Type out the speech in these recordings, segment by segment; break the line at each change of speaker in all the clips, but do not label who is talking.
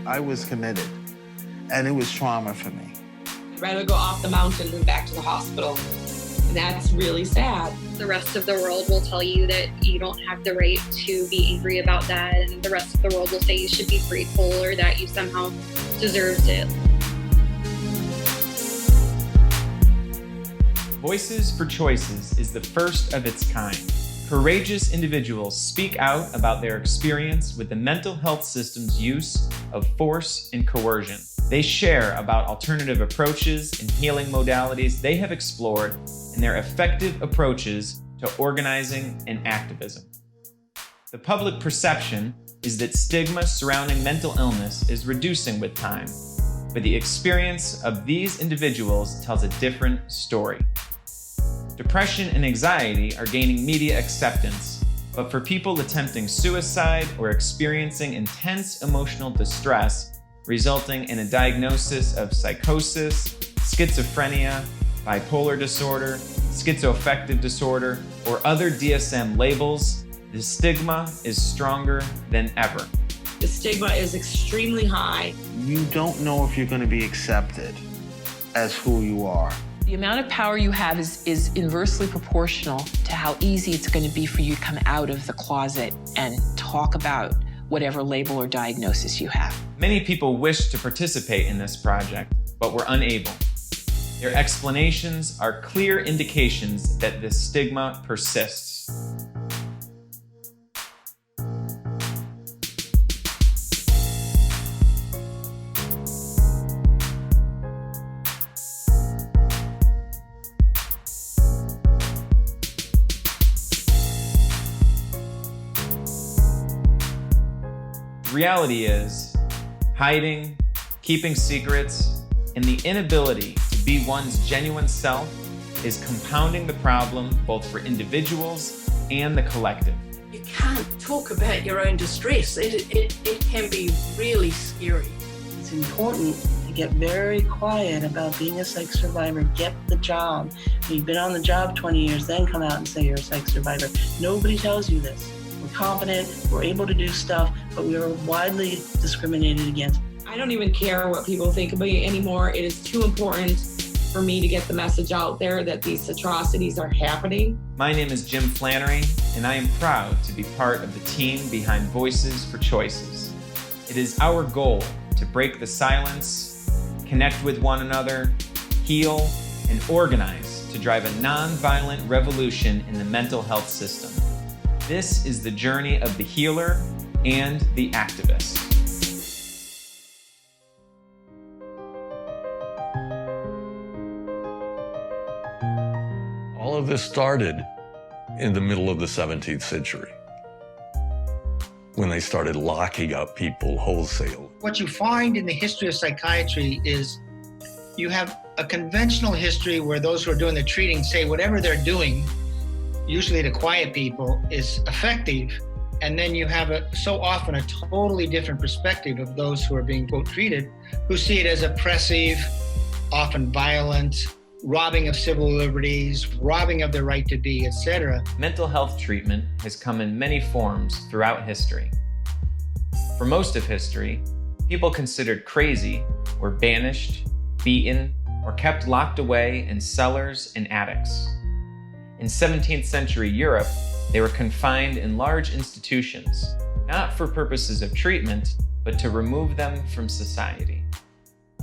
I was committed, and it was trauma for me.
I'd rather go off the mountain than back to the hospital. And that's really sad.
The rest of the world will tell you that you don't have the right to be angry about that, and the rest of the world will say you should be grateful or that you somehow deserved it.
Voices for Choices is the first of its kind. Courageous individuals speak out about their experience with the mental health system's use of force and coercion. They share about alternative approaches and healing modalities they have explored and their effective approaches to organizing and activism. The public perception is that stigma surrounding mental illness is reducing with time, but the experience of these individuals tells a different story. Depression and anxiety are gaining media acceptance, but for people attempting suicide or experiencing intense emotional distress, resulting in a diagnosis of psychosis, schizophrenia, bipolar disorder, schizoaffective disorder, or other DSM labels, the stigma is stronger than ever.
The stigma is extremely high.
You don't know if you're going to be accepted as who you are.
The amount of power you have is inversely proportional to how easy it's going to be for you to come out of the closet and talk about whatever label or diagnosis you have.
Many people wish to participate in this project, but were unable. Their explanations are clear indications that this stigma persists. Reality is, hiding, keeping secrets, and the inability to be one's genuine self is compounding the problem both for individuals and the collective.
You can't talk about your own distress. It can be really scary.
It's important to get very quiet about being a psych survivor. Get the job. You've been on the job 20 years, then come out and say you're a psych survivor. Nobody tells you this. We're competent, we're able to do stuff, but we are widely discriminated against.
I don't even care what people think of me anymore. It is too important for me to get the message out there that these atrocities are happening.
My name is Jim Flannery, and I am proud to be part of the team behind Voices for Choices. It is our goal to break the silence, connect with one another, heal, and organize to drive a nonviolent revolution in the mental health system. This is the journey of the healer and the activist.
All of this started in the middle of the 17th century, when they started locking up people wholesale.
What you find in the history of psychiatry is you have a conventional history where those who are doing the treating say whatever they're doing, usually to quiet people, is effective. And then you have so often a totally different perspective of those who are being, quote, treated, who see it as oppressive, often violent, robbing of civil liberties, robbing of their right to be, etc.
Mental health treatment has come in many forms throughout history. For most of history, people considered crazy were banished, beaten, or kept locked away in cellars and attics. In 17th century Europe, they were confined in large institutions, not for purposes of treatment, but to remove them from society.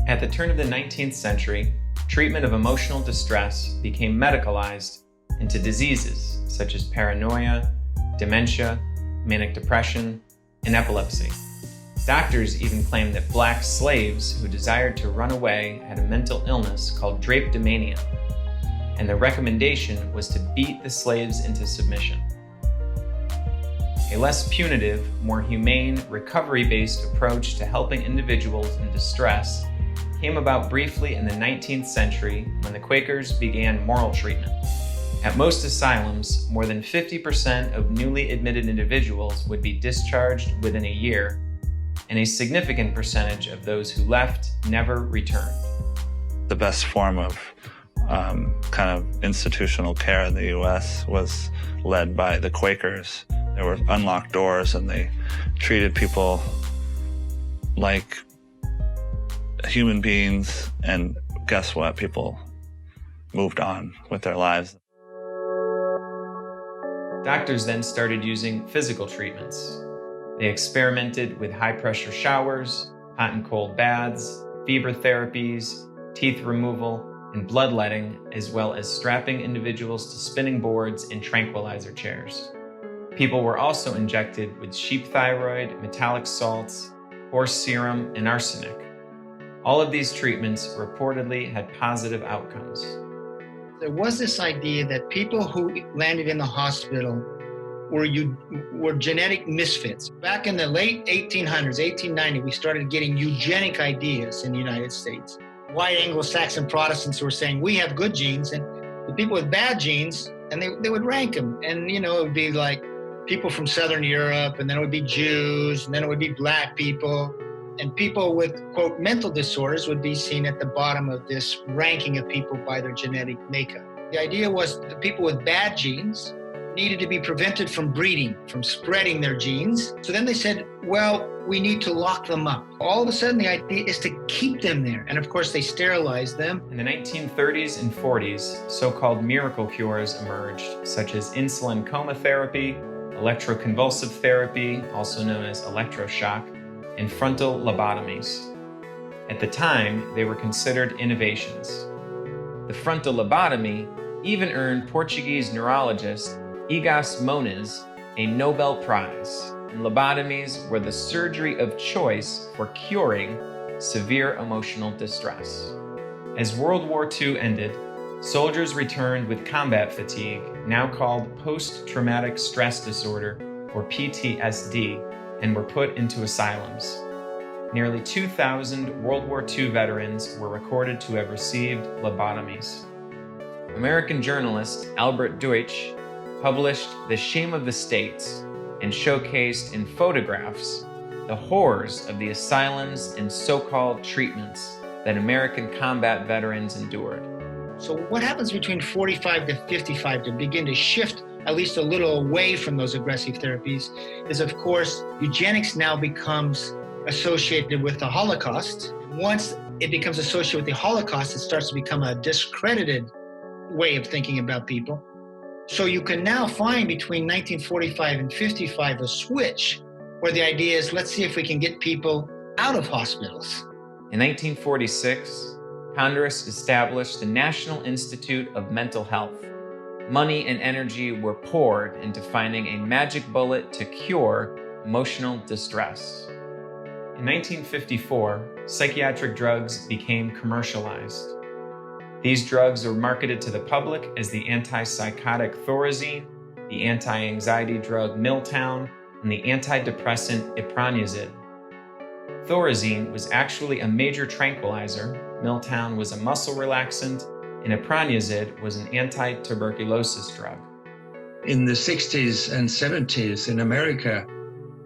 At the turn of the 19th century, treatment of emotional distress became medicalized into diseases such as paranoia, dementia, manic depression, and epilepsy. Doctors even claimed that black slaves who desired to run away had a mental illness called drapetomania, and the recommendation was to beat the slaves into submission. A less punitive, more humane, recovery-based approach to helping individuals in distress came about briefly in the 19th century when the Quakers began moral treatment. At most asylums, more than 50% of newly admitted individuals would be discharged within a year, and a significant percentage of those who left never returned.
The best form of kind of institutional care in the U.S. was led by the Quakers. There were unlocked doors, and they treated people like human beings, and guess what? People moved on with their lives.
Doctors then started using physical treatments. They experimented with high-pressure showers, hot and cold baths, fever therapies, teeth removal, and bloodletting, as well as strapping individuals to spinning boards and tranquilizer chairs. People were also injected with sheep thyroid, metallic salts, horse serum, and arsenic. All of these treatments reportedly had positive outcomes.
There was this idea that people who landed in the hospital were genetic misfits. Back in the late 1800s, 1890, we started getting eugenic ideas in the United States. White Anglo-Saxon Protestants were saying, we have good genes, and the people with bad genes, and they would rank them. And, it would be like people from Southern Europe, and then it would be Jews, and then it would be black people. And people with, quote, mental disorders would be seen at the bottom of this ranking of people by their genetic makeup. The idea was the people with bad genes needed to be prevented from breeding, from spreading their genes. So then they said, well, we need to lock them up. All of a sudden, the idea is to keep them there. And of course, they sterilized them.
In the 1930s and 40s, so-called miracle cures emerged, such as insulin coma therapy, electroconvulsive therapy, also known as electroshock, and frontal lobotomies. At the time, they were considered innovations. The frontal lobotomy even earned Portuguese neurologist Egas Moniz a Nobel Prize, and lobotomies were the surgery of choice for curing severe emotional distress. As World War II ended, soldiers returned with combat fatigue, now called post-traumatic stress disorder, or PTSD, and were put into asylums. Nearly 2,000 World War II veterans were recorded to have received lobotomies. American journalist Albert Deutsch published The Shame of the States and showcased in photographs the horrors of the asylums and so-called treatments that American combat veterans endured.
So what happens between 45 to 55 to begin to shift at least a little away from those aggressive therapies is, of course, eugenics now becomes associated with the Holocaust. Once it becomes associated with the Holocaust, it starts to become a discredited way of thinking about people. So you can now find between 1945 and 55 a switch where the idea is, let's see if we can get people out of hospitals.
In 1946, Congress established the National Institute of Mental Health. Money and energy were poured into finding a magic bullet to cure emotional distress. In 1954, psychiatric drugs became commercialized. These drugs were marketed to the public as the antipsychotic Thorazine, the anti-anxiety drug Miltown, and the antidepressant Ipranuzid. Thorazine was actually a major tranquilizer, Miltown was a muscle relaxant, and Ipranuzid was an anti-tuberculosis drug.
In the 60s and 70s in America,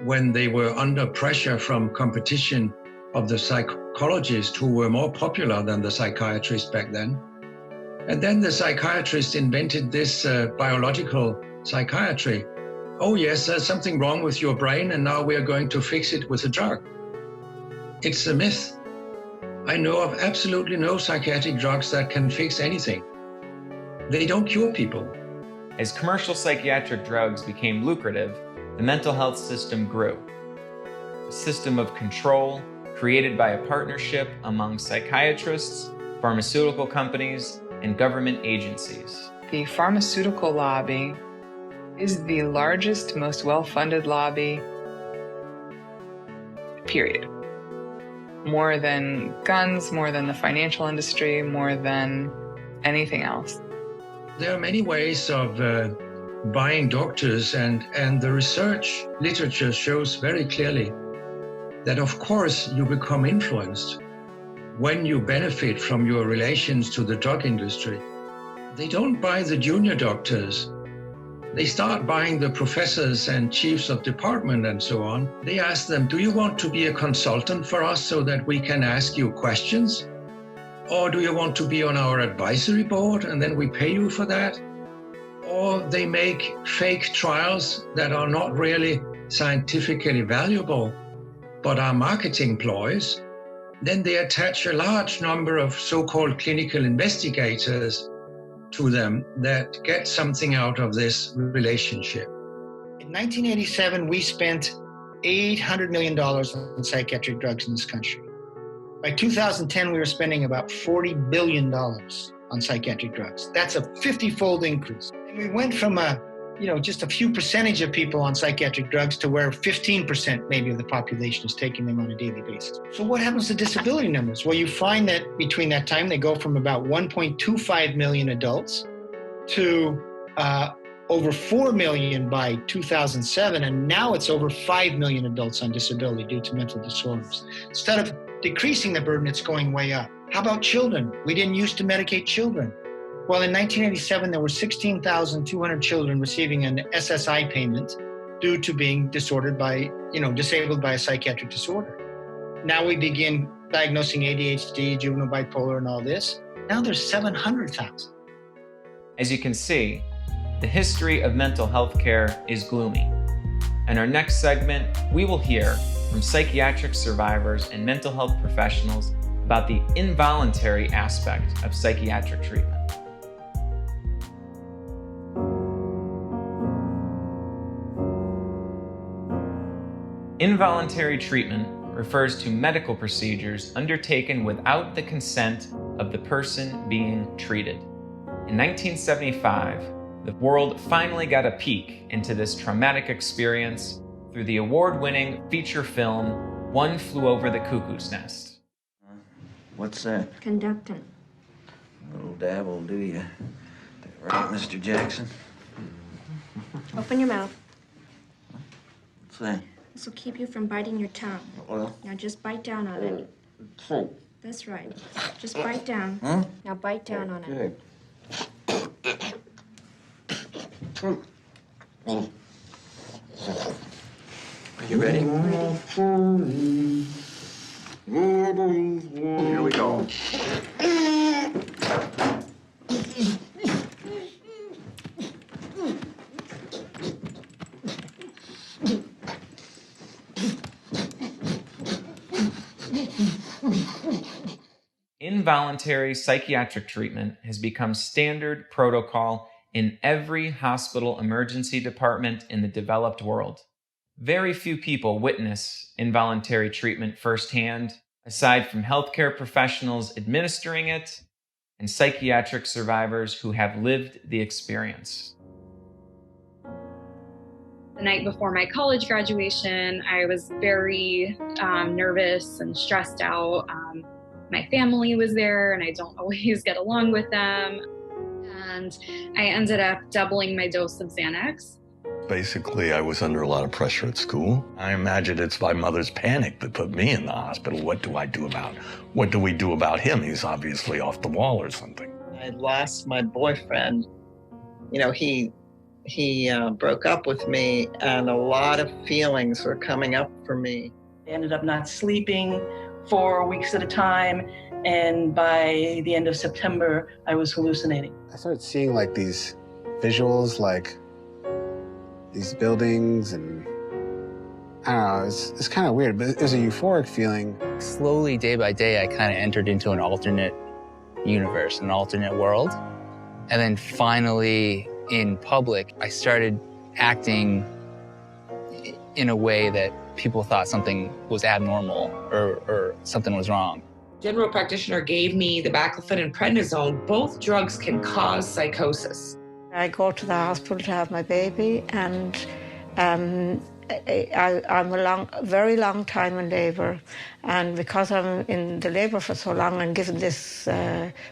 when they were under pressure from competition of the psychologists who were more popular than the psychiatrists back then, and then the psychiatrists invented this biological psychiatry. Oh yes, there's something wrong with your brain, and now we are going to fix it with a drug. It's a myth. I know of absolutely no psychiatric drugs that can fix anything. They don't cure people.
As commercial psychiatric drugs became lucrative, the mental health system grew. A system of control created by a partnership among psychiatrists, pharmaceutical companies, and government agencies.
The pharmaceutical lobby is the largest, most well-funded lobby, period. More than guns, more than the financial industry, more than anything else.
There are many ways of buying doctors, and the research literature shows very clearly that, of course, you become influenced when you benefit from your relations to the drug industry. They don't buy the junior doctors. They start buying the professors and chiefs of department and so on. They ask them, do you want to be a consultant for us so that we can ask you questions? Or do you want to be on our advisory board and then we pay you for that? Or they make fake trials that are not really scientifically valuable, but are marketing ploys. then they attach a large number of so-called clinical investigators to them that get something out of this relationship.
In 1987, we spent $800 million on psychiatric drugs in this country. By 2010, we were spending about $40 billion on psychiatric drugs. That's a 50-fold increase. And we went from just a few percentage of people on psychiatric drugs to where 15% maybe of the population is taking them on a daily basis. So what happens to disability numbers? Well, you find that between that time, they go from about 1.25 million adults to over 4 million by 2007, and now it's over 5 million adults on disability due to mental disorders. Instead of decreasing the burden, it's going way up. How about children? We didn't used to medicate children. Well, in 1987, there were 16,200 children receiving an SSI payment due to being disabled by a psychiatric disorder. Now we begin diagnosing ADHD, juvenile bipolar, and all this. Now there's 700,000.
As you can see, the history of mental health care is gloomy. In our next segment, we will hear from psychiatric survivors and mental health professionals about the involuntary aspect of psychiatric treatment. Involuntary treatment refers to medical procedures undertaken without the consent of the person being treated. In 1975, the world finally got a peek into this traumatic experience through the award-winning feature film, One Flew Over the Cuckoo's Nest.
What's that?
Conductant.
A little dab will do you. Right, Mr. Jackson?
Open your mouth.
What's that?
This will keep you from biting your tongue.
Well?
Now just bite down on it.
Okay.
That's right. Just bite down.
Huh?
Now bite down on it.
Are you ready? Here we go.
Involuntary psychiatric treatment has become standard protocol in every hospital emergency department in the developed world. Very few people witness involuntary treatment firsthand, aside from healthcare professionals administering it and psychiatric survivors who have lived the experience.
The night before my college graduation, I was very nervous and stressed out. My family was there, and I don't always get along with them. And I ended up doubling my dose of Xanax.
Basically, I was under a lot of pressure at school. I imagine it's my mother's panic that put me in the hospital. What do we do about him? He's obviously off the wall or something.
I lost my boyfriend. He broke up with me, and a lot of feelings were coming up for me.
I ended up not sleeping for weeks at a time, and by the end of September, I was hallucinating.
I started seeing these visuals, these buildings, and I don't know, it's kind of weird, but it was a euphoric feeling.
Slowly, day by day, I kind of entered into an alternate universe, an alternate world. And then finally, in public, I started acting in a way that people thought something was abnormal or something was wrong.
General practitioner gave me the baclofen and prednisone. Both drugs can cause psychosis.
I go to the hospital to have my baby, and I'm a very long time in labour, and because I'm in the labour for so long, I'm given this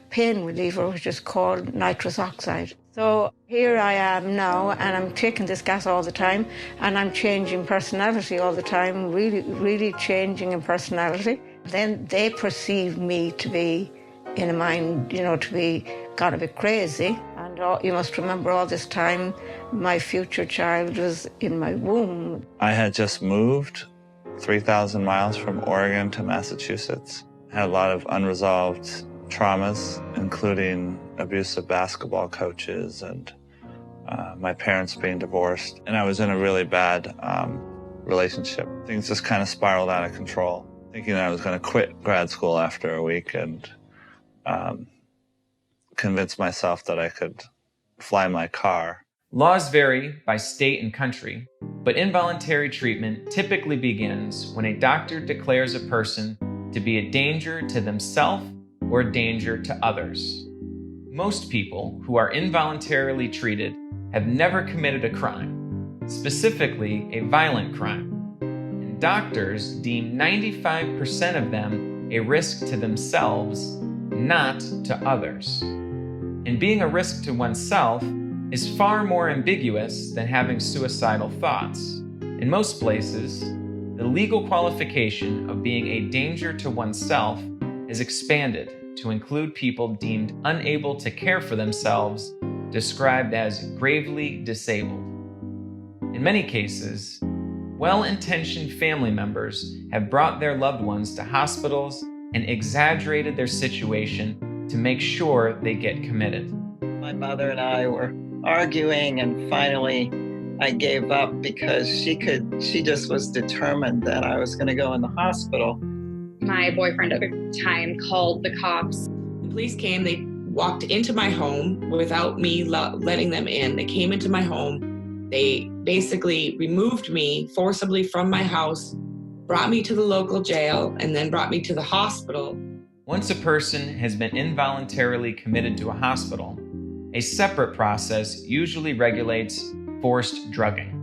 pain reliever, which is called nitrous oxide. So here I am now, and I'm taking this gas all the time, and I'm changing personality all the time, really changing in personality. Then they perceive me to be in a mind, to be gone a bit crazy. And you must remember all this time, my future child was in my womb.
I had just moved 3,000 miles from Oregon to Massachusetts. I had a lot of unresolved traumas, including abusive basketball coaches and my parents being divorced. And I was in a really bad relationship. Things just kind of spiraled out of control. thinking I was going to quit grad school after a week and convince myself that I could fly my car.
Laws vary by state and country, but involuntary treatment typically begins when a doctor declares a person to be a danger to themselves or a danger to others. Most people who are involuntarily treated have never committed a crime, specifically a violent crime. And doctors deem 95% of them a risk to themselves, not to others. And being a risk to oneself is far more ambiguous than having suicidal thoughts. In most places, the legal qualification of being a danger to oneself is expanded to include people deemed unable to care for themselves, described as gravely disabled. In many cases, well-intentioned family members have brought their loved ones to hospitals and exaggerated their situation to make sure they get committed.
My mother and I were arguing, and finally I gave up because she just was determined that I was going to go in the hospital.
My boyfriend at the time called the cops.
The police came, they walked into my home without me letting them in. They came into my home. They basically removed me forcibly from my house, brought me to the local jail, and then brought me to the hospital.
Once a person has been involuntarily committed to a hospital, a separate process usually regulates forced drugging.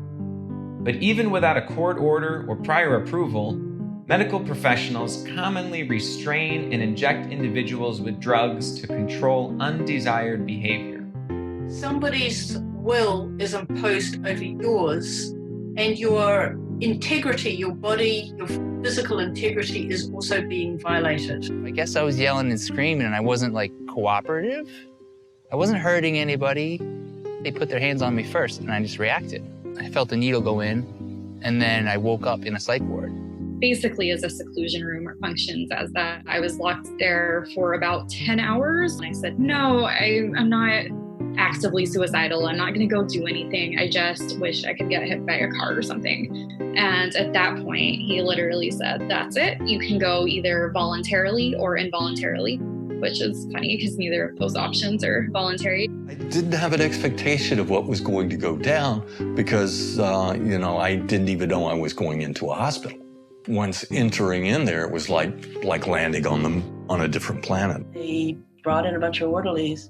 But even without a court order or prior approval, medical professionals commonly restrain and inject individuals with drugs to control undesired behavior.
Somebody's will is imposed over yours, and your integrity, your body, your physical integrity is also being violated.
I guess I was yelling and screaming, and I wasn't like cooperative. I wasn't hurting anybody. They put their hands on me first, and I just reacted. I felt the needle go in, and then I woke up in a psych ward.
Basically as a seclusion room, or functions as that. I was locked there for about 10 hours. And I said, no, I'm not actively suicidal. I'm not going to go do anything. I just wish I could get hit by a car or something. And at that point, he literally said, that's it. You can go either voluntarily or involuntarily, which is funny because neither of those options are voluntary.
I didn't have an expectation of what was going to go down because, I didn't even know I was going into a hospital. Once entering in there, it was like landing on a different planet.
They brought in a bunch of orderlies,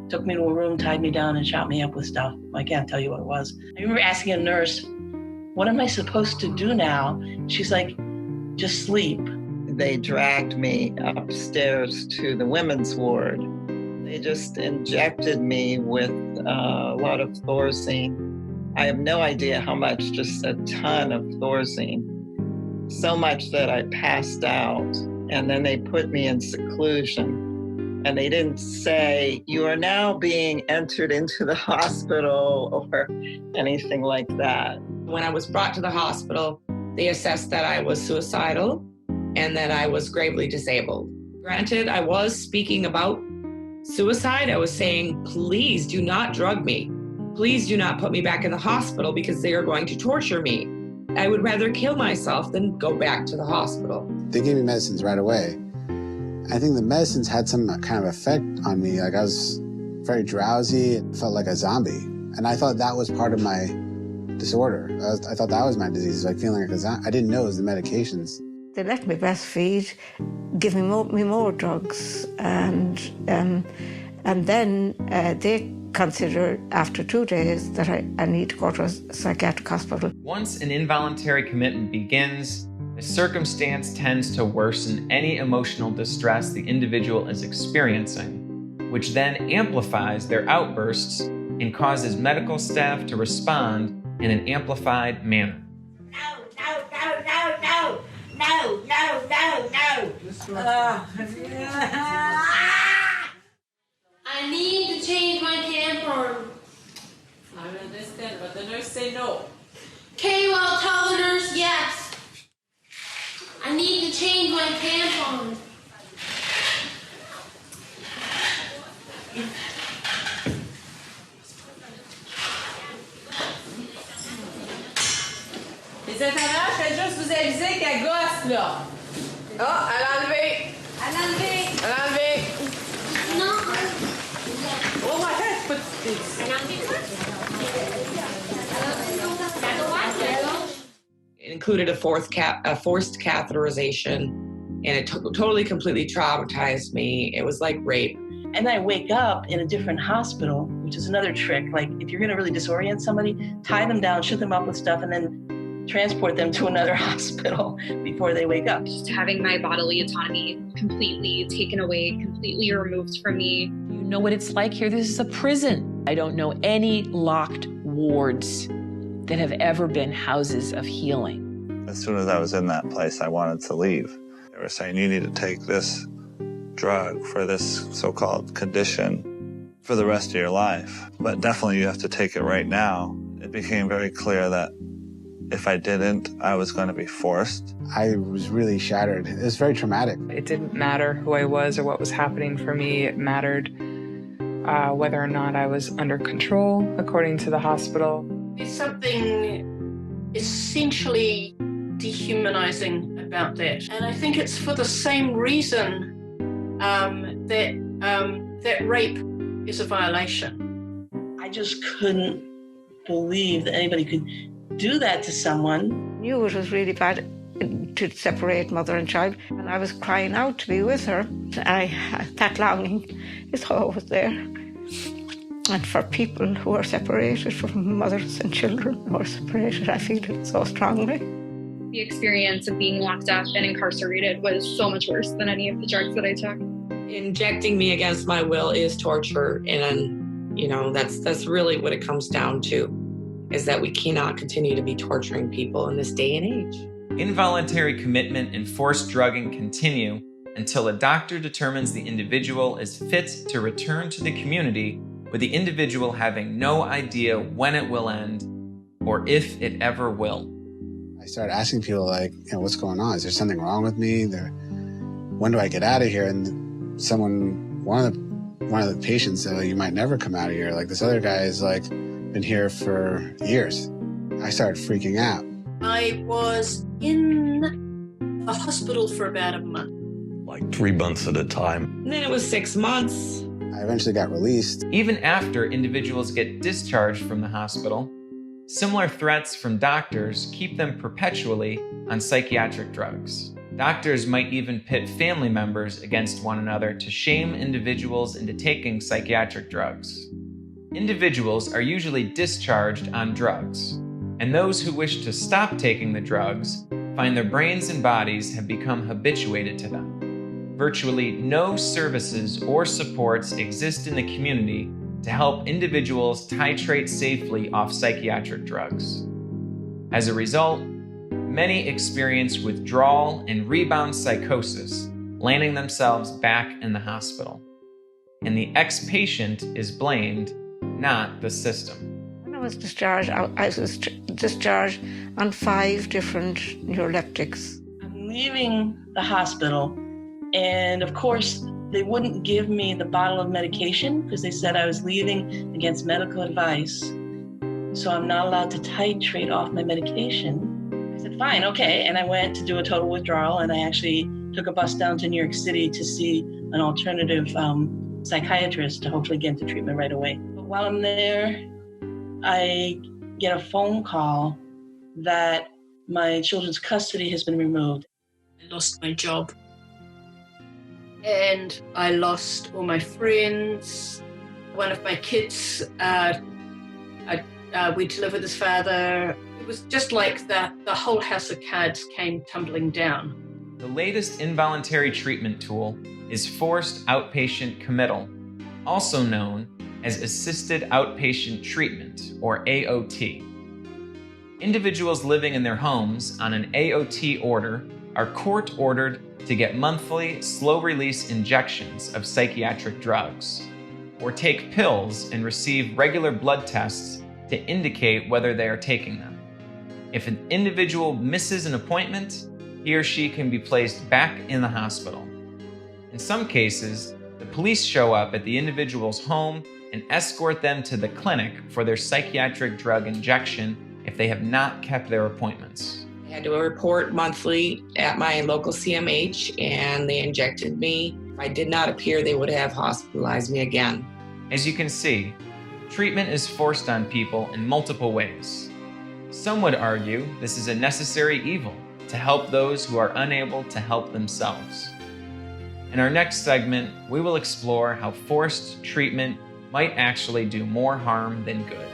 took me to a room, tied me down, and shot me up with stuff. I can't tell you what it was. I remember asking a nurse, what am I supposed to do now? She's like, just sleep.
They dragged me upstairs to the women's ward. They just injected me with a lot of Thorazine. I have no idea how much, just a ton of Thorazine. So much that I passed out. And then they put me in seclusion. And they didn't say, you are now being entered into the hospital or anything like that.
When I was brought to the hospital, they assessed that I was suicidal and that I was gravely disabled. Granted, I was speaking about suicide. I was saying, please do not drug me. Please do not put me back in the hospital because they are going to torture me. I would rather kill myself than go back to the hospital.
They gave me medicines right away. I think the medicines had some kind of effect on me. Like I was very drowsy. It felt like a zombie. And I thought that was part of my disorder. I thought that was my disease, like feeling like a zombie. I didn't know it was the medications.
They let me breastfeed, give me more drugs, and then they consider after 2 days that I need to go to a psychiatric hospital.
Once an involuntary commitment begins, the circumstance tends to worsen any emotional distress the individual is experiencing, which then amplifies their outbursts and causes medical staff to respond in an amplified manner.
I need to change my tampon. I don't understand, but the nurse say no. Okay, well, tell the nurse yes. I need to change my tampon. Les intérieurs, je vais juste vous aviser qu'elle gosse, là. Alalvi! Alalvi! No. Oh my head, but
It included a forced catheterization, and it totally, completely traumatized me. It was like rape.
And I wake up in a different hospital, which is another trick. Like, if you're going to really disorient somebody, tie them down, shut them up with stuff, and then transport them to another hospital before they wake up.
Just having my bodily autonomy completely taken away, completely removed from me.
You know what it's like here? This is a prison. I don't know any locked wards that have ever been houses of healing.
As soon as I was in that place, I wanted to leave. They were saying, you need to take this drug for this so-called condition for the rest of your life. But definitely you have to take it right now. It became very clear that if I didn't, I was going to be forced.
I was really shattered. It was very traumatic.
It didn't matter who I was or what was happening for me. It mattered whether or not I was under control, according to the hospital.
There's something essentially dehumanizing about that. And I think it's for the same reason that rape is a violation.
I just couldn't believe that anybody could do that to someone.
I knew it was really bad to separate mother and child, and I was crying out to be with her. That longing is always there. And for people who are separated from mothers and children who are separated, I feel it so strongly.
The experience of being locked up and incarcerated was so much worse than any of the drugs that I took.
Injecting me against my will is torture, and that's really what it comes down to, is that we cannot continue to be torturing people in this day and age.
Involuntary commitment and forced drugging continue until a doctor determines the individual is fit to return to the community, with the individual having no idea when it will end or if it ever will.
I started asking people, like, what's going on? Is there something wrong with me? When do I get out of here? And one of the patients said, you might never come out of here. Like, this other guy is like been here for years. I started freaking out.
I was in the hospital for about a month.
Like 3 months at a time.
And then it was 6 months.
I eventually got released.
Even after individuals get discharged from the hospital, similar threats from doctors keep them perpetually on psychiatric drugs. Doctors might even pit family members against one another to shame individuals into taking psychiatric drugs. Individuals are usually discharged on drugs, and those who wish to stop taking the drugs find their brains and bodies have become habituated to them. Virtually no services or supports exist in the community to help individuals titrate safely off psychiatric drugs. As a result, many experience withdrawal and rebound psychosis, landing themselves back in the hospital. And the ex-patient is blamed, not the system.
When I was discharged, I was discharged on 5 different neuroleptics.
I'm leaving the hospital, and of course, they wouldn't give me the bottle of medication because they said I was leaving against medical advice. So I'm not allowed to titrate off my medication. I said, fine, okay. And I went to do a total withdrawal, and I actually took a bus down to New York City to see an alternative psychiatrist to hopefully get into treatment right away. But while I'm there, I get a phone call that my children's custody has been removed.
I lost my job. And I lost all my friends. One of my kids, we to live with his father. It was just like the whole house of cards came tumbling down.
The latest involuntary treatment tool is forced outpatient committal, also known as assisted outpatient treatment, or AOT. Individuals living in their homes on an AOT order are court-ordered to get monthly slow-release injections of psychiatric drugs, or take pills and receive regular blood tests to indicate whether they are taking them. If an individual misses an appointment, he or she can be placed back in the hospital. In some cases, the police show up at the individual's home and escort them to the clinic for their psychiatric drug injection if they have not kept their appointments.
I had to report monthly at my local CMH, and they injected me. If I did not appear, they would have hospitalized me again.
As you can see, treatment is forced on people in multiple ways. Some would argue this is a necessary evil to help those who are unable to help themselves. In our next segment, we will explore how forced treatment might actually do more harm than good.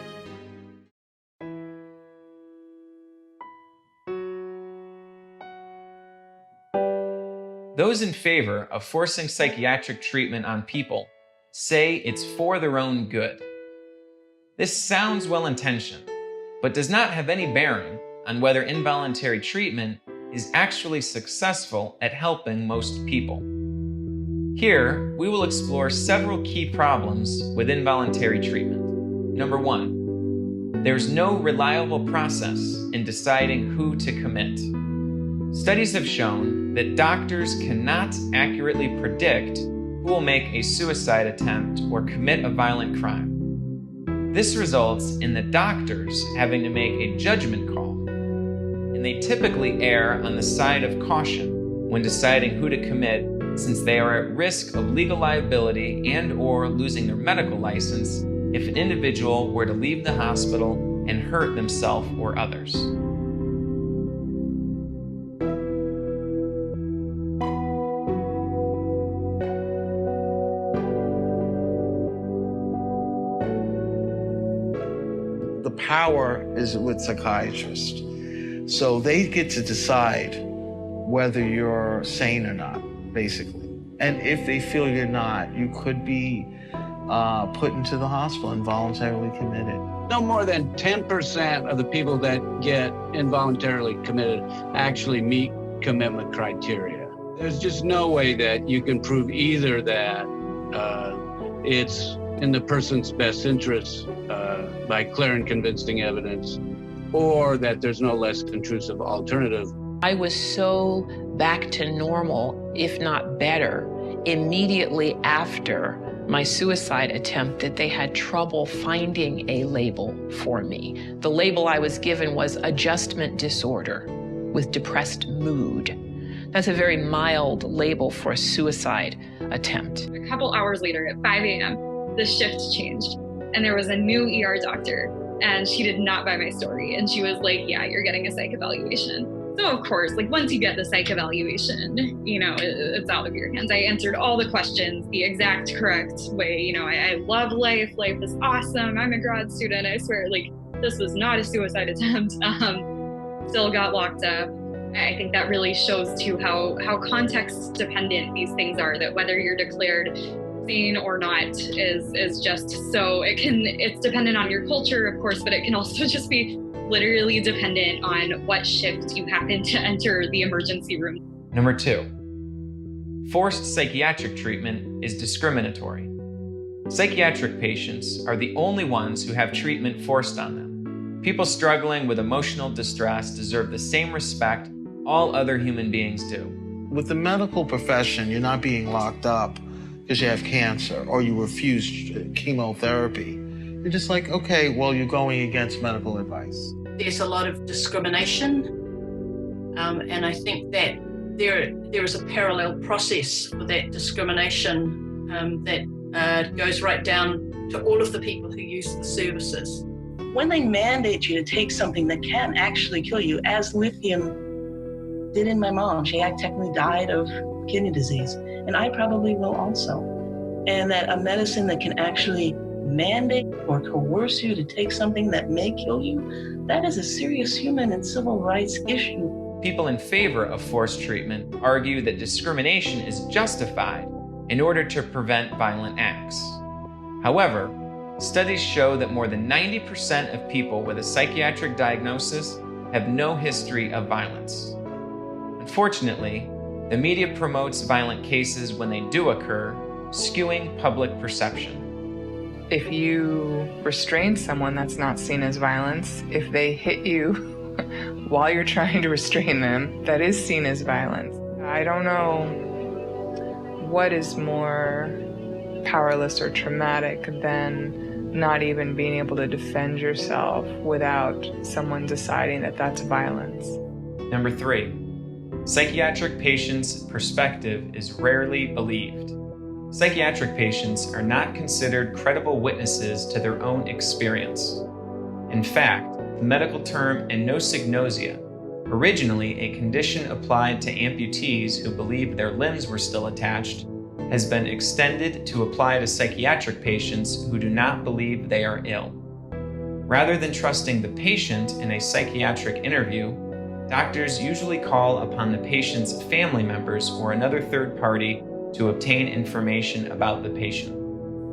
Those in favor of forcing psychiatric treatment on people say it's for their own good. This sounds well-intentioned, but does not have any bearing on whether involuntary treatment is actually successful at helping most people. Here, we will explore several key problems with involuntary treatment. Number 1, there's no reliable process in deciding who to commit. Studies have shown that doctors cannot accurately predict who will make a suicide attempt or commit a violent crime. This results in the doctors having to make a judgment call, and they typically err on the side of caution when deciding who to commit, since they are at risk of legal liability and/or losing their medical license if an individual were to leave the hospital and hurt themselves or others.
The power is with psychiatrists. So they get to decide whether you're sane or not, basically. And if they feel you're not, you could be put into the hospital, involuntarily committed.
No more than 10% of the people that get involuntarily committed actually meet commitment criteria. There's just no way that you can prove either that it's in the person's best interest by clear and convincing evidence, or that there's no less intrusive alternative.
I was so back to normal, if not better, immediately after my suicide attempt that they had trouble finding a label for me. The label I was given was adjustment disorder with depressed mood. That's a very mild label for a suicide attempt.
A couple hours later at 5 a.m., the shift changed and there was a new ER doctor and she did not buy my story. And she was like, yeah, you're getting a psych evaluation. So of course, like once you get the psych evaluation, you know, it's out of your hands. I answered all the questions the exact correct way. You know, I love life. Life is awesome. I'm a grad student. I swear, like this was not a suicide attempt. Still got locked up. I think that really shows too how context dependent these things are, that whether you're declared sane or not is just so, it's dependent on your culture, of course, but it can also just be literally dependent on what shift you happen to enter the emergency room.
Number 2, forced psychiatric treatment is discriminatory. Psychiatric patients are the only ones who have treatment forced on them. People struggling with emotional distress deserve the same respect all other human beings do.
With the medical profession, you're not being locked up because you have cancer or you refuse chemotherapy. You're just like, okay, well, you're going against medical advice.
There's a lot of discrimination, and I think that there is a parallel process for that discrimination that goes right down to all of the people who use the services.
When they mandate you to take something that can actually kill you, as lithium did in my mom, she technically died of kidney disease, and I probably will also. And that a medicine that can actually mandate or coerce you to take something that may kill you, that is a serious human and civil rights issue.
People in favor of forced treatment argue that discrimination is justified in order to prevent violent acts. However, studies show that more than 90% of people with a psychiatric diagnosis have no history of violence. Unfortunately, the media promotes violent cases when they do occur, skewing public perception.
If you restrain someone, that's not seen as violence. If they hit you while you're trying to restrain them, that is seen as violence. I don't know what is more powerless or traumatic than not even being able to defend yourself without someone deciding that that's violence.
Number 3, psychiatric patients' perspective is rarely believed. Psychiatric patients are not considered credible witnesses to their own experience. In fact, the medical term anosognosia, originally a condition applied to amputees who believed their limbs were still attached, has been extended to apply to psychiatric patients who do not believe they are ill. Rather than trusting the patient in a psychiatric interview, doctors usually call upon the patient's family members or another third party to obtain information about the patient.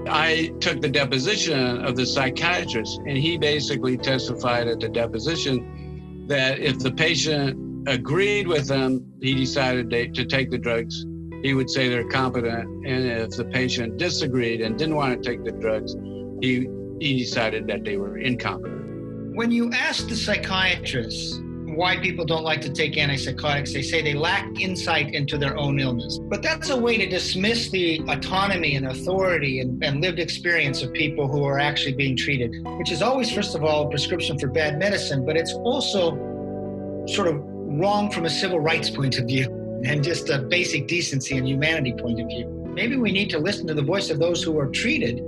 I took the deposition of the psychiatrist, and he basically testified at the deposition that if the patient agreed with him, he decided to take the drugs, he would say they're competent. And if the patient disagreed and didn't want to take the drugs, he decided that they were incompetent.
When you ask the psychiatrists why people don't like to take antipsychotics, they say they lack insight into their own illness. But that's a way to dismiss the autonomy and authority and lived experience of people who are actually being treated, which is always, first of all, a prescription for bad medicine, but it's also sort of wrong from a civil rights point of view and just a basic decency and humanity point of view. Maybe we need to listen to the voice of those who are treated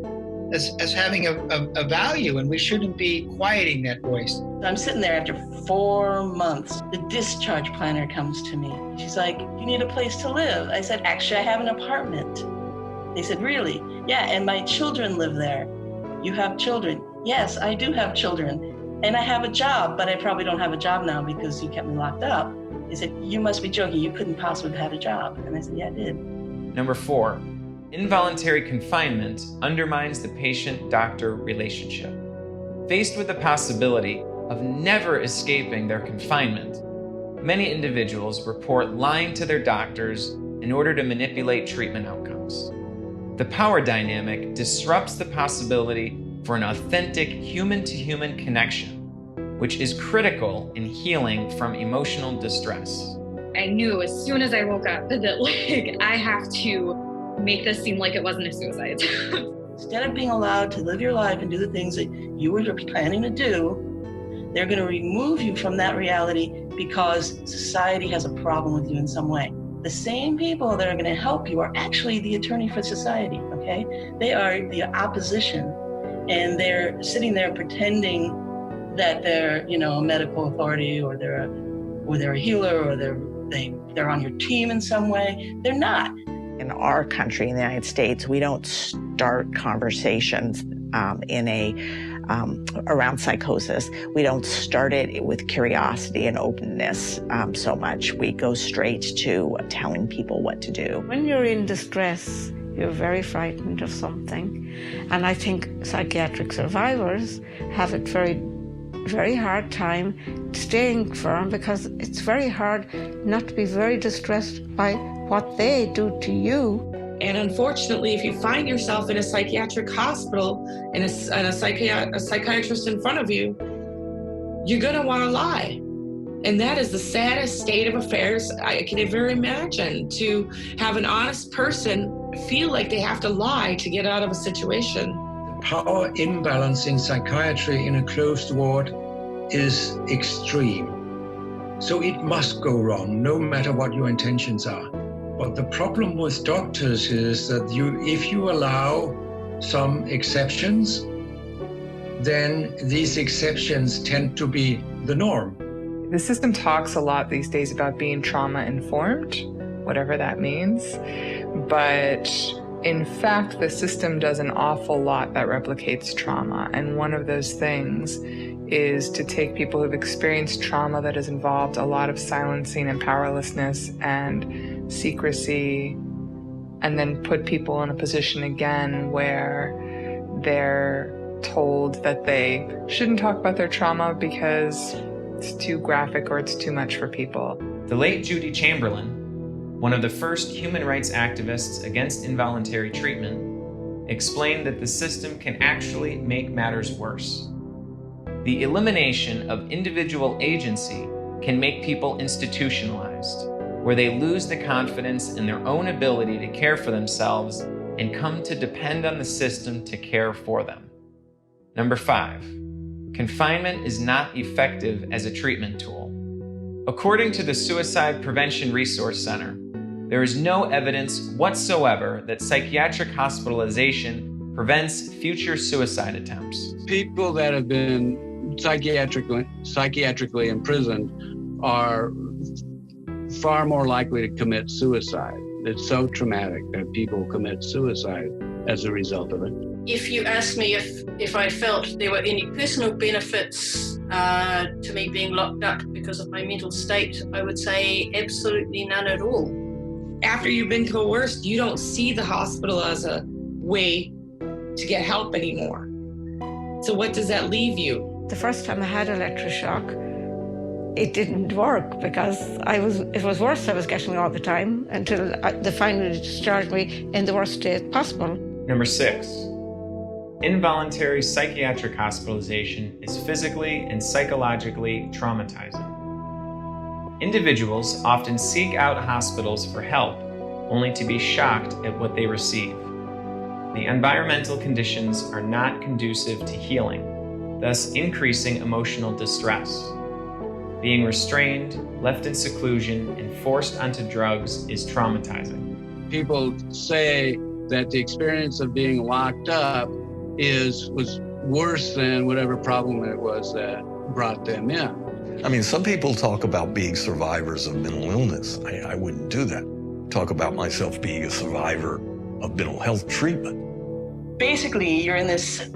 as having a value, and we shouldn't be quieting that voice.
I'm sitting there after 4 months. The discharge planner comes to me. She's like, "You need a place to live." I said, "Actually, I have an apartment." They said, "Really?" "Yeah, and my children live there." "You have children?" "Yes, I do have children. And I have a job, but I probably don't have a job now because you kept me locked up." They said, "You must be joking. You couldn't possibly have had a job." And I said, "Yeah, I did."
Number 4, involuntary confinement undermines the patient-doctor relationship. Faced with the possibility of never escaping their confinement, many individuals report lying to their doctors in order to manipulate treatment outcomes. The power dynamic disrupts the possibility for an authentic human-to-human connection, which is critical in healing from emotional distress.
I knew as soon as I woke up that I have to make this seem like it wasn't a suicide.
Instead of being allowed to live your life and do the things that you were planning to do, they're going to remove you from that reality because society has a problem with you in some way. The same people that are going to help you are actually the attorney for society, okay? They are the opposition, and they're sitting there pretending that they're, a medical authority, or they're a healer, or they're on your team in some way. They're not.
In our country, in the United States, we don't start conversations around psychosis. We don't start it with curiosity and openness so much. We go straight to telling people what to do.
When you're in distress, you're very frightened of something. And I think psychiatric survivors have a very hard time staying firm, because it's very hard not to be very distressed by what they do to you.
And unfortunately, if you find yourself in a psychiatric hospital and a psychiatrist in front of you, you're going to want to lie. And that is the saddest state of affairs I can ever imagine, to have an honest person feel like they have to lie to get out of a situation.
Power imbalance in psychiatry in a closed ward is extreme. So it must go wrong, no matter what your intentions are. But the problem with doctors is that if you allow some exceptions, then these exceptions tend to be the norm.
The system talks a lot these days about being trauma-informed, whatever that means. But in fact, the system does an awful lot that replicates trauma. And one of those things is to take people who've experienced trauma that has involved a lot of silencing and powerlessness and secrecy, and then put people in a position again where they're told that they shouldn't talk about their trauma because it's too graphic or it's too much for people.
The late Judy Chamberlain, one of the first human rights activists against involuntary treatment, explained that the system can actually make matters worse. The elimination of individual agency can make people institutionalized, where they lose the confidence in their own ability to care for themselves and come to depend on the system to care for them. Number 5, confinement is not effective as a treatment tool. According to the Suicide Prevention Resource Center, there is no evidence whatsoever that psychiatric hospitalization prevents future suicide attempts.
People that have been psychiatrically imprisoned are far more likely to commit suicide. It's so traumatic that people commit suicide as a result of it.
If you ask me if I felt there were any personal benefits to me being locked up because of my mental state, I would say absolutely none at all.
After you've been coerced, you don't see the hospital as a way to get help anymore. So what does that leave you?
The first time I had electroshock, it didn't work because it was worse I was getting all the time until they finally discharged me in the worst state possible.
Number 6, involuntary psychiatric hospitalization is physically and psychologically traumatizing. Individuals often seek out hospitals for help, only to be shocked at what they receive. The environmental conditions are not conducive to healing, thus increasing emotional distress. Being restrained, left in seclusion, and forced onto drugs is traumatizing.
People say that the experience of being locked up was worse than whatever problem it was that brought them in.
I mean, some people talk about being survivors of mental illness. I wouldn't do that. Talk about myself being a survivor of mental health treatment.
Basically, you're in this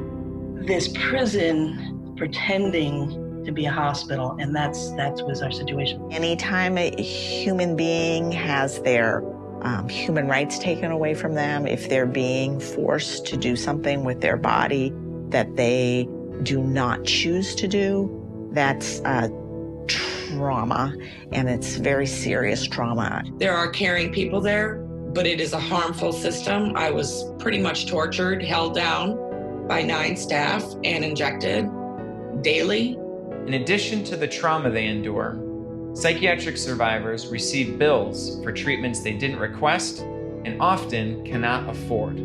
prison pretending to be a hospital, and that was our situation.
Anytime a human being has their human rights taken away from them, if they're being forced to do something with their body that they do not choose to do, that's trauma, and it's very serious trauma.
There are caring people there, but it is a harmful system. I was pretty much tortured, held down by 9 staff, and injected daily.
In addition to the trauma they endure, psychiatric survivors receive bills for treatments they didn't request and often cannot afford.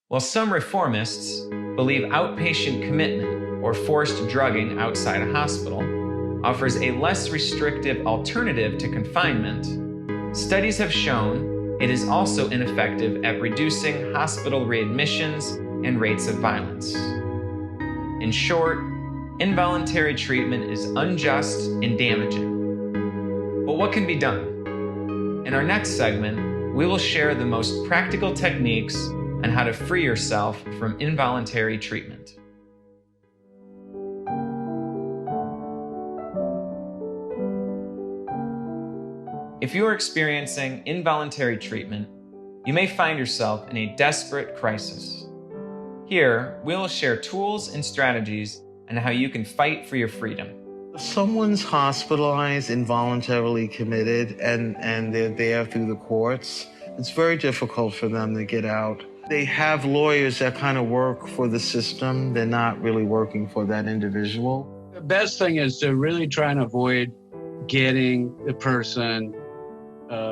While some reformists believe outpatient commitment or forced drugging outside a hospital offers a less restrictive alternative to confinement, studies have shown it is also ineffective at reducing hospital readmissions and rates of violence. In short, involuntary treatment is unjust and damaging. But what can be done? In our next segment, we will share the most practical techniques on how to free yourself from involuntary treatment. If you are experiencing involuntary treatment, you may find yourself in a desperate crisis. Here, we will share tools and strategies on how you can fight for your freedom.
If someone's hospitalized, involuntarily committed, and they're there through the courts, it's very difficult for them to get out. They have lawyers that kind of work for the system. They're not really working for that individual.
The best thing is to really try and avoid getting the person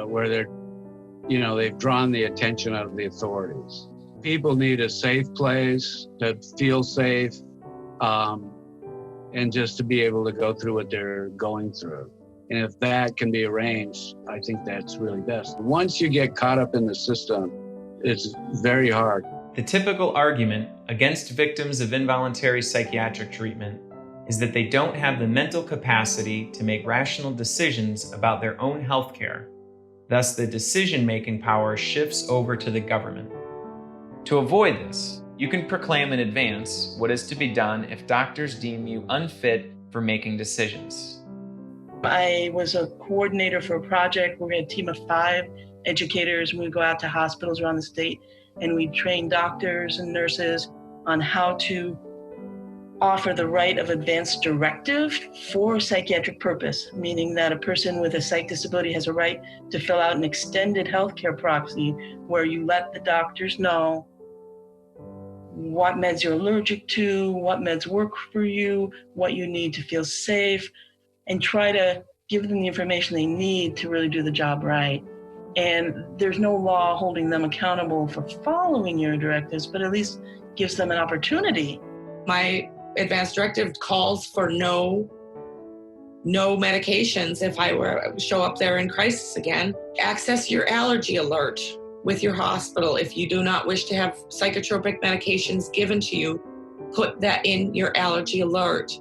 where they've drawn the attention of the authorities. People need a safe place to feel safe, and just to be able to go through what they're going through. And if that can be arranged, I think that's really best. Once you get caught up in the system, it's very hard.
The typical argument against victims of involuntary psychiatric treatment is that they don't have the mental capacity to make rational decisions about their own health care. Thus, the decision-making power shifts over to the government. To avoid this, you can proclaim in advance what is to be done if doctors deem you unfit for making decisions.
I was a coordinator for a project where we had a team of 5 educators, and we'd go out to hospitals around the state and we'd train doctors and nurses on how to offer the right of advance directive for psychiatric purpose, meaning that a person with a psych disability has a right to fill out an extended healthcare proxy where you let the doctors know what meds you're allergic to, what meds work for you, what you need to feel safe, and try to give them the information they need to really do the job right. And there's no law holding them accountable for following your directives, but at least gives them an opportunity.
My advance directive calls for no medications if I show up there in crisis again. Access your allergy alert with your hospital. If you do not wish to have psychotropic medications given to you, put that in your allergy alert.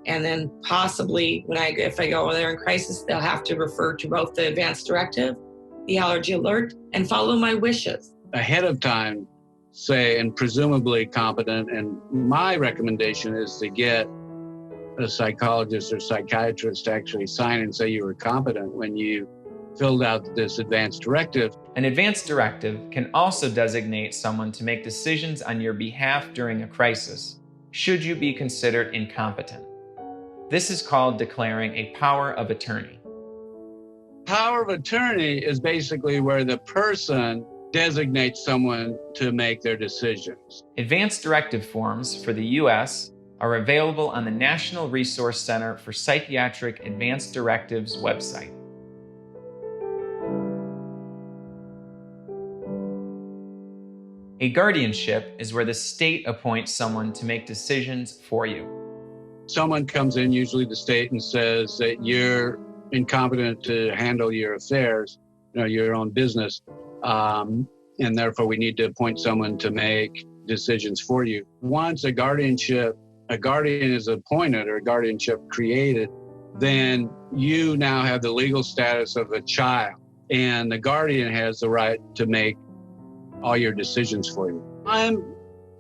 And then possibly if I go there in crisis, they'll have to refer to both the advance directive, the allergy alert, and follow my wishes.
Ahead of time, say, and presumably competent, and my recommendation is to get a psychologist or psychiatrist to actually sign and say you were competent when you filled out this advance directive.
An advance directive can also designate someone to make decisions on your behalf during a crisis, should you be considered incompetent. This is called declaring a power of attorney.
Power of attorney is basically where the person designates someone to make their decisions.
Advance directive forms for the U.S. are available on the National Resource Center for Psychiatric Advance Directives website. A guardianship is where the state appoints someone to make decisions for you.
Someone comes in, usually the state, and says that you're incompetent to handle your affairs, your own business, and therefore we need to appoint someone to make decisions for you. Once a guardian is appointed or a guardianship created, then you now have the legal status of a child, and the guardian has the right to make all your decisions for you. I'm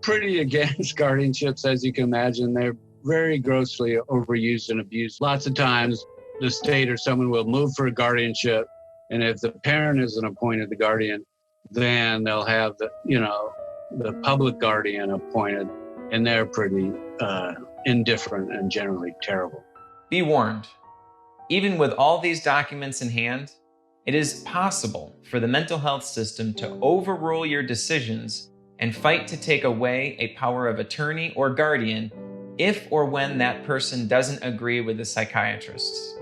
pretty against guardianships, as you can imagine. They're very grossly overused and abused. Lots of times the state or someone will move for a guardianship, and if the parent isn't appointed the guardian, then they'll have the public guardian appointed, and they're pretty indifferent and generally terrible.
Be warned, even with all these documents in hand, it is possible for the mental health system to overrule your decisions and fight to take away a power of attorney or guardian if or when that person doesn't agree with the psychiatrists.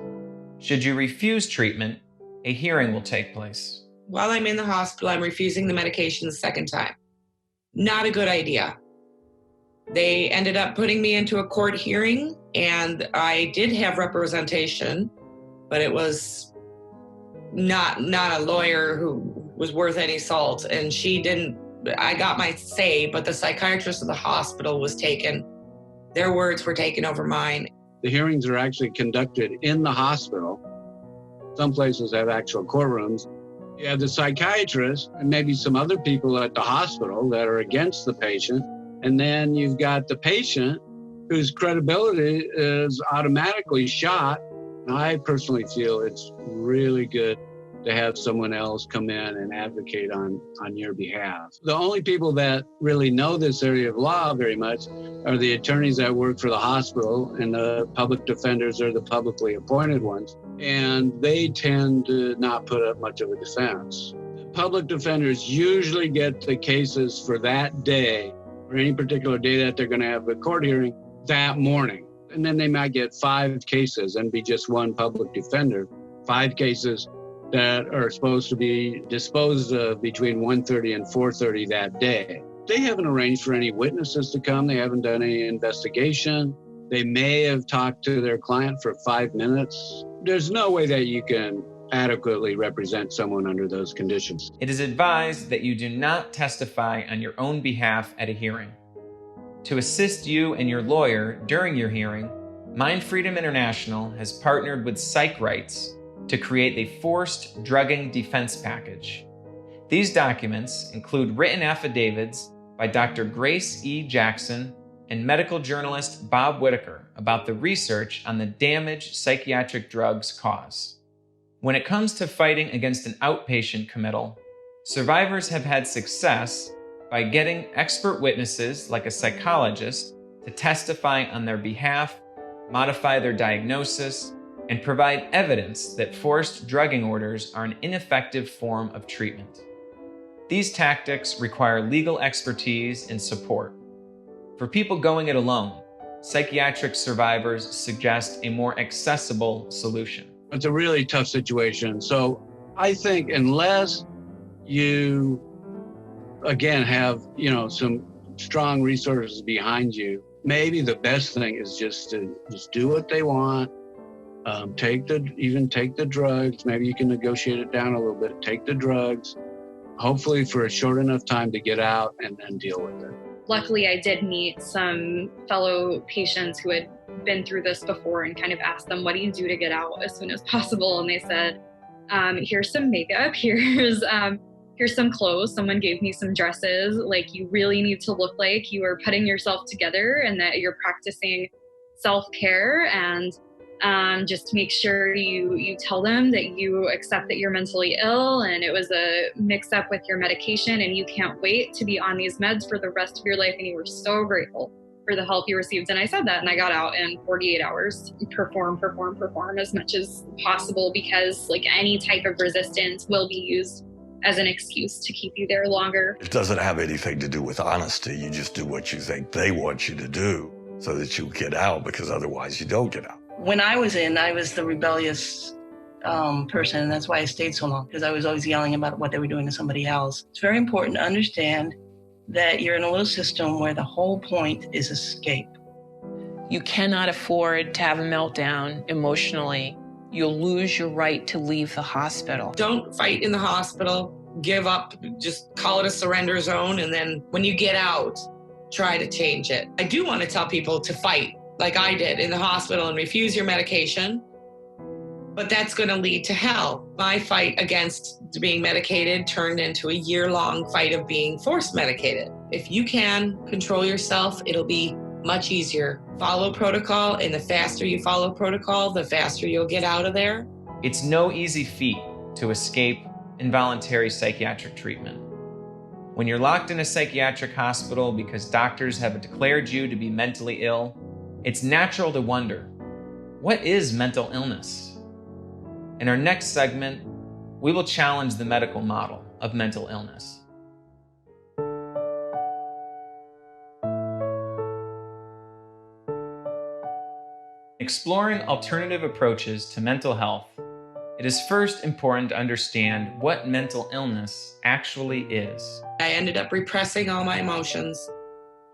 Should you refuse treatment, a hearing will take place.
While I'm in the hospital, I'm refusing the medication the second time. Not a good idea. They ended up putting me into a court hearing, and I did have representation, but it was not a lawyer who was worth any salt, and I got my say, but the psychiatrist of the hospital was taken. Their words were taken over mine.
The hearings are actually conducted in the hospital. Some places have actual courtrooms. You have the psychiatrist and maybe some other people at the hospital that are against the patient. And then you've got the patient whose credibility is automatically shot. I personally feel it's really good to have someone else come in and advocate on your behalf. The only people that really know this area of law very much are the attorneys that work for the hospital, and the public defenders are the publicly appointed ones. And they tend to not put up much of a defense. The public defenders usually get the cases for that day, or any particular day that they're going to have a court hearing, that morning. And then they might get 5 cases and be just one public defender. 5 cases that are supposed to be disposed of between 1:30 and 4:30 that day. They haven't arranged for any witnesses to come. They haven't done any investigation. They may have talked to their client for 5 minutes. There's no way that you can adequately represent someone under those conditions.
It is advised that you do not testify on your own behalf at a hearing. To assist you and your lawyer during your hearing, MindFreedom International has partnered with Psych Rights to create the Forced Drugging Defense Package. These documents include written affidavits by Dr. Grace E. Jackson and medical journalist Bob Whitaker about the research on the damage psychiatric drugs cause. When it comes to fighting against an outpatient committal, survivors have had success by getting expert witnesses like a psychologist to testify on their behalf, modify their diagnosis, and provide evidence that forced drugging orders are an ineffective form of treatment. These tactics require legal expertise and support. For people going it alone, psychiatric survivors suggest a more accessible solution.
It's a really tough situation. So I think unless you, again, have, some strong resources behind you, maybe the best thing is just to do what they want. Take the drugs. Maybe you can negotiate it down a little bit. Take the drugs, hopefully for a short enough time to get out and then deal with it.
Luckily, I did meet some fellow patients who had been through this before and kind of asked them, what do you do to get out as soon as possible? And they said, here's some makeup, here's some clothes. Someone gave me some dresses. Like, you really need to look like you are putting yourself together and that you're practicing self-care, and just make sure you tell them that you accept that you're mentally ill and it was a mix up with your medication and you can't wait to be on these meds for the rest of your life, and you were so grateful for the help you received. And I said that, and I got out in 48 hours. Perform as much as possible, because like any type of resistance will be used as an excuse to keep you there longer.
It doesn't have anything to do with honesty. You just do what you think they want you to do so that you get out, because otherwise you don't get out.
When I was the rebellious person, and that's why I stayed so long, because I was always yelling about what they were doing to somebody else. It's very important to understand that you're in a little system where the whole point is escape.
You cannot afford to have a meltdown emotionally. You'll lose your right to leave the hospital.
Don't fight in the hospital. Give up. Just call it a surrender zone. And then when you get out, try to change it. I do want to tell people to fight like I did in the hospital and refuse your medication. But that's going to lead to hell. My fight against being medicated turned into a year-long fight of being forced medicated. If you can control yourself, it'll be much easier. Follow protocol, and the faster you follow protocol, the faster you'll get out of there.
It's no easy feat to escape involuntary psychiatric treatment. When you're locked in a psychiatric hospital because doctors have declared you to be mentally ill, it's natural to wonder, what is mental illness? In our next segment, we will challenge the medical model of mental illness. Exploring alternative approaches to mental health, it is first important to understand what mental illness actually is.
I ended up repressing all my emotions.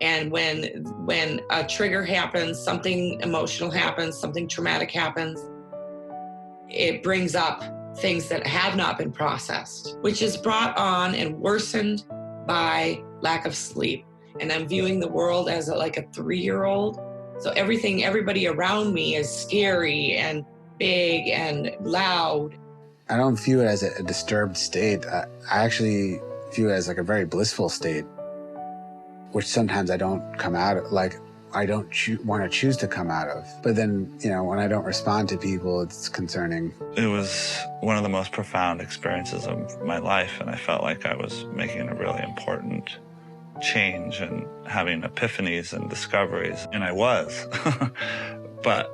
And when a trigger happens, something emotional happens, something traumatic happens, it brings up things that have not been processed, which is brought on and worsened by lack of sleep. And I'm viewing the world as like a 3-year-old. So everybody around me is scary and big and loud.
I don't view it as a disturbed state. I actually view it as like a very blissful state, which sometimes I don't come out of, like I don't want to choose to come out of. But then, when I don't respond to people, it's concerning.
It was one of the most profound experiences of my life, and I felt like I was making a really important change and having epiphanies and discoveries, and I was. but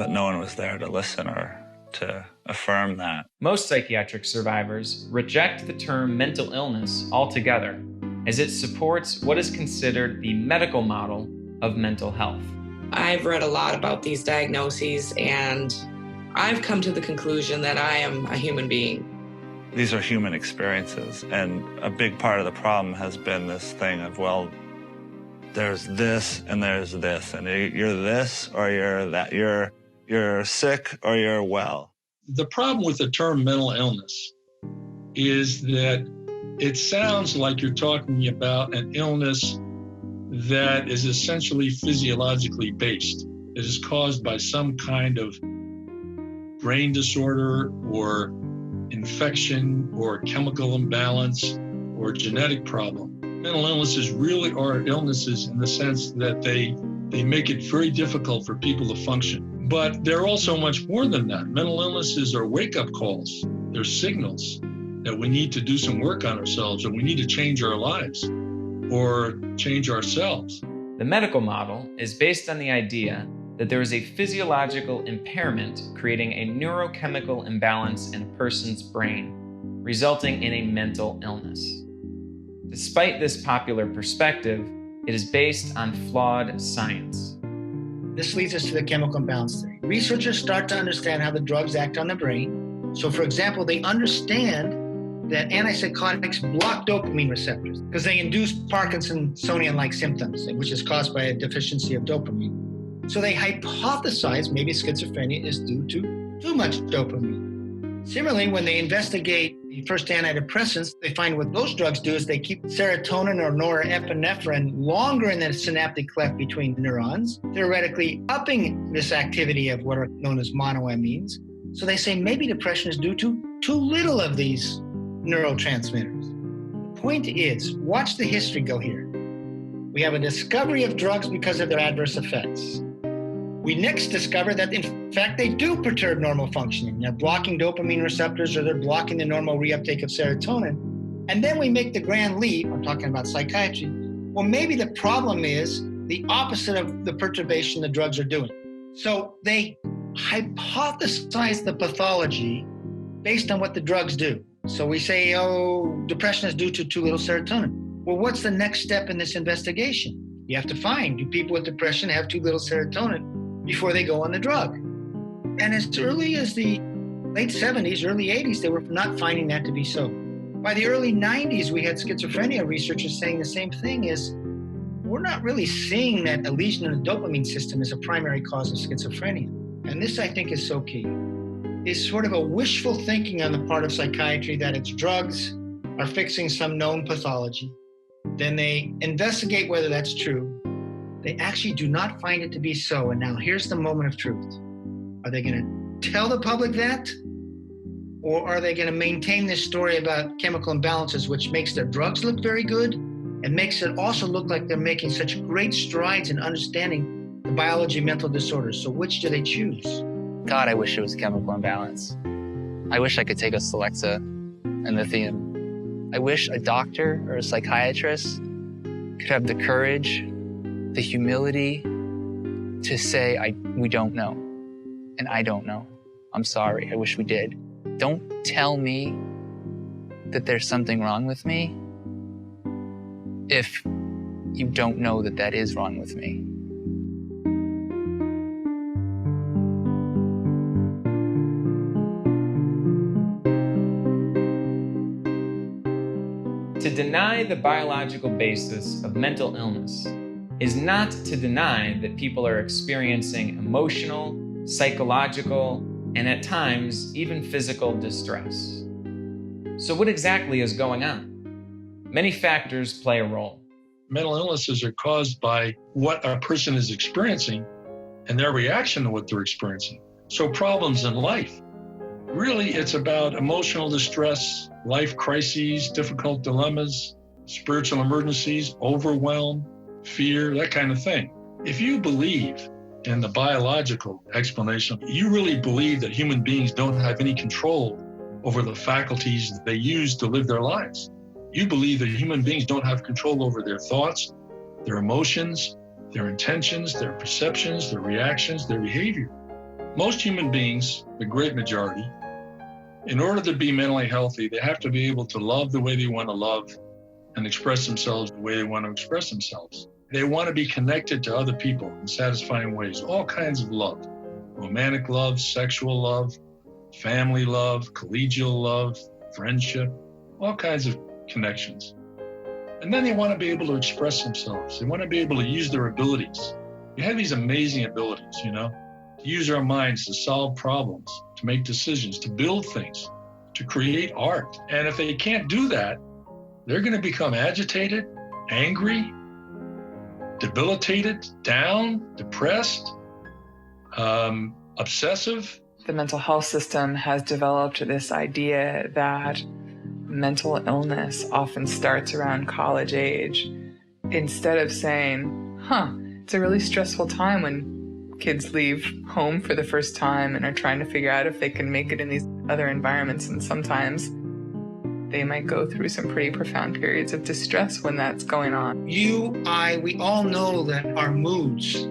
no one was there to listen or to affirm that.
Most psychiatric survivors reject the term mental illness altogether, as it supports what is considered the medical model of mental health.
I've read a lot about these diagnoses, and I've come to the conclusion that I am a human being.
These are human experiences, and a big part of the problem has been this thing of, well, there's this and there's this, and you're this or you're that. You're sick or you're well.
The problem with the term mental illness is that it sounds like you're talking about an illness that is essentially physiologically based. It is caused by some kind of brain disorder or infection or chemical imbalance or genetic problem. Mental illnesses really are illnesses in the sense that they make it very difficult for people to function. But they're also much more than that. Mental illnesses are wake-up calls. They're signals that we need to do some work on ourselves, or we need to change our lives or change ourselves.
The medical model is based on the idea that there is a physiological impairment creating a neurochemical imbalance in a person's brain, resulting in a mental illness. Despite this popular perspective, it is based on flawed science.
This leads us to the chemical imbalance theory. Researchers start to understand how the drugs act on the brain, So for example, they understand that antipsychotics block dopamine receptors because they induce Parkinsonian-like symptoms, which is caused by a deficiency of dopamine. So they hypothesize maybe schizophrenia is due to too much dopamine. Similarly, when they investigate the first antidepressants, they find what those drugs do is they keep serotonin or norepinephrine longer in the synaptic cleft between neurons, theoretically upping this activity of what are known as monoamines. So they say maybe depression is due to too little of these neurotransmitters. The point is, watch the history go here. We have a discovery of drugs because of their adverse effects. We next discover that, in fact, they do perturb normal functioning. They're blocking dopamine receptors or they're blocking the normal reuptake of serotonin. And then we make the grand leap, I'm talking about psychiatry, well, maybe the problem is the opposite of the perturbation the drugs are doing. So they hypothesize the pathology based on what the drugs do. So we say, oh, depression is due to too little serotonin. Well, what's the next step in this investigation? You have to find, do people with depression have too little serotonin before they go on the drug? And as early as the late 70s, early 80s, they were not finding that to be so. By the early 90s, we had schizophrenia researchers saying the same thing, is we're not really seeing that a lesion in the dopamine system is a primary cause of schizophrenia. And this, I think, is so key. It's sort of a wishful thinking on the part of psychiatry that its drugs are fixing some known pathology. Then they investigate whether that's true. They actually do not find it to be so. And now here's the moment of truth. Are they going to tell the public that? Or are they going to maintain this story about chemical imbalances, which makes their drugs look very good and makes it also look like they're making such great strides in understanding the biology of mental disorders? So which do they choose?
God, I wish it was chemical imbalance. I wish I could take a Celexa and lithium. I wish a doctor or a psychiatrist could have the courage, the humility to say, we don't know, and I don't know. I'm sorry, I wish we did. Don't tell me that there's something wrong with me if you don't know that that is wrong with me.
To deny the biological basis of mental illness is not to deny that people are experiencing emotional, psychological, and at times even physical distress. So what exactly is going on? Many factors play a role.
Mental illnesses are caused by what a person is experiencing and their reaction to what they're experiencing. So problems in life, really it's about emotional distress, life crises, difficult dilemmas, spiritual emergencies, overwhelm, fear, that kind of thing. If you believe in the biological explanation, you really believe that human beings don't have any control over the faculties that they use to live their lives. You believe that human beings don't have control over their thoughts, their emotions, their intentions, their perceptions, their reactions, their behavior. Most human beings, the great majority, in order to be mentally healthy, they have to be able to love the way they want to love and express themselves the way they want to express themselves. They want to be connected to other people in satisfying ways, all kinds of love, romantic love, sexual love, family love, collegial love, friendship, all kinds of connections. And then they want to be able to express themselves. They want to be able to use their abilities. We have these amazing abilities, to use our minds to solve problems, to make decisions, to build things, to create art. And if they can't do that, they're going to become agitated, angry, debilitated, down, depressed, obsessive.
The mental health system has developed this idea that mental illness often starts around college age, instead of saying, it's a really stressful time when kids leave home for the first time and are trying to figure out if they can make it in these other environments. And sometimes they might go through some pretty profound periods of distress when that's going on.
You, I, we all know that our moods,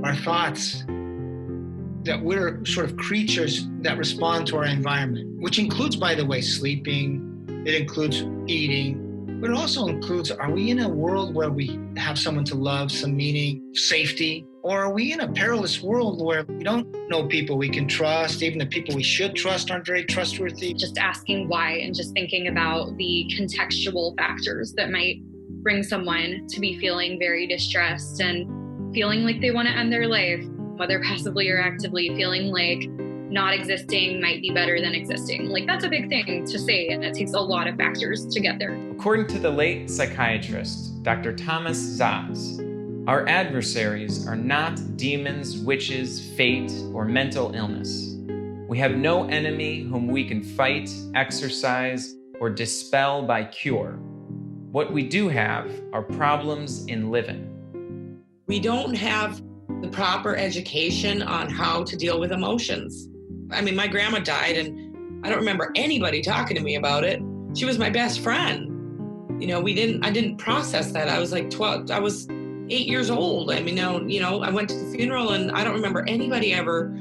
our thoughts, that we're sort of creatures that respond to our environment, which includes, by the way, sleeping, it includes eating, But it also includes, are we in a world where we have someone to love, some meaning, safety? Or are we in a perilous world where we don't know people we can trust, even the people we should trust aren't very trustworthy?
Just asking why and just thinking about the contextual factors that might bring someone to be feeling very distressed and feeling like they want to end their life, whether passively or actively, feeling like not existing might be better than existing. Like, that's a big thing to say, and it takes a lot of factors to get there.
According to the late psychiatrist, Dr. Thomas Szasz, our adversaries are not demons, witches, fate, or mental illness. We have no enemy whom we can fight, exercise, or dispel by cure. What we do have are problems in living.
We don't have the proper education on how to deal with emotions. I mean, my grandma died and I don't remember anybody talking to me about it. She was my best friend. You know, I didn't process that. I was like 12, I was 8 years old. I mean, I went to the funeral and I don't remember anybody ever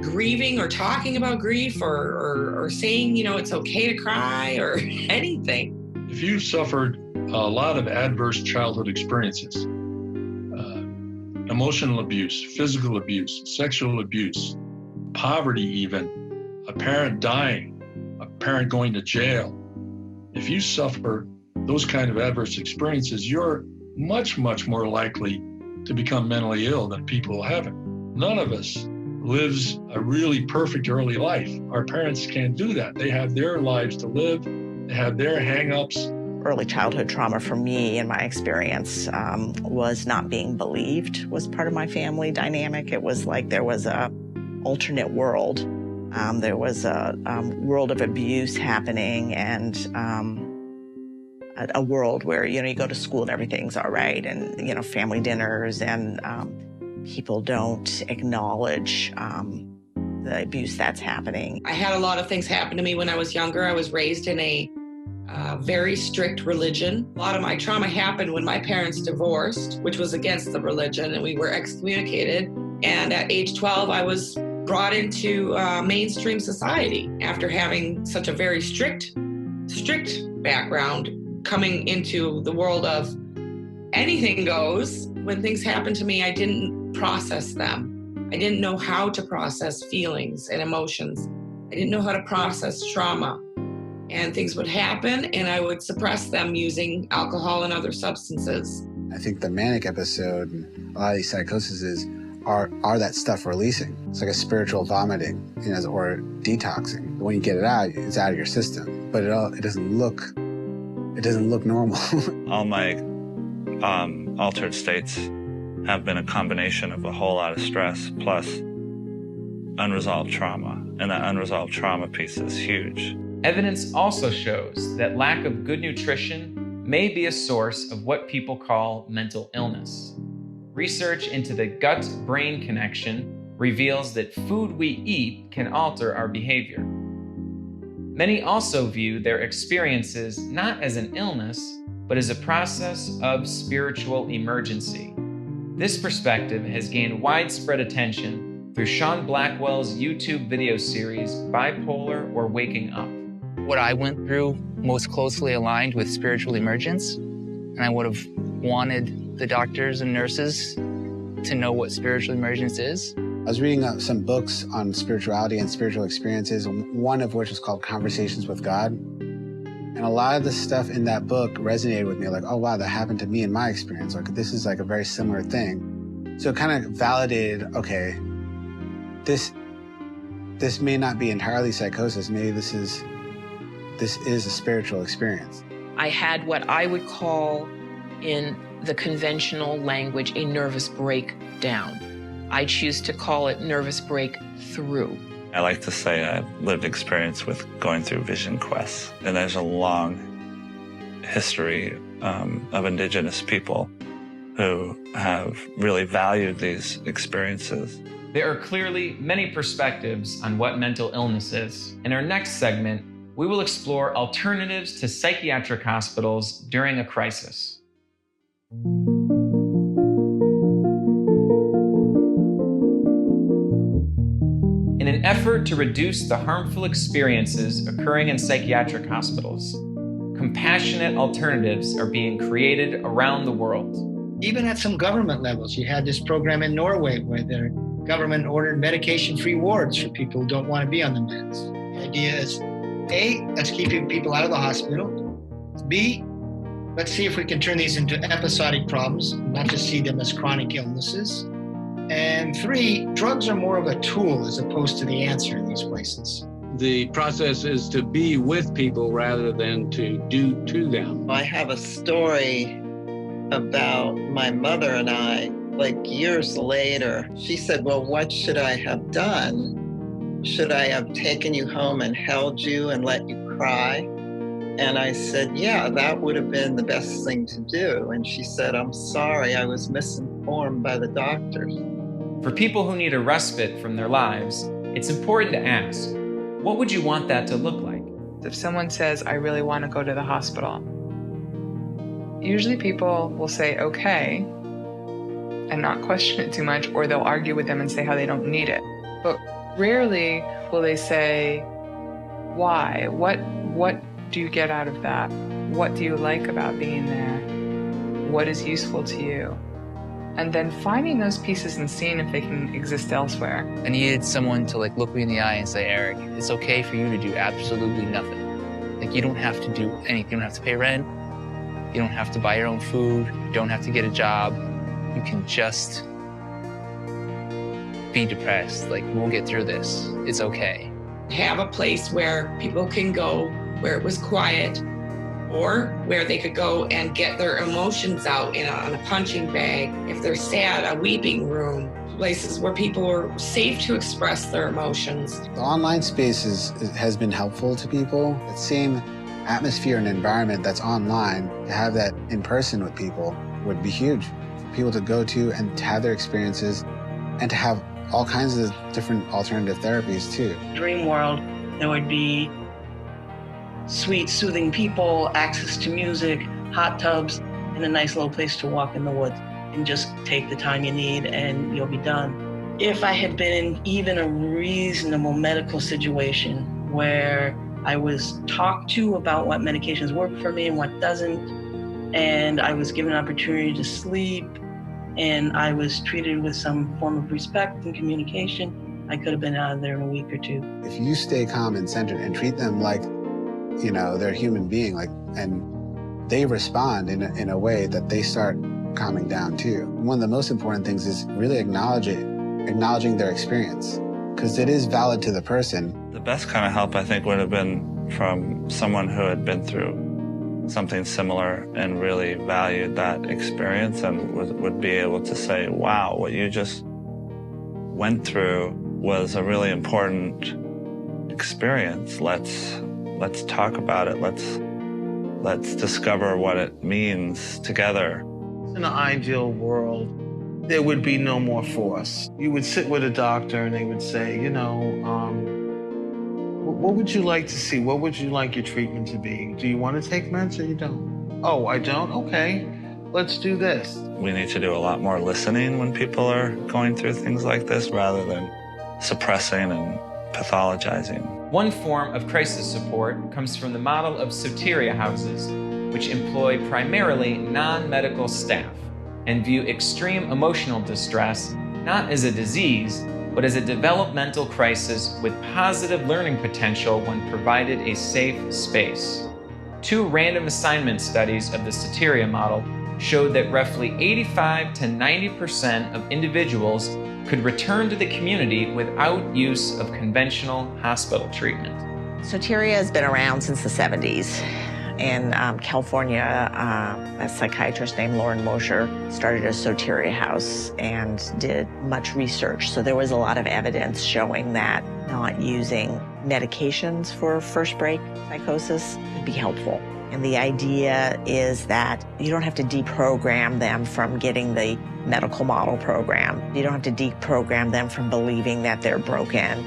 grieving or talking about grief or saying, it's okay to cry or anything.
If you've suffered a lot of adverse childhood experiences, emotional abuse, physical abuse, sexual abuse, poverty even, a parent dying, a parent going to jail. If you suffer those kind of adverse experiences, you're much, much more likely to become mentally ill than people who haven't. None of us lives a really perfect early life. Our parents can't do that. They have their lives to live. They have their hang-ups.
Early childhood trauma for me, in my experience, was not being believed was part of my family dynamic. It was like there was a alternate world. There was a world of abuse happening and a world where, you go to school and everything's all right and, family dinners and people don't acknowledge the abuse that's happening.
I had a lot of things happen to me when I was younger. I was raised in a very strict religion. A lot of my trauma happened when my parents divorced, which was against the religion, and we were excommunicated. And at age 12, I was brought into mainstream society after having such a very strict background, coming into the world of anything goes. When things happened to me, I didn't process them. I didn't know how to process feelings and emotions. I didn't know how to process trauma. And things would happen, and I would suppress them using alcohol and other substances.
I think the manic episode and a lot of these psychoses are that stuff releasing. It's like a spiritual vomiting, or detoxing. When you get it out, it's out of your system. But it doesn't look normal.
All my altered states have been a combination of a whole lot of stress plus unresolved trauma. And that unresolved trauma piece is huge.
Evidence also shows that lack of good nutrition may be a source of what people call mental illness. Research into the gut-brain connection reveals that food we eat can alter our behavior. Many also view their experiences not as an illness, but as a process of spiritual emergency. This perspective has gained widespread attention through Sean Blackwell's YouTube video series, Bipolar or Waking Up.
What I went through most closely aligned with spiritual emergence, and I would have wanted the doctors and nurses to know what spiritual emergence is.
I was reading some books on spirituality and spiritual experiences, one of which was called Conversations with God. And a lot of the stuff in that book resonated with me, like, oh wow, that happened to me in my experience. Like, this is like a very similar thing. So it kind of validated, okay, this may not be entirely psychosis. Maybe this is a spiritual experience.
I had what I would call, in the conventional language, a nervous breakdown. I choose to call it nervous breakthrough.
I like to say I've lived experience with going through vision quests. And there's a long history of indigenous people who have really valued these experiences.
There are clearly many perspectives on what mental illness is. In our next segment, we will explore alternatives to psychiatric hospitals during a crisis. In an effort to reduce the harmful experiences occurring in psychiatric hospitals, compassionate alternatives are being created around the world.
Even at some government levels, you had this program in Norway where the government ordered medication-free wards for people who don't want to be on the meds. The idea is, A, let's keep people out of the hospital. B, let's see if we can turn these into episodic problems, not just see them as chronic illnesses. And 3, drugs are more of a tool as opposed to the answer in these places.
The process is to be with people rather than to do to them.
I have a story about my mother and I, like years later. She said, well, what should I have done? Should I have taken you home and held you and let you cry? And I said, yeah, that would have been the best thing to do. And she said, I'm sorry, I was misinformed by the doctors.
For people who need a respite from their lives, it's important to ask, what would you want that to look like?
If someone says, I really want to go to the hospital, usually people will say, okay, and not question it too much, or they'll argue with them and say how they don't need it. But rarely will they say, why? What do you get out of that? What do you like about being there? What is useful to you? And then finding those pieces and seeing if they can exist elsewhere.
I needed someone to look me in the eye and say, Eric, it's okay for you to do absolutely nothing. You don't have to do anything. You don't have to pay rent. You don't have to buy your own food. You don't have to get a job. You can just be depressed. We'll get through this. It's okay.
Have a place where people can go, where it was quiet, or where they could go and get their emotions out on a punching bag. If they're sad, a weeping room. Places where people are safe to express their emotions.
The online space has been helpful to people. The same atmosphere and environment that's online, to have that in person with people would be huge. For people to go to and to have their experiences and to have all kinds of different alternative therapies too.
Dream world, there would be sweet, soothing people, access to music, hot tubs, and a nice little place to walk in the woods. And just take the time you need and you'll be done. If I had been in even a reasonable medical situation where I was talked to about what medications work for me and what doesn't, and I was given an opportunity to sleep, and I was treated with some form of respect and communication, I could have been out of there in a week or two.
If you stay calm and centered and treat them like, they're a human being, and they respond in a way that they start calming down too. One of the most important things is really acknowledging their experience, because it is valid to the person.
The best kind of help, I think, would have been from someone who had been through something similar and really valued that experience and would be able to say, wow, what you just went through was a really important experience. Let's talk about it. Let's discover what it means together.
In an ideal world, there would be no more force. You would sit with a doctor and they would say, what would you like to see? What would you like your treatment to be? Do you want to take meds or you don't? Oh, I don't? Okay, let's do this.
We need to do a lot more listening when people are going through things like this rather than suppressing and pathologizing.
One form of crisis support comes from the model of soteria houses, which employ primarily non-medical staff and view extreme emotional distress not as a disease, but as a developmental crisis with positive learning potential when provided a safe space. 2 random assignment studies of the soteria model showed that roughly 85 to 90% of individuals could return to the community without use of conventional hospital treatment.
Soteria has been around since the 70s. In California, a psychiatrist named Lauren Mosher started a soteria house and did much research. So there was a lot of evidence showing that not using medications for first break psychosis could be helpful. And the idea is that you don't have to deprogram them from getting the medical model program. You don't have to deprogram them from believing that they're broken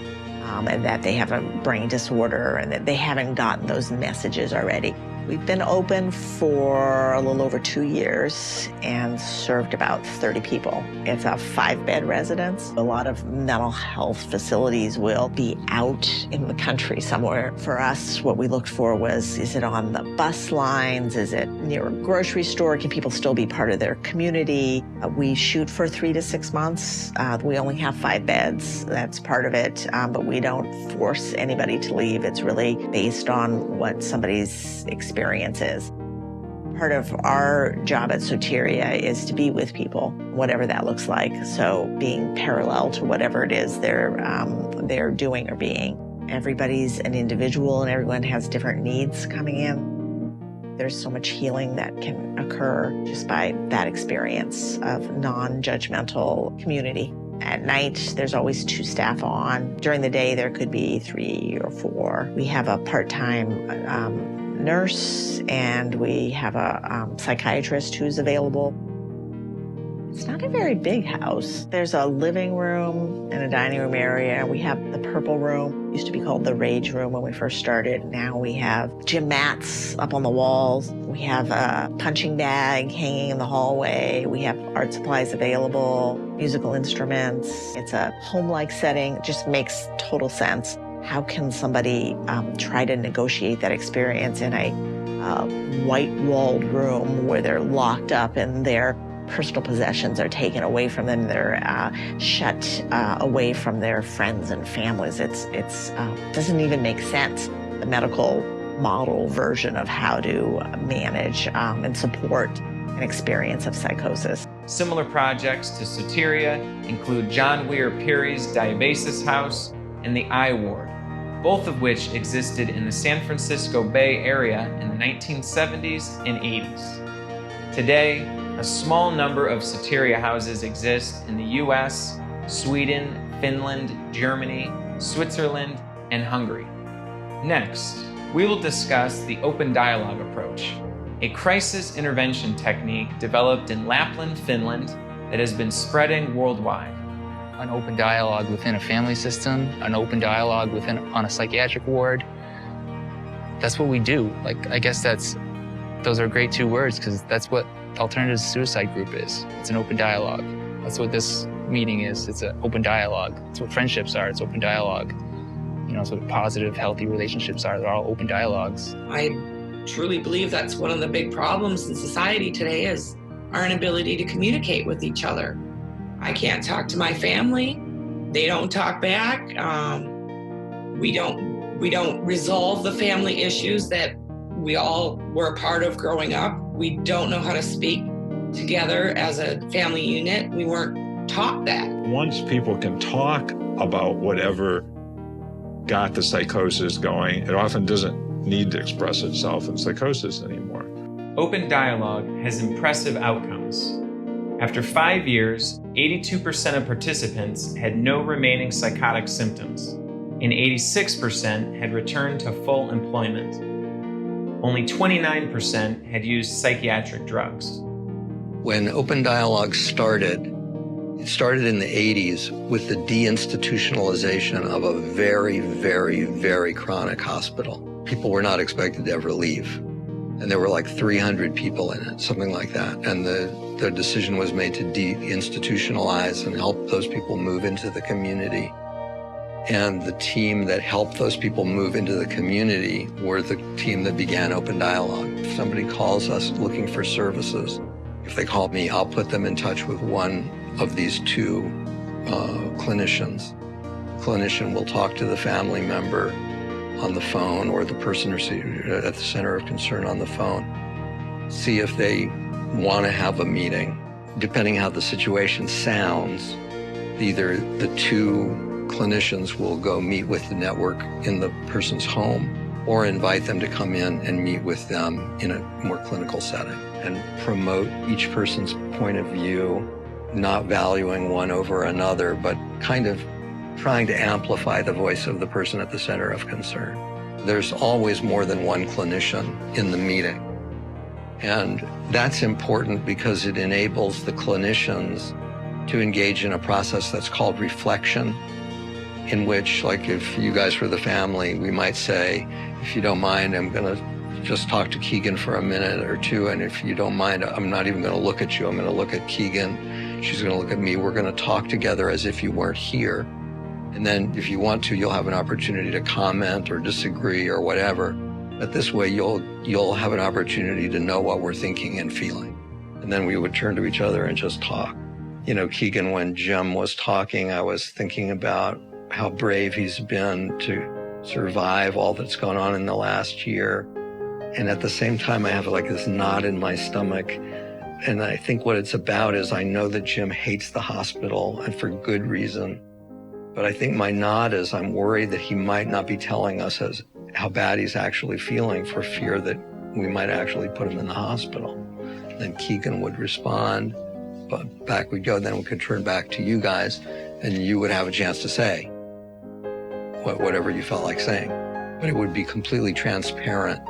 and that they have a brain disorder and that they haven't gotten those messages already. We've been open for a little over 2 years and served about 30 people. It's a 5-bed residence. A lot of mental health facilities will be out in the country somewhere. For us, what we looked for was, is it on the bus lines? Is it near a grocery store? Can people still be part of their community? We shoot for 3 to 6 months. We only have 5 beds. That's part of it, but we don't force anybody to leave. It's really based on what somebody's experience is. Part of our job at Soteria is to be with people, whatever that looks like. So being parallel to whatever it is they're doing or being. Everybody's an individual and everyone has different needs coming in. There's so much healing that can occur just by that experience of non-judgmental community. At night, there's always 2 staff on. During the day, there could be 3 or 4. We have a part-time nurse, and we have a psychiatrist who's available. It's not a very big house. There's a living room and a dining room area. We have the purple room. It used to be called the rage room when we first started. Now we have gym mats up on the walls. We have a punching bag hanging in the hallway. We have art supplies available, musical instruments. It's a home-like setting. It just makes total sense. How can somebody try to negotiate that experience in a white-walled room where they're locked up and their personal possessions are taken away from them? They're shut away from their friends and families. It doesn't even make sense. The medical model version of how to manage and support an experience of psychosis.
Similar projects to Soteria include John Weir Perry's Diabasis House and the I Ward, both of which existed in the San Francisco Bay Area in the 1970s and 80s. Today, a small number of Soteria houses exist in the US, Sweden, Finland, Germany, Switzerland, and Hungary. Next, we will discuss the open dialogue approach, a crisis intervention technique developed in Lapland, Finland, that has been spreading worldwide.
An open dialogue within a family system, an open dialogue on a psychiatric ward. That's what we do. I guess those are great 2 words, because that's what Alternative Suicide Group is. It's an open dialogue. That's what this meeting is. It's an open dialogue. It's what friendships are. It's open dialogue. It's what positive, healthy relationships are. They're all open dialogues.
I truly believe that's one of the big problems in society today is our inability to communicate with each other. I can't talk to my family. They don't talk back. We don't resolve the family issues that we all were a part of growing up. We don't know how to speak together as a family unit. We weren't taught that.
Once people can talk about whatever got the psychosis going, it often doesn't need to express itself in psychosis anymore.
Open dialogue has impressive outcomes. After 5 years, 82% of participants had no remaining psychotic symptoms, and 86% had returned to full employment. Only 29% had used psychiatric drugs.
When open dialogue started, it started in the 80s with the deinstitutionalization of a very, very, very chronic hospital. People were not expected to ever leave. And there were like 300 people in it, something like that. And the decision was made to deinstitutionalize and help those people move into the community. And the team that helped those people move into the community were the team that began open dialogue. If somebody calls us looking for services, if they call me, I'll put them in touch with one of these 2 clinicians. The clinician will talk to the family member on the phone, or the person at the center of concern on the phone, see if they want to have a meeting. Depending how the situation sounds, either the 2 clinicians will go meet with the network in the person's home, or invite them to come in and meet with them in a more clinical setting and promote each person's point of view, not valuing one over another, but kind of trying to amplify the voice of the person at the center of concern. There's always more than one clinician in the meeting. And that's important because it enables the clinicians to engage in a process that's called reflection, in which, like if you guys were the family, we might say, if you don't mind, I'm gonna just talk to Keegan for a minute or two, and if you don't mind, I'm not even going to look at you. I'm going to look at Keegan. She's going to look at me. We're going to talk together as if you weren't here. And then if you want to, you'll have an opportunity to comment or disagree or whatever. But this way, you'll have an opportunity to know what we're thinking and feeling. And then we would turn to each other and just talk. You know, Keegan, when Jim was talking, I was thinking about how brave he's been to survive all that's gone on in the last year. And at the same time, I have like this knot in my stomach. And I think what it's about is I know that Jim hates the hospital, and for good reason. But I think my knot is I'm worried that he might not be telling us how bad he's actually feeling for fear that we might actually put him in the hospital. Then Keegan would respond, but back we'd go. Then we could turn back to you guys, and you would have a chance to say whatever you felt like saying. But it would be completely transparent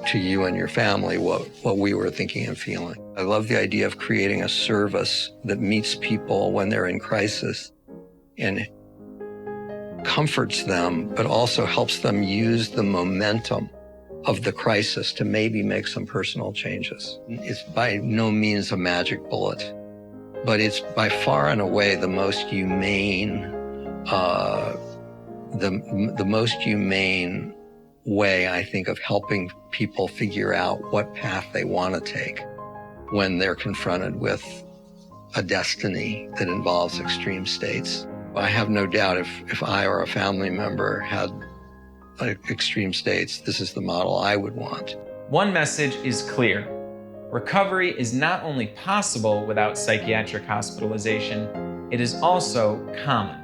to you and your family what we were thinking and feeling. I love the idea of creating a service that meets people when they're in crisis and comforts them, but also helps them use the momentum of the crisis to maybe make some personal changes. It's by no means a magic bullet, but it's by far and away the most humane, the most humane way, I think, of helping people figure out what path they want to take when they're confronted with a destiny that involves extreme states. I have no doubt if I or a family member had extreme states, this is the model I would want.
One message is clear. Recovery is not only possible without psychiatric hospitalization, it is also common.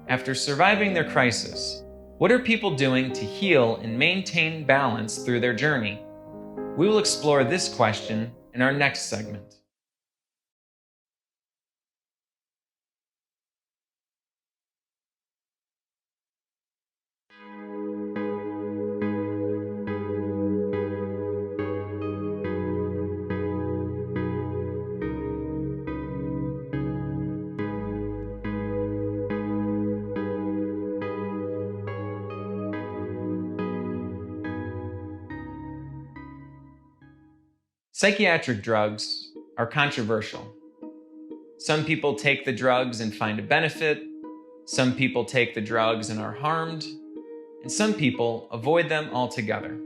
After surviving their crisis, what are people doing to heal and maintain balance through their journey? We will explore this question in our next segment. Psychiatric drugs are controversial. Some people take the drugs and find a benefit, some people take the drugs and are harmed, and some people avoid them altogether.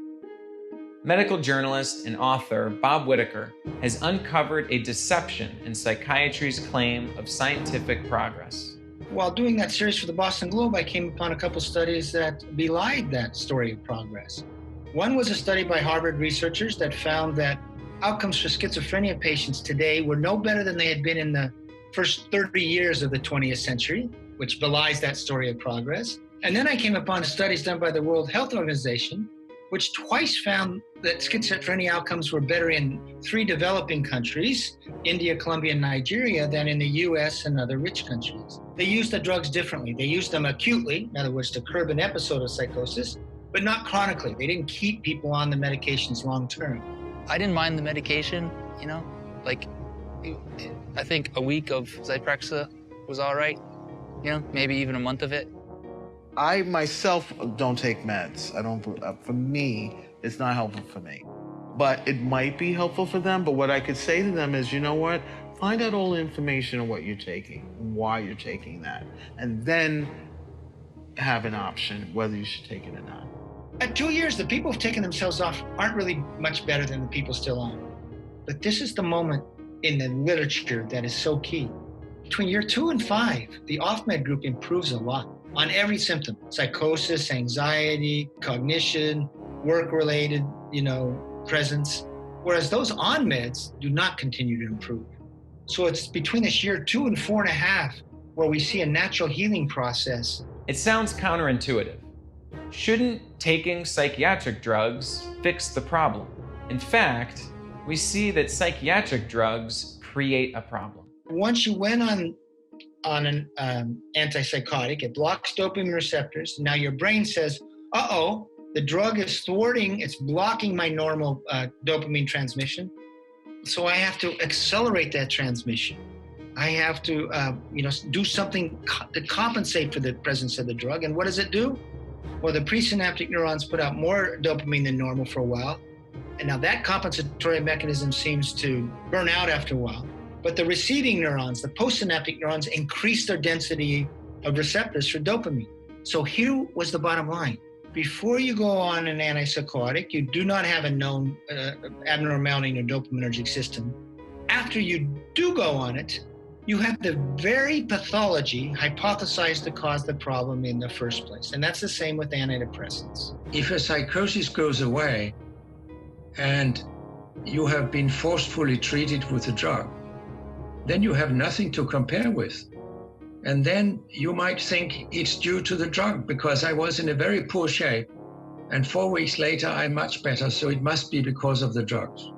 Medical journalist and author Bob Whitaker has uncovered a deception in psychiatry's claim of scientific progress.
While doing that series for the Boston Globe, I came upon a couple studies that belied that story of progress. One was a study by Harvard researchers that found that outcomes for schizophrenia patients today were no better than they had been in the first 30 years of the 20th century, which belies that story of progress. And then I came upon studies done by the World Health Organization, which twice found that schizophrenia outcomes were better in 3 developing countries, India, Colombia, and Nigeria, than in the US and other rich countries. They used the drugs differently. They used them acutely, in other words, to curb an episode of psychosis, but not chronically. They didn't keep people on the medications long term.
I didn't mind the medication, you know, like I think a week of Zyprexa was all right, you know, maybe even a month of it.
I myself don't take meds. I don't, for me, it's not helpful for me. But it might be helpful for them. But what I could say to them is, you know what? Find out all the information on what you're taking, why you're taking that, and then have an option whether you should take it or not.
At 2 years, the people who've taken themselves off aren't really much better than the people still on. But this is the moment in the literature that is so key. Between year 2 and 5, the off-med group improves a lot on every symptom: psychosis, anxiety, cognition, work-related, presence. Whereas those on meds do not continue to improve. So it's between this year 2 and 4.5 where we see a natural healing process.
It sounds counterintuitive. Shouldn't taking psychiatric drugs fix the problem? In fact, we see that psychiatric drugs create a problem.
Once you went on an antipsychotic, it blocks dopamine receptors. Now your brain says, uh-oh, the drug is it's blocking my normal dopamine transmission. So I have to accelerate that transmission. I have to, do something to compensate for the presence of the drug. And what does it do? Well, the presynaptic neurons put out more dopamine than normal for a while. And now that compensatory mechanism seems to burn out after a while. But the receiving neurons, the postsynaptic neurons, increase their density of receptors for dopamine. So here was the bottom line. Before you go on an antipsychotic, you do not have a known abnormality in your dopaminergic system. After you do go on it, you have the very pathology hypothesized to cause the problem in the first place. And that's the same with antidepressants.
If a psychosis goes away and you have been forcefully treated with a drug, then you have nothing to compare with. And then you might think it's due to the drug because I was in a very poor shape and 4 weeks later I'm much better, so it must be because of the drugs.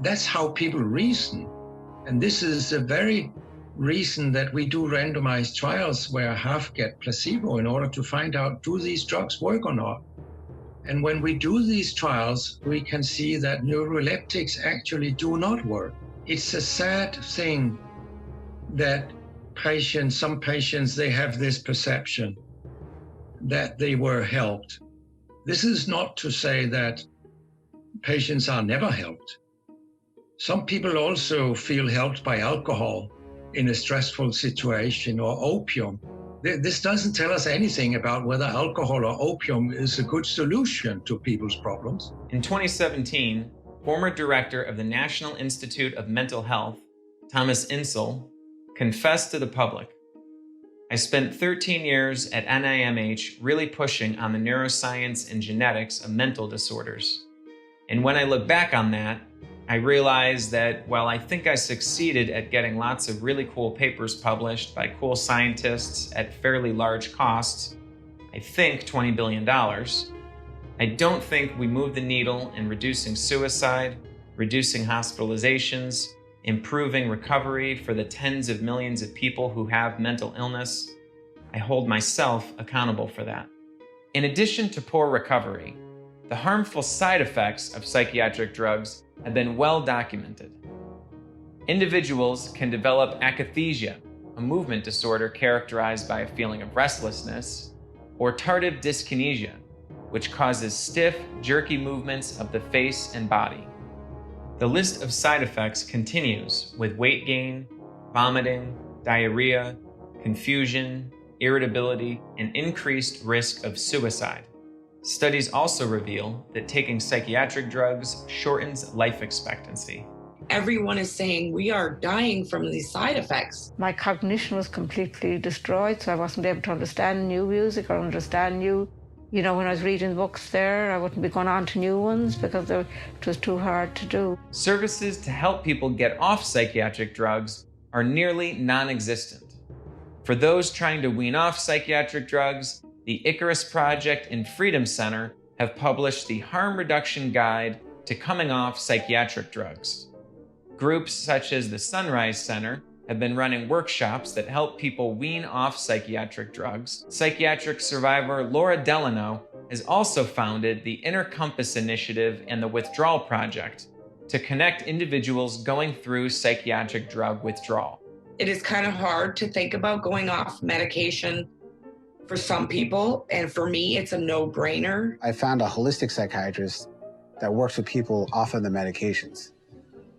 That's how people reason. And this is the very reason that we do randomized trials where half get placebo in order to find out, do these drugs work or not? And when we do these trials, we can see that neuroleptics actually do not work. It's a sad thing that some patients, they have this perception that they were helped. This is not to say that patients are never helped. Some people also feel helped by alcohol in a stressful situation, or opium. This doesn't tell us anything about whether alcohol or opium is a good solution to people's problems.
In 2017, former director of the National Institute of Mental Health, Thomas Insel, confessed to the public, "I spent 13 years at NIMH really pushing on the neuroscience and genetics of mental disorders. And when I look back on that, I realized that while I think I succeeded at getting lots of really cool papers published by cool scientists at fairly large costs, I think $20 billion, I don't think we moved the needle in reducing suicide, reducing hospitalizations, improving recovery for the tens of millions of people who have mental illness. I hold myself accountable for that." In addition to poor recovery, the harmful side effects of psychiatric drugs have been well documented. Individuals can develop akathisia, a movement disorder characterized by a feeling of restlessness, or tardive dyskinesia, which causes stiff, jerky movements of the face and body. The list of side effects continues with weight gain, vomiting, diarrhea, confusion, irritability, and increased risk of suicide. Studies also reveal that taking psychiatric drugs shortens life expectancy.
Everyone is saying we are dying from these side effects.
My cognition was completely destroyed, so I wasn't able to understand new music or understand new, when I was reading books there, I wouldn't be going on to new ones because it was too hard to do.
Services to help people get off psychiatric drugs are nearly non-existent. For those trying to wean off psychiatric drugs, the Icarus Project and Freedom Center have published the Harm Reduction Guide to Coming Off Psychiatric Drugs. Groups such as the Sunrise Center have been running workshops that help people wean off psychiatric drugs. Psychiatric survivor Laura Delano has also founded the Inner Compass Initiative and the Withdrawal Project to connect individuals going through psychiatric drug withdrawal.
It is kind of hard to think about going off medication for some people, and for me, it's a no-brainer.
I found a holistic psychiatrist that works with people off of the medications.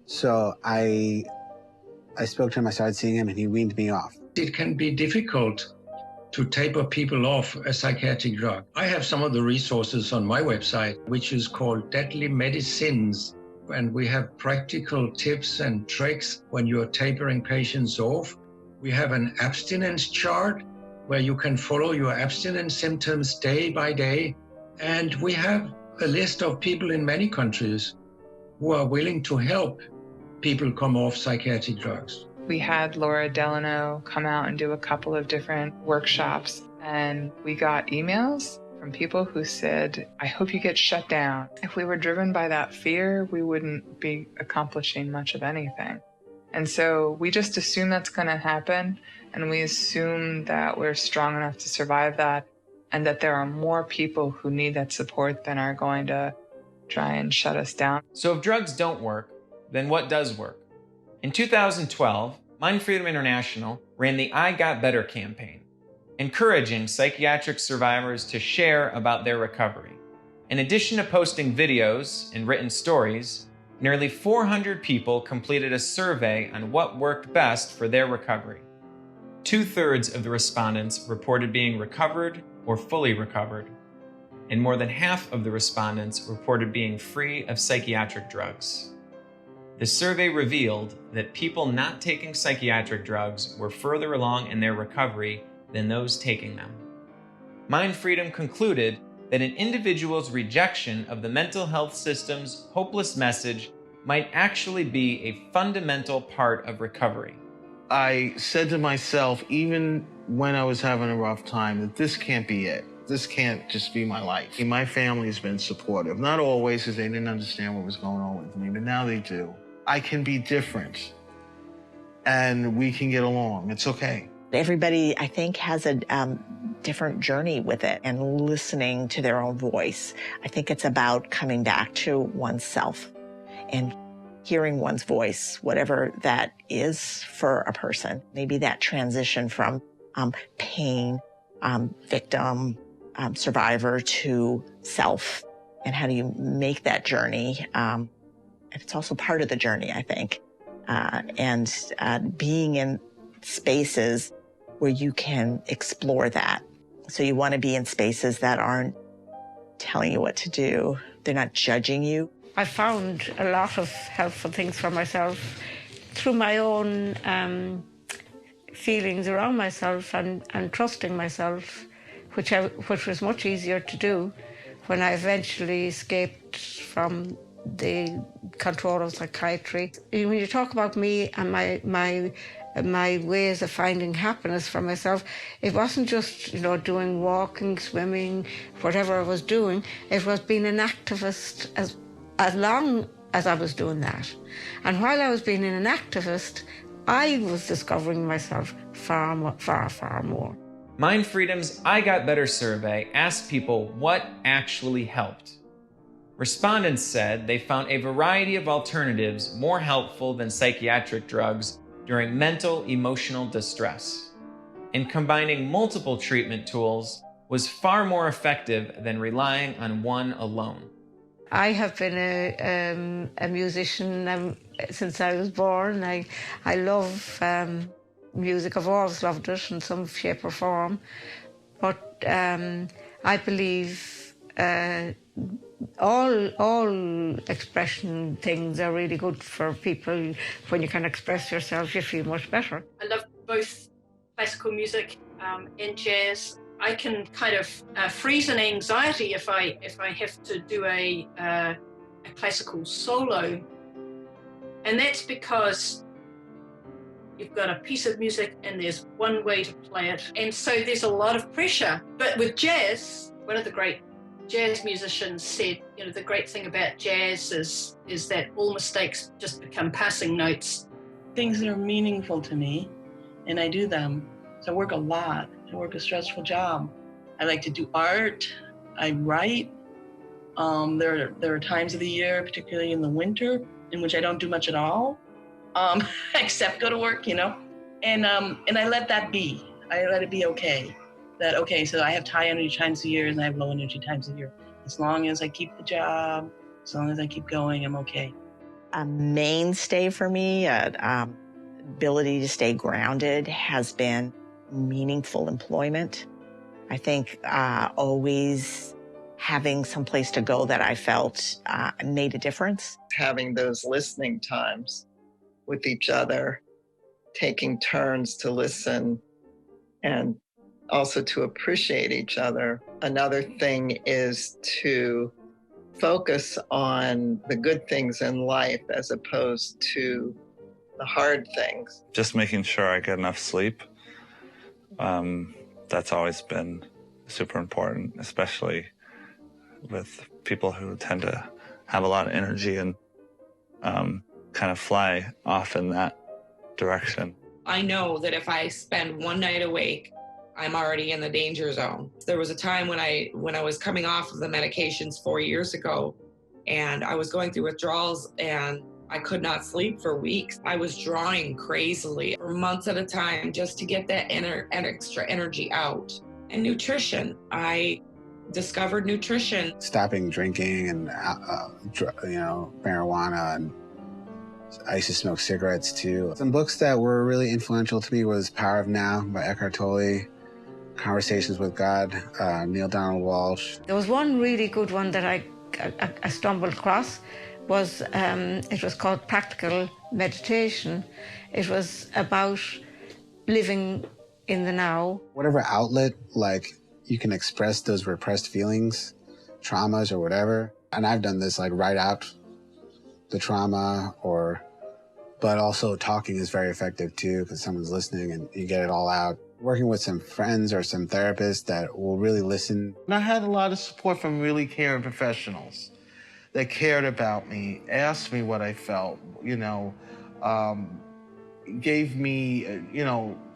So I spoke to him, I started seeing him, and he weaned me off.
It can be difficult to taper people off a psychiatric drug. I have some of the resources on my website, which is called Deadly Medicines, and we have practical tips and tricks when you're tapering patients off. We have an abstinence chart where you can follow your abstinence symptoms day by day. And we have a list of people in many countries who are willing to help people come off psychiatric drugs.
We had Laura Delano come out and do a couple of different workshops, and we got emails from people who said, "I hope you get shut down." If we were driven by that fear, we wouldn't be accomplishing much of anything. And so we just assume that's going to happen, and we assume that we're strong enough to survive that, and that there are more people who need that support than are going to try and shut us down.
So if drugs don't work, then what does work? In 2012, MindFreedom International ran the I Got Better campaign. encouraging psychiatric survivors to share about their recovery. In addition to posting videos and written stories, nearly 400 people completed a survey on what worked best for their recovery. 2/3 of the respondents reported being recovered or fully recovered, and more than half of the respondents reported being free of psychiatric drugs. The survey revealed that people not taking psychiatric drugs were further along in their recovery than those taking them. MindFreedom concluded that an individual's rejection of the mental health system's hopeless message might actually be a fundamental part of recovery.
I said to myself, even when I was having a rough time, that this can't be it. This can't just be my life. My family's been supportive. Not always, because they didn't understand what was going on with me, but now they do. I can be different, and we can get along. It's okay.
Everybody, I think, has a different journey with it and listening to their own voice. I think it's about coming back to oneself and hearing one's voice, whatever that is for a person. Maybe that transition from pain, victim, survivor to self, and how do you make that journey? And it's also part of the journey, I think, and being in spaces where you can explore that. So you want to be in spaces that aren't telling you what to do. They're not judging you.
I found a lot of helpful things for myself through my own feelings around myself and trusting myself, which was much easier to do when I eventually escaped from the control of psychiatry. When you talk about me and my ways of finding happiness for myself, it wasn't just, doing walking, swimming, whatever I was doing. It was being an activist as long as I was doing that. And while I was being an activist, I was discovering myself far more.
MindFreedom's I Got Better survey asked people what actually helped. Respondents said they found a variety of alternatives more helpful than psychiatric drugs during mental, emotional distress. And combining multiple treatment tools was far more effective than relying on one alone.
I have been a musician since I was born. I love music. I've always loved it in some shape or form. But I believe all expression things are really good for people. When you can express yourself, you feel much better.
I love both classical music and jazz. I can kind of freeze an anxiety if I have to do a classical solo, and that's because you've got a piece of music and there's one way to play it, and so there's a lot of pressure. But with jazz, one of the great jazz musicians said, the great thing about jazz is that all mistakes just become passing notes.
Things that are meaningful to me, and I do them. So I work a lot. I work a stressful job. I like to do art. I write. There are times of the year, particularly in the winter, in which I don't do much at all, except go to work, and I let that be. I let it be okay. So I have high energy times of year and I have low energy times of year. As long as I keep the job, as long as I keep going, I'm okay.
A mainstay for me, ability to stay grounded, has been meaningful employment. I think always having some place to go that I felt made a difference.
Having those listening times with each other, taking turns to listen and also to appreciate each other. Another thing is to focus on the good things in life as opposed to the hard things.
Just making sure I get enough sleep. That's always been super important, especially with people who tend to have a lot of energy and kind of fly off in that direction.
I know that if I spend one night awake, I'm already in the danger zone. There was a time when I was coming off of the medications 4 years ago, and I was going through withdrawals, and I could not sleep for weeks. I was drawing crazily for months at a time just to get that extra energy out. And nutrition, I discovered nutrition.
Stopping drinking and, marijuana, and I used to smoke cigarettes too. Some books that were really influential to me was Power of Now by Eckhart Tolle, Conversations with God, Neil Donald Walsh.
There was one really good one that I stumbled across. It was called Practical Meditation. It was about living in the now.
Whatever outlet, you can express those repressed feelings, traumas or whatever. And I've done this, write out the trauma, but also talking is very effective too, because someone's listening and you get it all out. Working with some friends or some therapists that will really listen.
And I had a lot of support from really caring professionals that cared about me, asked me what I felt, gave me,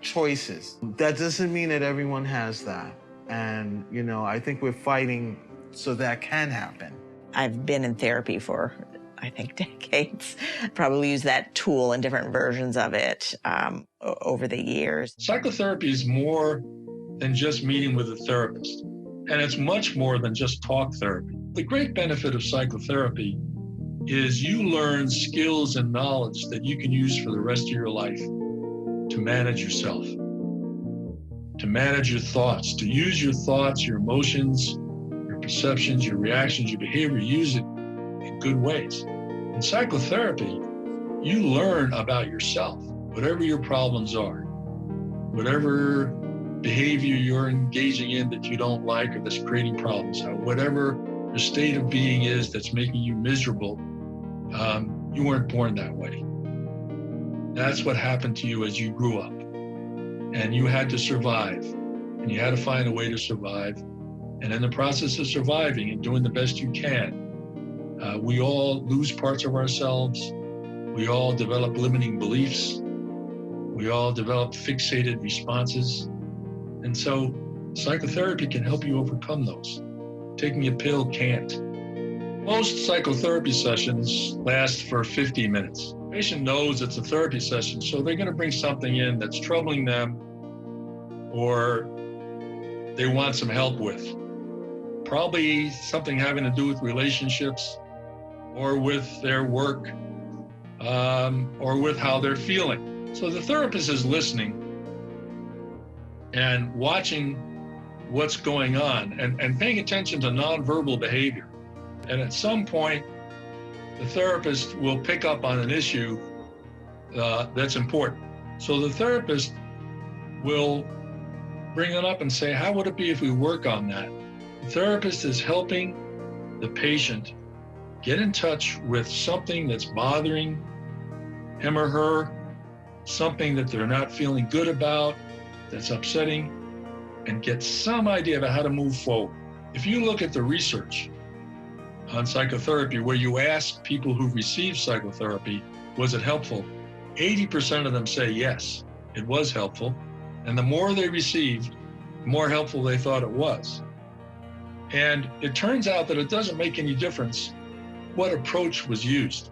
choices. That doesn't mean that everyone has that. And, I think we're fighting so that can happen.
I've been in therapy for, I think, decades. Probably use that tool and different versions of it over the years.
Psychotherapy is more than just meeting with a therapist. And it's much more than just talk therapy. The great benefit of psychotherapy is you learn skills and knowledge that you can use for the rest of your life to manage yourself, to manage your thoughts, to use your thoughts, your emotions, your perceptions, your reactions, your behavior, use it in good ways. In psychotherapy, you learn about yourself, whatever your problems are, whatever behavior you're engaging in that you don't like or that's creating problems, whatever the state of being is that's making you miserable, you weren't born that way. That's what happened to you as you grew up. And you had to survive, and you had to find a way to survive. And in the process of surviving and doing the best you can, we all lose parts of ourselves. We all develop limiting beliefs. We all develop fixated responses. And so psychotherapy can help you overcome those. Taking a pill can't. Most psychotherapy sessions last for 50 minutes. The patient knows it's a therapy session, so they're going to bring something in that's troubling them or they want some help with. Probably something having to do with relationships or with their work or with how they're feeling. So the therapist is listening and watching what's going on and paying attention to nonverbal behavior. And at some point, the therapist will pick up on an issue that's important. So the therapist will bring it up and say, how would it be if we work on that? The therapist is helping the patient get in touch with something that's bothering him or her, something that they're not feeling good about, that's upsetting, and get some idea about how to move forward. If you look at the research on psychotherapy, where you ask people who've received psychotherapy, was it helpful? 80% of them say yes, it was helpful. And the more they received, the more helpful they thought it was. And it turns out that it doesn't make any difference what approach was used.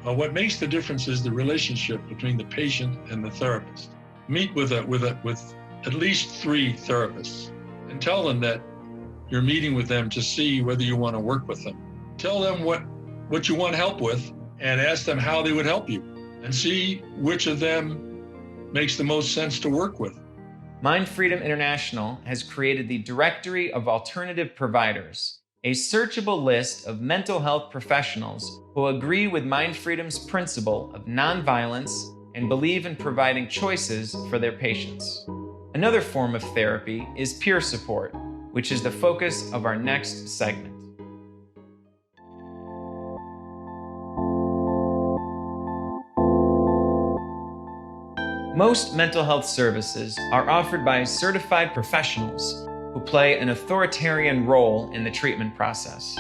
What makes the difference is the relationship between the patient and the therapist. Meet with at least 3 therapists and tell them that you're meeting with them to see whether you want to work with them. Tell them what you want help with and ask them how they would help you and see which of them makes the most sense to work with.
MindFreedom International has created the Directory of Alternative Providers, a searchable list of mental health professionals who agree with MindFreedom's principle of nonviolence and believe in providing choices for their patients. Another form of therapy is peer support, which is the focus of our next segment. Most mental health services are offered by certified professionals who play an authoritarian role in the treatment process.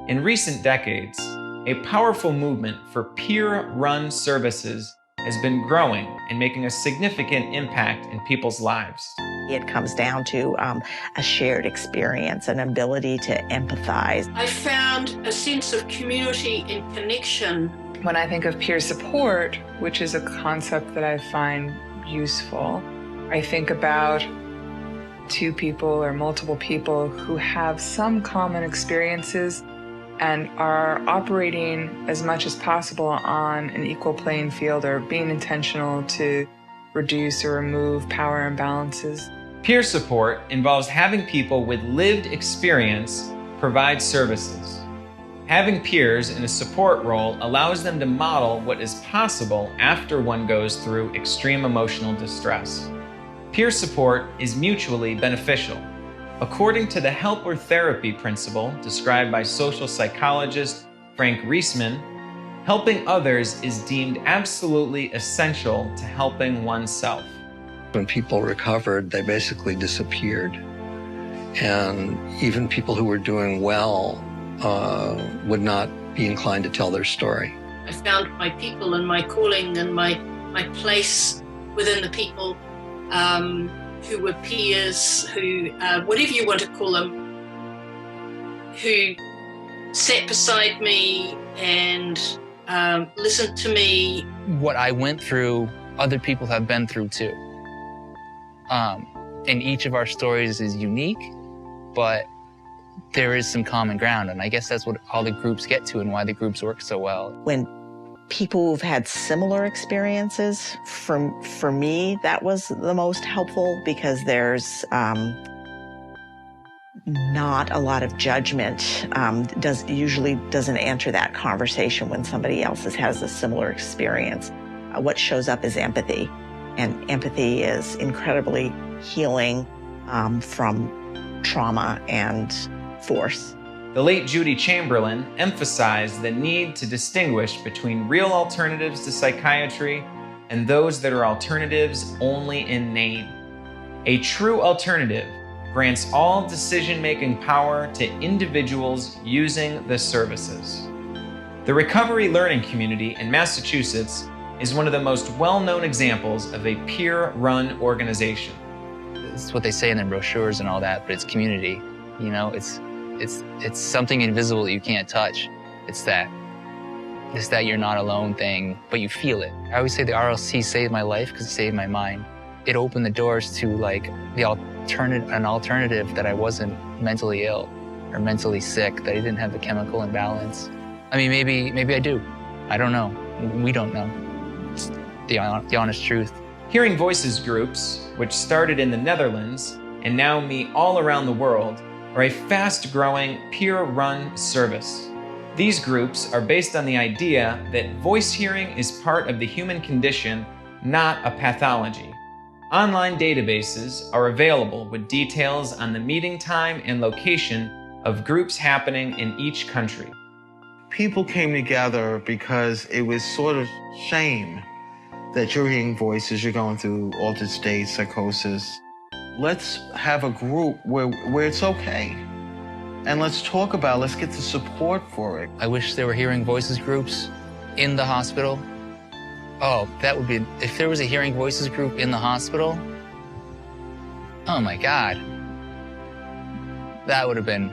In recent decades, a powerful movement for peer-run services has been growing and making a significant impact in people's lives.
It comes down to a shared experience, an ability to empathize.
I found a sense of community and connection.
When I think of peer support, which is a concept that I find useful, I think about two people or multiple people who have some common experiences and are operating as much as possible on an equal playing field, or being intentional to reduce or remove power imbalances.
Peer support involves having people with lived experience provide services. Having peers in a support role allows them to model what is possible after one goes through extreme emotional distress. Peer support is mutually beneficial. According to the help or therapy principle described by social psychologist Frank Reisman, helping others is deemed absolutely essential to helping oneself.
When people recovered, they basically disappeared. And even people who were doing well would not be inclined to tell their story.
I found my people and my calling and my place within the people who were peers, who, whatever you want to call them, who sat beside me and listened to me.
What I went through, other people have been through too. And each of our stories is unique, but there is some common ground. And I guess that's what all the groups get to and why the groups work so well.
When people who've had similar experiences, for me, that was the most helpful, because there's not a lot of judgment. Usually doesn't enter that conversation when somebody else has a similar experience. What shows up is empathy, and empathy is incredibly healing from trauma and force.
The late Judy Chamberlain emphasized the need to distinguish between real alternatives to psychiatry and those that are alternatives only in name. A true alternative grants all decision-making power to individuals using the services. The Recovery Learning Community in Massachusetts is one of the most well-known examples of a peer-run organization.
It's what they say in their brochures and all that, but it's community. You know, it's something invisible that you can't touch. It's that you're not alone thing, but you feel it. I always say the RLC saved my life because it saved my mind. It opened the doors to like an alternative that I wasn't mentally ill or mentally sick, that I didn't have the chemical imbalance. I mean, maybe I do. I don't know. We don't know. It's the honest truth.
Hearing Voices groups, which started in the Netherlands and now meet all around the world, are a fast-growing, peer-run service. These groups are based on the idea that voice hearing is part of the human condition, not a pathology. Online databases are available with details on the meeting time and location of groups happening in each country.
People came together because it was sort of shame that you're hearing voices, you're going through altered states, psychosis. Let's have a group where it's okay. And let's talk about it. Let's get the support for it.
I wish there were Hearing Voices groups in the hospital. Oh, that would be, if there was a Hearing Voices group in the hospital, oh my God. That would have been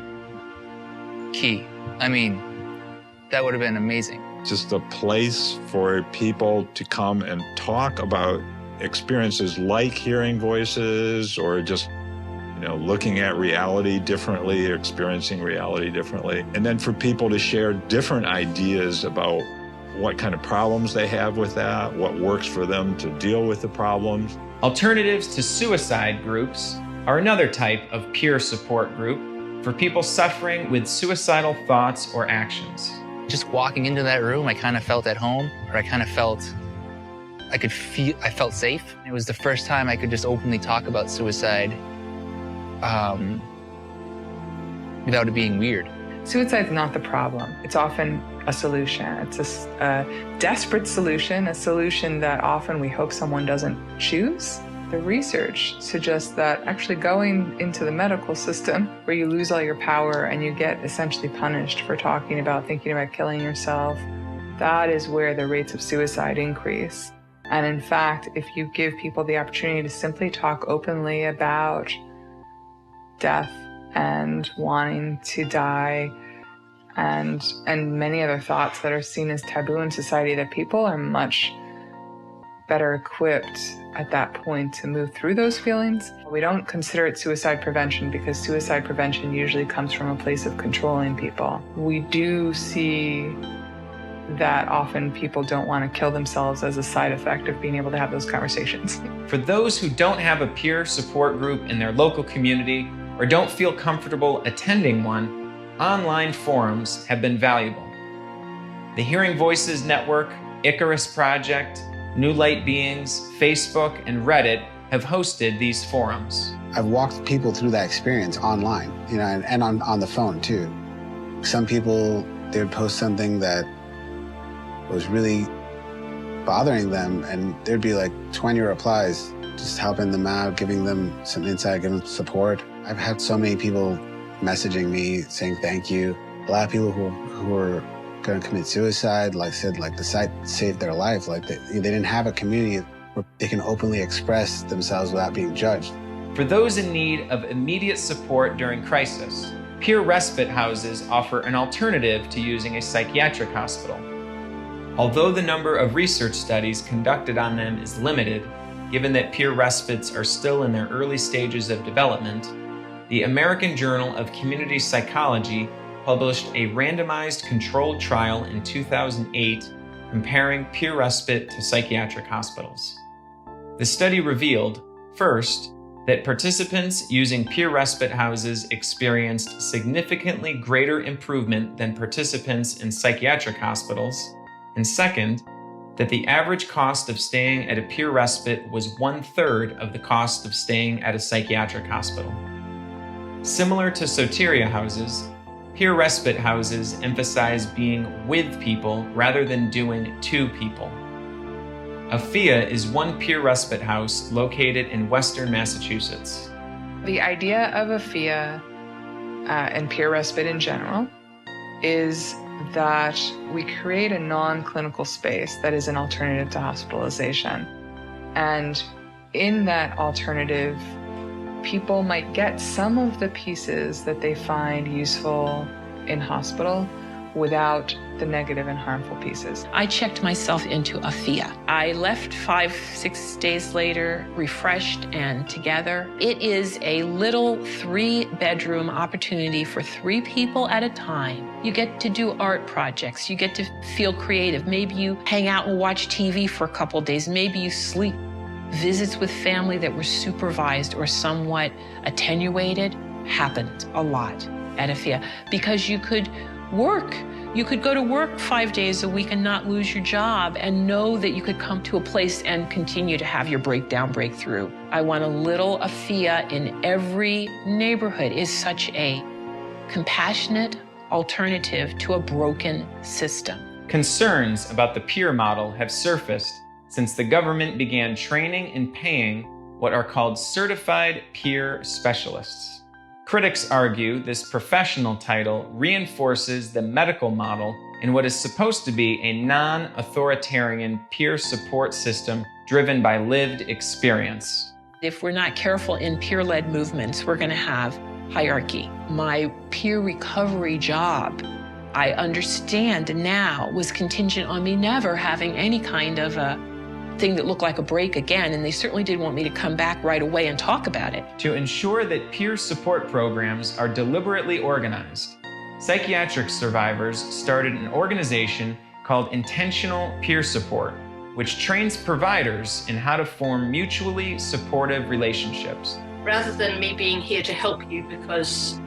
key. I mean, that would have been amazing.
Just a place for people to come and talk about experiences like hearing voices, or just, looking at reality differently, experiencing reality differently. And then for people to share different ideas about what kind of problems they have with that, what works for them to deal with the problems.
Alternatives to Suicide groups are another type of peer support group for people suffering with suicidal thoughts or actions.
Just walking into that room, I kind of felt at home, or I felt safe. It was the first time I could just openly talk about suicide without it being weird.
Suicide's not the problem. It's often a solution. It's a desperate solution, a solution that often we hope someone doesn't choose. The research suggests that actually going into the medical system, where you lose all your power and you get essentially punished for thinking about killing yourself, that is where the rates of suicide increase. And in fact, if you give people the opportunity to simply talk openly about death and wanting to die and many other thoughts that are seen as taboo in society, that people are much better equipped at that point to move through those feelings. We don't consider it suicide prevention because suicide prevention usually comes from a place of controlling people. We do see that often people don't want to kill themselves as a side effect of being able to have those conversations.
For those who don't have a peer support group in their local community or don't feel comfortable attending one, online forums have been valuable. The Hearing Voices Network, Icarus Project, New Light Beings, Facebook, and Reddit have hosted these forums.
I've walked people through that experience online, and on the phone too. Some people, they would post something that was really bothering them, and there'd be like 20 replies, just helping them out, giving them some insight, giving them support. I've had so many people messaging me saying thank you. A lot of people who are going to commit suicide, like said, like the site saved their life. Like they didn't have a community where they can openly express themselves without being judged.
For those in need of immediate support during crisis, peer respite houses offer an alternative to using a psychiatric hospital. Although the number of research studies conducted on them is limited, given that peer respites are still in their early stages of development, the American Journal of Community Psychology published a randomized controlled trial in 2008 comparing peer respite to psychiatric hospitals. The study revealed, first, that participants using peer respite houses experienced significantly greater improvement than participants in psychiatric hospitals, and second, that the average cost of staying at a peer respite was 1/3 of the cost of staying at a psychiatric hospital. Similar to soteria houses, peer respite houses emphasize being with people rather than doing to people. AFIA is one peer respite house located in Western Massachusetts.
The idea of AFIA and peer respite in general is that we create a non-clinical space that is an alternative to hospitalization. And in that alternative, people might get some of the pieces that they find useful in hospital without the negative and harmful pieces.
I checked myself into AFIA. I left 5-6 days later, refreshed and together. It is a little 3-bedroom opportunity for 3 people at a time. You get to do art projects. You get to feel creative. Maybe you hang out and watch TV for a couple days. Maybe you sleep. Visits with family that were supervised or somewhat attenuated happened a lot at AFIA because you could work. You could go to work 5 days a week and not lose your job and know that you could come to a place and continue to have your breakthrough. I want a little AFIA in every neighborhood. Is such a compassionate alternative to a broken system.
Concerns about the peer model have surfaced since the government began training and paying what are called certified peer specialists. Critics argue this professional title reinforces the medical model in what is supposed to be a non-authoritarian peer support system driven by lived experience.
If we're not careful in peer-led movements, we're going to have hierarchy. My peer recovery job, I understand now, was contingent on me never having any kind of a thing that looked like a break again, and they certainly didn't want me to come back right away and talk about it.
To ensure that peer support programs are deliberately organized, psychiatric survivors started an organization called Intentional Peer Support, which trains providers in how to form mutually supportive relationships.
Rather than me being here to help you because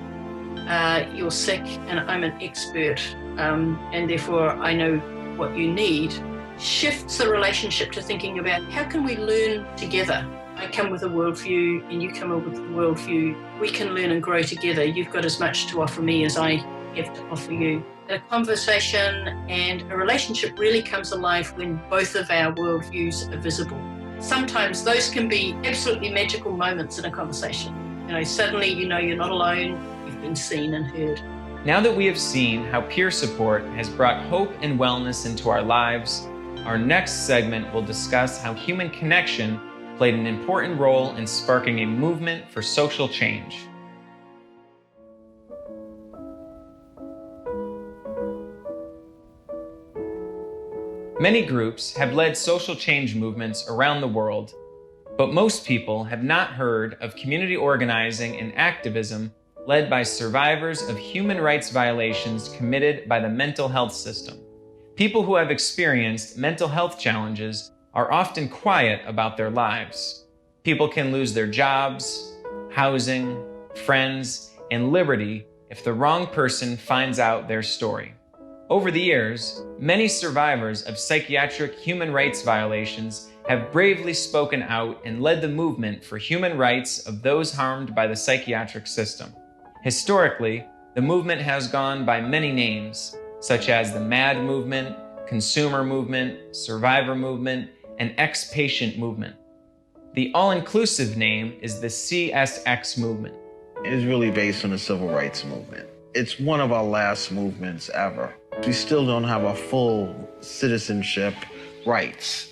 you're sick and I'm an expert and therefore I know what you need, shifts the relationship to thinking about how can we learn together. I come with a worldview and you come up with a worldview. We can learn and grow together. You've got as much to offer me as I have to offer you. A conversation and a relationship really comes alive when both of our worldviews are visible. Sometimes those can be absolutely magical moments in a conversation. Suddenly you're not alone, you've been seen and heard.
Now that we have seen how peer support has brought hope and wellness into our lives, our next segment will discuss how human connection played an important role in sparking a movement for social change. Many groups have led social change movements around the world, but most people have not heard of community organizing and activism led by survivors of human rights violations committed by the mental health system. People who have experienced mental health challenges are often quiet about their lives. People can lose their jobs, housing, friends, and liberty if the wrong person finds out their story. Over the years, many survivors of psychiatric human rights violations have bravely spoken out and led the movement for human rights of those harmed by the psychiatric system. Historically, the movement has gone by many names, such as the MAD movement, consumer movement, survivor movement, and ex-patient movement. The all-inclusive name is the CSX movement.
It is really based on the civil rights movement. It's one of our last movements ever. We still don't have a full citizenship rights.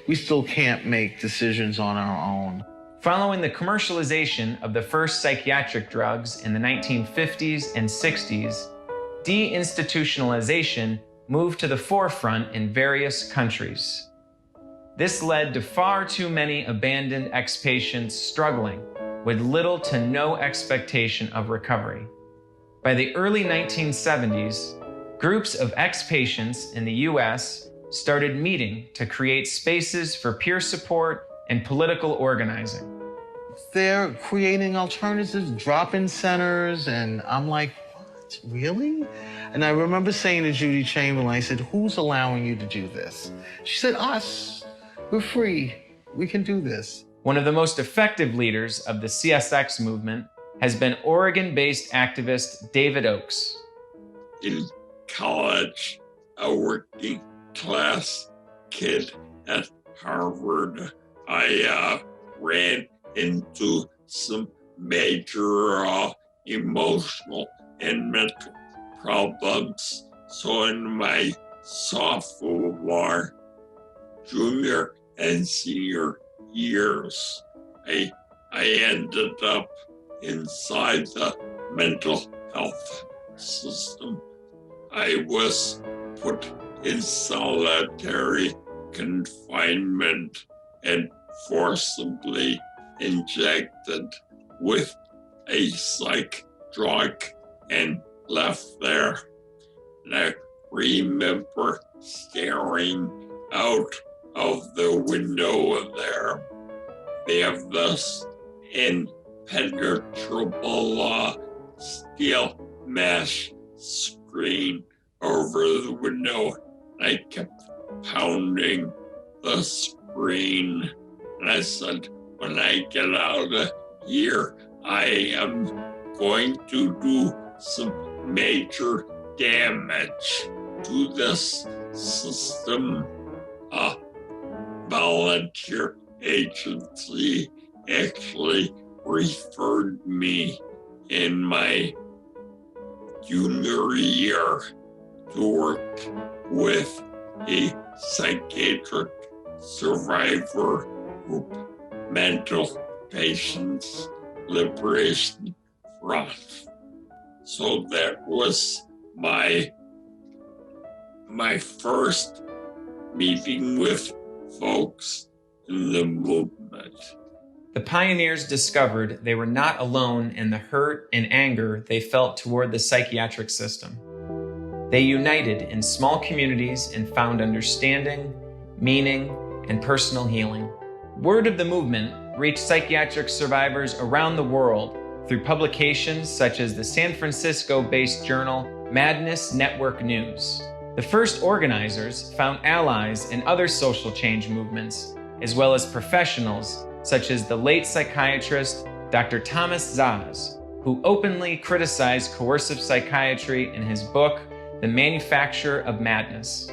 We still can't make decisions on our own.
Following the commercialization of the first psychiatric drugs in the 1950s and 60s, deinstitutionalization moved to the forefront in various countries. This led to far too many abandoned ex-patients struggling with little to no expectation of recovery. By the early 1970s, groups of ex-patients in the US started meeting to create spaces for peer support and political organizing.
They're creating alternatives, drop-in centers, and I'm like, what, really? And I remember saying to Judy Chamberlain, I said, who's allowing you to do this? She said, us. We're free. We can do this.
One of the most effective leaders of the CSX movement has been Oregon-based activist David Oakes.
In college, a working class kid at Harvard, I ran into some major emotional and mental problems. So in my sophomore, junior, and senior years, I ended up inside the mental health system. I was put in solitary confinement and forcibly injected with a psych drug and left there. And I remember staring out of the window there. They have this impenetrable steel mesh screen over the window. I kept pounding the screen. And I said, when I get out of here, I am going to do some major damage to this system. A volunteer agency actually referred me in my junior year to work with a psychiatric survivor group, Mental Patients Liberation Front. So that was my first meeting with folks in the movement.
The pioneers discovered they were not alone in the hurt and anger they felt toward the psychiatric system. They united in small communities and found understanding, meaning, and personal healing. Word of the movement reached psychiatric survivors around the world through publications such as the San Francisco-based journal Madness Network News. The first organizers found allies in other social change movements, as well as professionals such as the late psychiatrist Dr. Thomas Szasz, who openly criticized coercive psychiatry in his book, The Manufacture of Madness.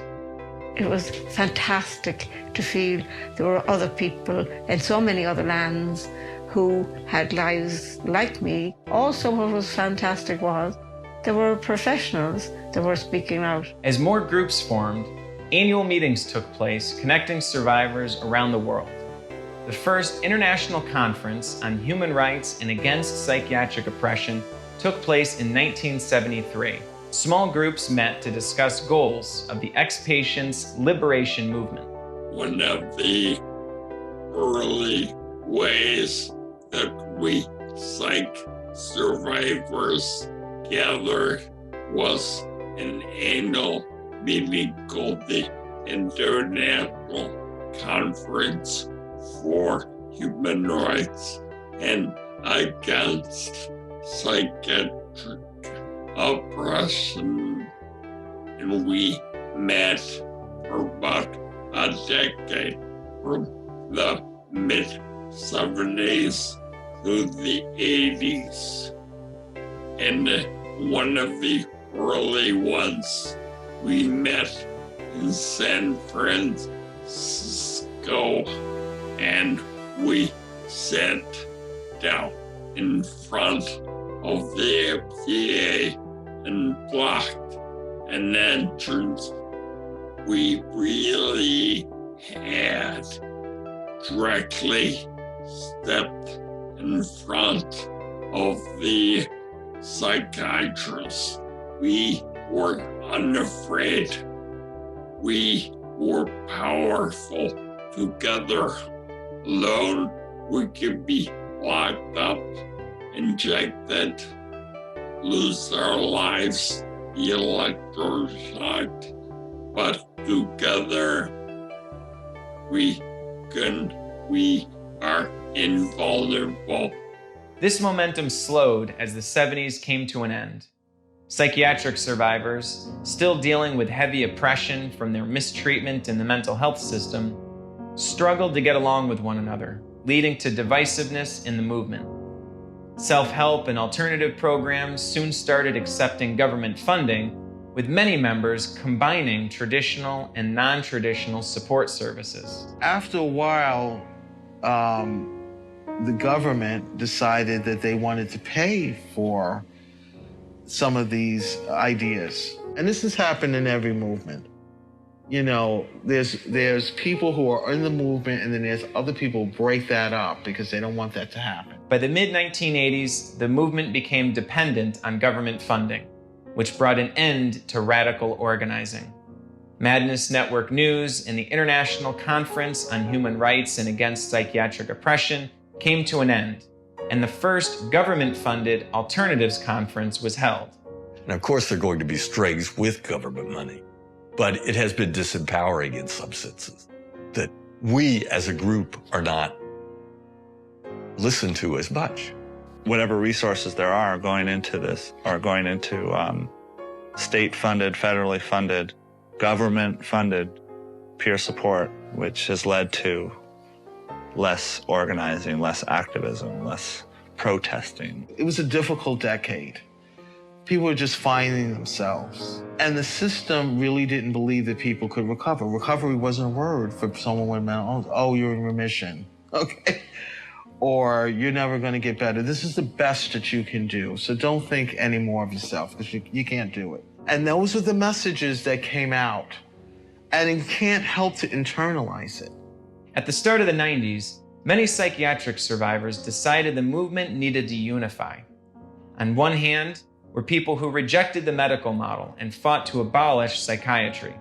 It was fantastic to feel there were other people in so many other lands who had lives like me. Also, what was fantastic was there were professionals that were speaking out.
As more groups formed, annual meetings took place connecting survivors around the world. The first international conference on human rights and against psychiatric oppression took place in 1973. Small groups met to discuss goals of the ex-patients' liberation movement.
One of the early ways that we psych survivors gathered was an annual meeting called the International Conference for Human Rights and Against Psychiatric Oppression. And we met for about a decade, from the mid-70s through the 80s. And one of the early ones, we met in San Francisco, and we sat down in front of the FDA and blocked an entrance. We really had directly stepped in front of the psychiatrists. We were unafraid. We were powerful. Together, alone, we could be locked up, injected, lose our lives, be electroshocked. But together, we are invulnerable.
This momentum slowed as the 70s came to an end. Psychiatric survivors, still dealing with heavy oppression from their mistreatment in the mental health system, struggled to get along with one another, leading to divisiveness in the movement. Self-help and alternative programs soon started accepting government funding, with many members combining traditional and non-traditional support services.
After a while, the government decided that they wanted to pay for some of these ideas. And this has happened in every movement. You know, there's people who are in the movement, and then there's other people who break that up because they don't want that to happen.
By the mid-1980s, the movement became dependent on government funding, which brought an end to radical organizing. Madness Network News and the International Conference on Human Rights and Against Psychiatric Oppression came to an end, and the first government-funded alternatives conference was held.
And of course, there are going to be strings with government money, but it has been disempowering in some senses that we as a group are not listened to as much.
Whatever resources there are going into this are going into state-funded, federally funded, government-funded peer support, which has led to less organizing, less activism, less protesting.
It was a difficult decade. People were just finding themselves. And the system really didn't believe that people could recover. Recovery wasn't a word for someone with mental illness. Oh, you're in remission, okay? Or you're never gonna get better. This is the best that you can do. So don't think any more of yourself, because you can't do it. And those are the messages that came out. And you can't help to internalize it.
At the start of the 90s, many psychiatric survivors decided the movement needed to unify. On one hand, were people who rejected the medical model and fought to abolish psychiatry.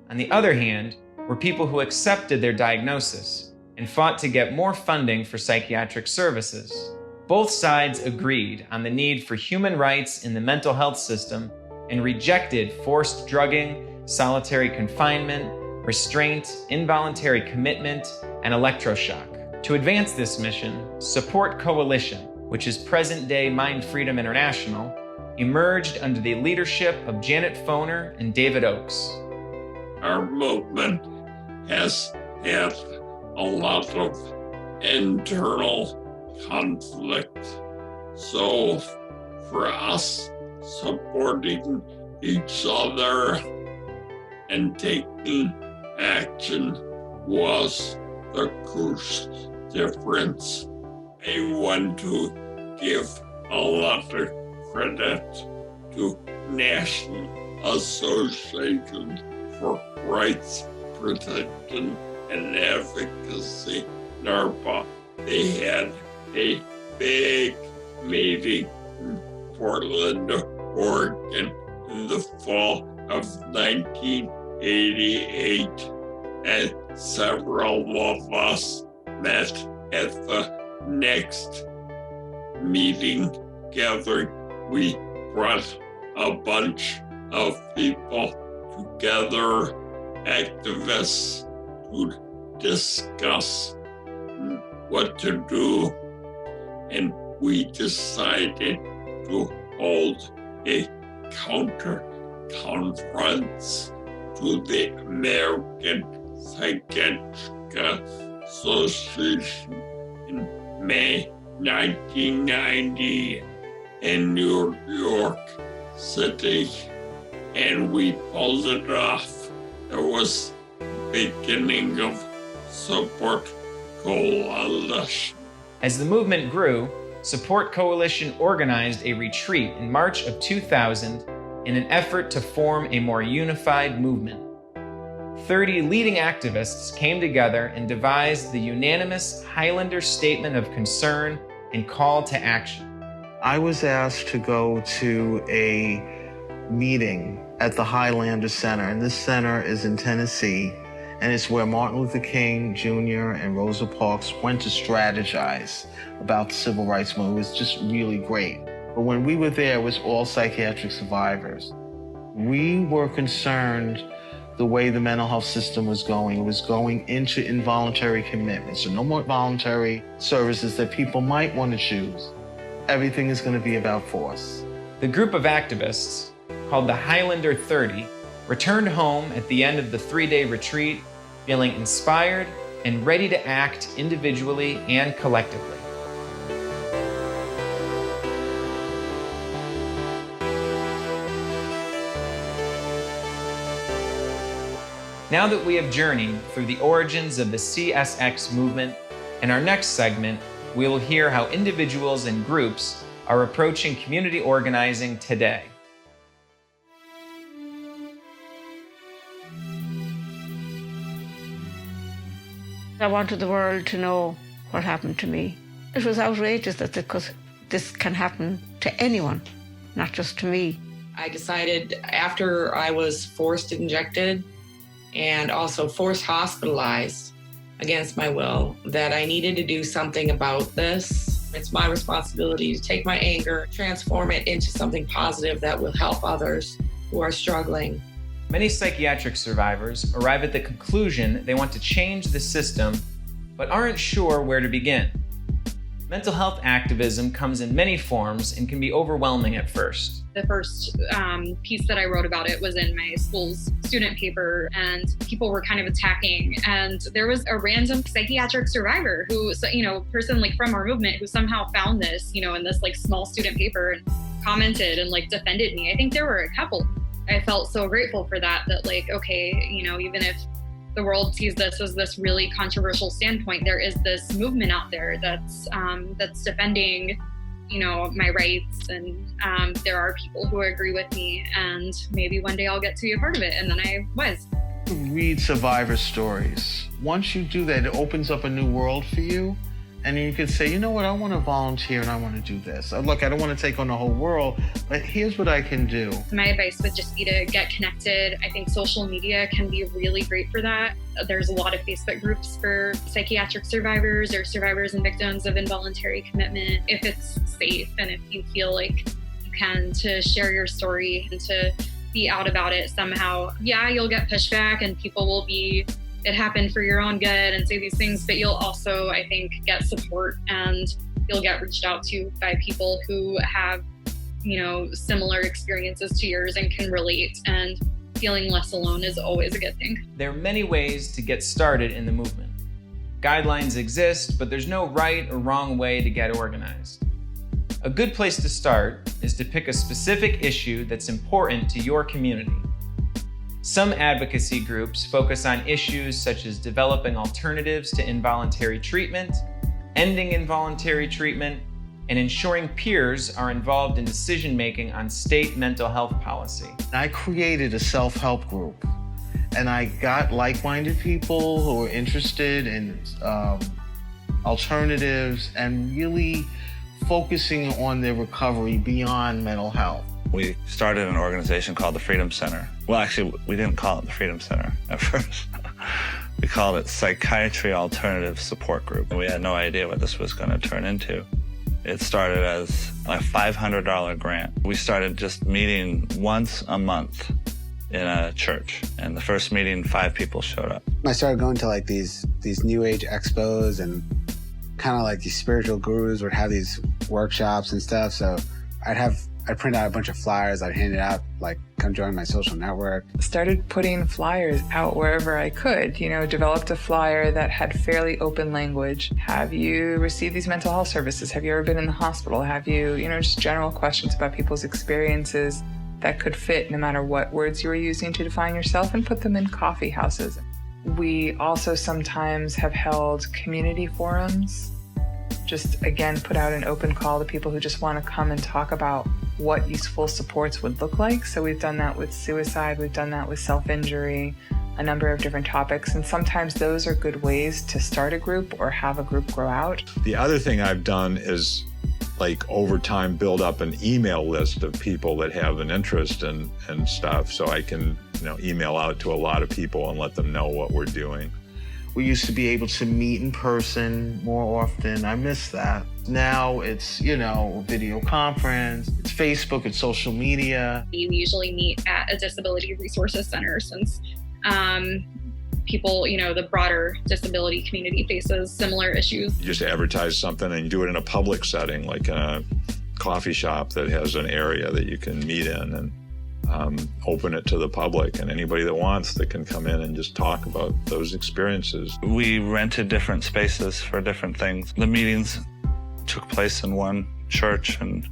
On the other hand, were people who accepted their diagnosis and fought to get more funding for psychiatric services. Both sides agreed on the need for human rights in the mental health system and rejected forced drugging, solitary confinement, restraint, involuntary commitment, and electroshock. To advance this mission, Support Coalition, which is present-day MindFreedom International, emerged under the leadership of Janet Foner and David Oakes.
Our movement has had a lot of internal conflict. So for us, supporting each other and taking action was the crucial difference. I want to give a lot of credit to National Association for Rights Protection and Advocacy, NARPA. They had a big meeting in Portland, Oregon in the fall of 1988, and several of us met at the next meeting gathering. We brought a bunch of people together, activists, to discuss what to do, and we decided to hold a counter conference to the American Psychiatric Association in May 1990 in New York City, and we pulled it off. It was the beginning of Support Coalition.
As the movement grew, Support Coalition organized a retreat in March of 2000 in an effort to form a more unified movement. 30 leading activists came together and devised the unanimous Highlander Statement of Concern and Call to Action.
I was asked to go to a meeting at the Highlander Center, and this center is in Tennessee, and it's where Martin Luther King Jr. and Rosa Parks went to strategize about the civil rights movement. It was just really great. But when we were there, it was all psychiatric survivors. We were concerned the way the mental health system was going. It was going into involuntary commitment. So no more voluntary services that people might want to choose. Everything is going to be about force.
The group of activists, called the Highlander 30, returned home at the end of the 3-day retreat feeling inspired and ready to act individually and collectively. Now that we have journeyed through the origins of the CSX movement, in our next segment, we will hear how individuals and groups are approaching community organizing today.
I wanted the world to know what happened to me. It was outrageous that this can happen to anyone, not just to me.
I decided after I was forced injected and also forced hospitalized against my will that I needed to do something about this. It's my responsibility to take my anger, transform it into something positive that will help others who are struggling.
Many psychiatric survivors arrive at the conclusion they want to change the system, but aren't sure where to begin. Mental health activism comes in many forms and can be overwhelming at first.
The first piece that I wrote about it was in my school's student paper, and people were kind of attacking. And there was a random psychiatric survivor who, person like from our movement who somehow found this, in this like small student paper and commented and like defended me. I think there were a couple. I felt so grateful for that like, okay, even if the world sees this as this really controversial standpoint, there is this movement out there that's defending, my rights, and there are people who agree with me, and maybe one day I'll get to be a part of it. And then I was.
Read survivor stories. Once you do that, it opens up a new world for you. And you can say, you know what, I want to volunteer and I want to do this. Look, I don't want to take on the whole world, but here's what I can do.
My advice would just be to get connected. I think social media can be really great for that. There's a lot of Facebook groups for psychiatric survivors or survivors and victims of involuntary commitment. If it's safe and if you feel like you can, to share your story and to be out about it somehow. Yeah, you'll get pushback and people will be, it happened for your own good, and say these things, but you'll also, I think, get support and you'll get reached out to by people who have, similar experiences to yours and can relate, and feeling less alone is always a good thing.
There are many ways to get started in the movement. Guidelines exist, but there's no right or wrong way to get organized. A good place to start is to pick a specific issue that's important to your community. Some advocacy groups focus on issues such as developing alternatives to involuntary treatment, ending involuntary treatment, and ensuring peers are involved in decision-making on state mental health policy.
I created a self-help group, And I got like-minded people who were interested in alternatives and really focusing on their recovery beyond mental health.
We started an organization called the Freedom Center. Well, actually, we didn't call it the Freedom Center at first. We called it Psychiatry Alternative Support Group. We had no idea what this was going to turn into. It started as a $500 grant. We started just meeting once a month in a church. And the first meeting, 5 people showed up.
I started going to like these new age expos, and kind of like these spiritual gurus would have these workshops and stuff. So I'd print out a bunch of flyers, I'd hand it out, like, come join my social network.
Started putting flyers out wherever I could, you know, developed a flyer that had fairly open language. Have you received these mental health services? Have you ever been in the hospital? Have you, just general questions about people's experiences that could fit no matter what words you were using to define yourself, and put them in coffee houses. We also sometimes have held community forums. Just, again, put out an open call to people who just want to come and talk about what useful supports would look like. So we've done that with suicide, we've done that with self-injury, a number of different topics. And sometimes those are good ways to start a group or have a group grow out.
The other thing I've done is, like, over time, build up an email list of people that have an interest and stuff, so I can, email out to a lot of people and let them know what we're doing.
We used to be able to meet in person more often. I miss that. Now it's, video conference, it's Facebook, it's social media.
We usually meet at a disability resources center since people, the broader disability community faces similar issues.
You just advertise something and you do it in a public setting, like in a coffee shop that has an area that you can meet in, and open it to the public, and anybody that wants that can come in and just talk about those experiences.
We rented different spaces for different things. The meetings took place in one church, and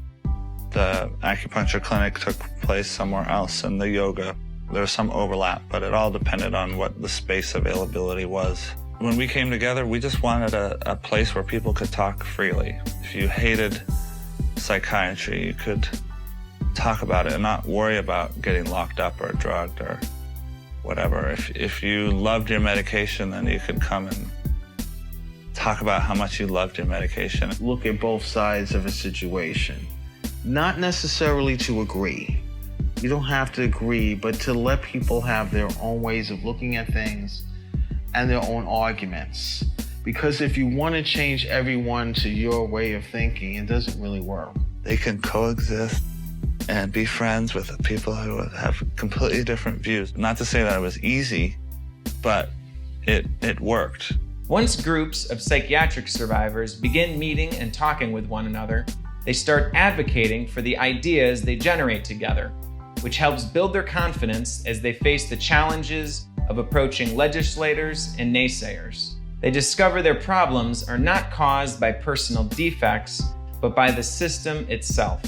the acupuncture clinic took place somewhere else, and the yoga. There was some overlap, but it all depended on what the space availability was. When we came together, we just wanted a place where people could talk freely. If you hated psychiatry, you could talk about it and not worry about getting locked up or drugged or whatever. If you loved your medication, then you could come and talk about how much you loved your medication.
Look at both sides of a situation. Not necessarily to agree. You don't have to agree, but to let people have their own ways of looking at things and their own arguments. Because if you want to change everyone to your way of thinking, it doesn't really work.
They can coexist and be friends with people who have completely different views. Not to say that it was easy, but it worked.
Once groups of psychiatric survivors begin meeting and talking with one another, they start advocating for the ideas they generate together, which helps build their confidence as they face the challenges of approaching legislators and naysayers. They discover their problems are not caused by personal defects, but by the system itself.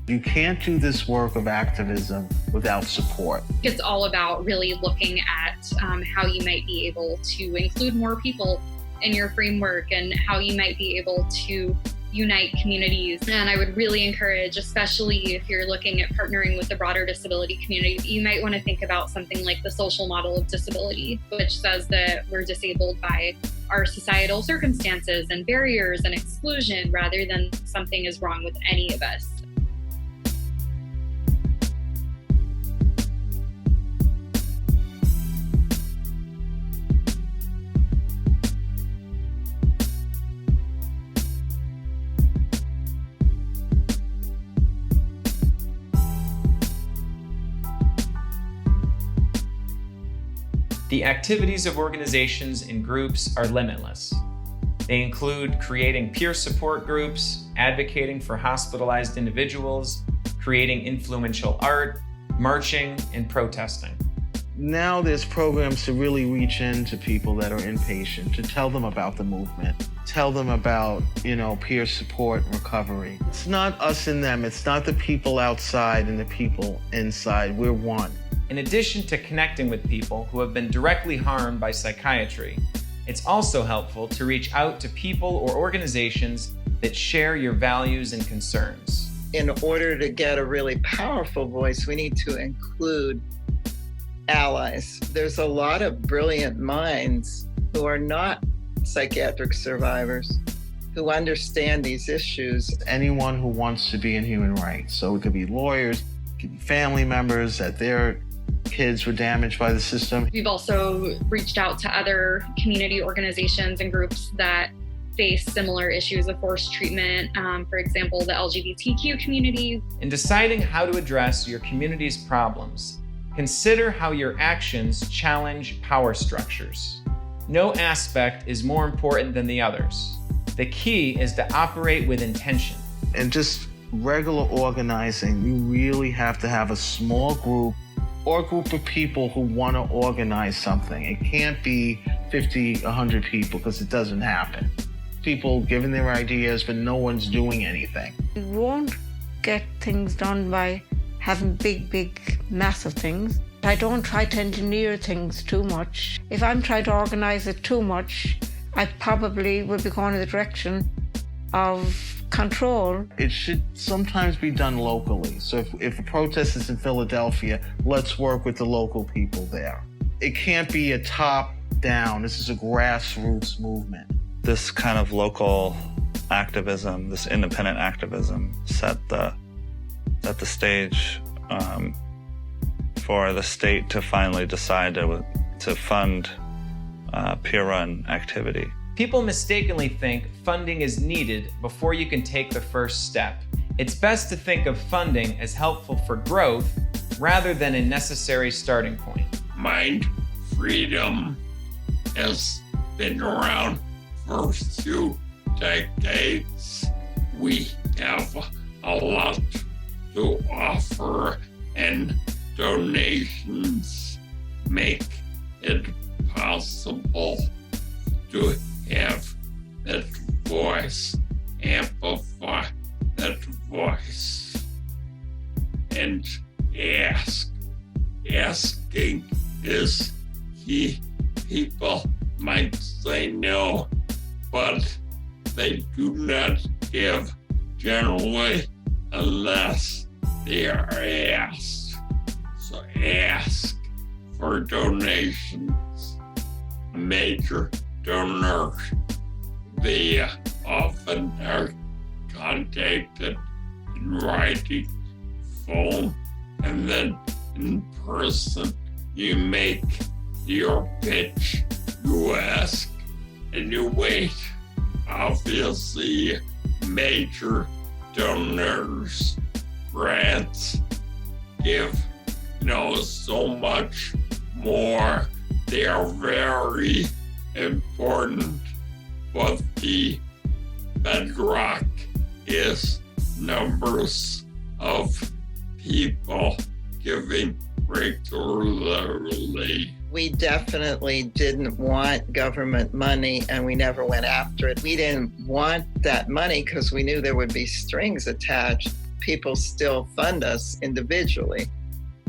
You can't do this work of activism without support.
It's all about really looking at how you might be able to include more people in your framework and how you might be able to unite communities. And I would really encourage, especially if you're looking at partnering with the broader disability community, you might want to think about something like the social model of disability, which says that we're disabled by our societal circumstances and barriers and exclusion rather than something is wrong with any of us.
The activities of organizations and groups are limitless. They include creating peer support groups, advocating for hospitalized individuals, creating influential art, marching, and protesting.
Now there's programs to really reach into people that are inpatient, to tell them about the movement, tell them about, peer support and recovery. It's not us and them. It's not the people outside and the people inside. We're one.
In addition to connecting with people who have been directly harmed by psychiatry, it's also helpful to reach out to people or organizations that share your values and concerns.
In order to get a really powerful voice, we need to include allies. There's a lot of brilliant minds who are not psychiatric survivors who understand these issues.
Anyone who wants to be in human rights. So it could be lawyers, it could be family members that their kids were damaged by the system.
We've also reached out to other community organizations and groups that face similar issues of forced treatment, for example, the LGBTQ community.
In deciding how to address your community's problems, consider how your actions challenge power structures. No aspect is more important than the others. The key is to operate with intention.
And just regular organizing, you really have to have a small group or group of people who want to organize something. It can't be 50, 100 people because it doesn't happen. People giving their ideas, but no one's doing anything.
You won't get things done by having big, massive things. I don't try to engineer things too much. If I'm trying to organize it too much, I probably would be going in the direction of control.
It should sometimes be done locally. So if a protest is in Philadelphia, let's work with the local people there. It can't be a top-down. This is a grassroots movement.
This kind of local activism, this independent activism, set the stage for the state to finally decide to fund peer-run activity.
People mistakenly think funding is needed before you can take the first step. It's best to think of funding as helpful for growth rather than a necessary starting point.
MindFreedom has been around for 2 decades. We have a lot to offer, and donations make it possible to have that voice, amplify that voice, and asking is key. People might say no, but they do not give generally unless they are asked. So ask for donations. Major donors, they often are contacted in writing, phone, and then in person. You make your pitch, you ask, and you wait. Obviously, major donors, grants give, so much more. They are very important, but the bedrock is numbers of people giving regularly.
We definitely didn't want government money, and we never went after it. We didn't want that money because we knew there would be strings attached. People still fund us individually,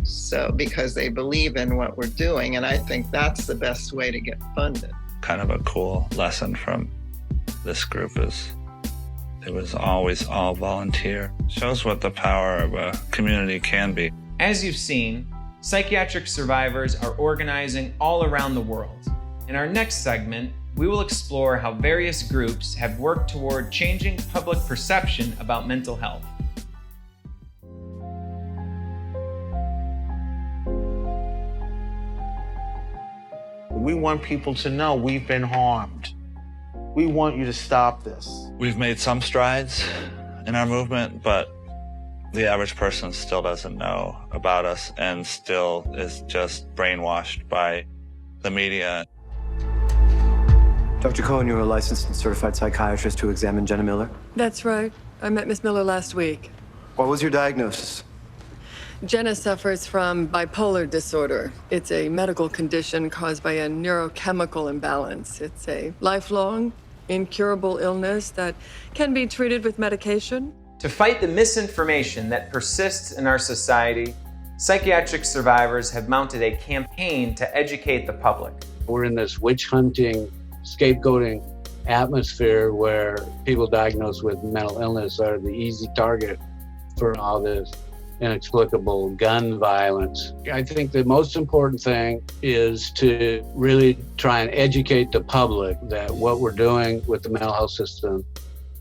so because they believe in what we're doing, and I think that's the best way to get funded.
Kind of a cool lesson from this group is it was always all volunteer. Shows what the power of a community can be.
As you've seen, psychiatric survivors are organizing all around the world. In our next segment, we will explore how various groups have worked toward changing public perception about mental health.
We want people to know we've been harmed. We want you to stop this.
We've made some strides in our movement, but the average person still doesn't know about us and still is just brainwashed by the media.
Dr. Cohen, you're a licensed and certified psychiatrist who examined Jenna Miller?
That's right. I met Miss Miller last week.
What was your diagnosis?
Jenna suffers from bipolar disorder. It's a medical condition caused by a neurochemical imbalance. It's a lifelong, incurable illness that can be treated with medication.
To fight the misinformation that persists in our society, psychiatric survivors have mounted a campaign to educate the public.
We're in this witch hunting, scapegoating atmosphere where people diagnosed with mental illness are the easy target for all this. inexplicable gun violence. I think the most important thing is to really try and educate the public that what we're doing with the mental health system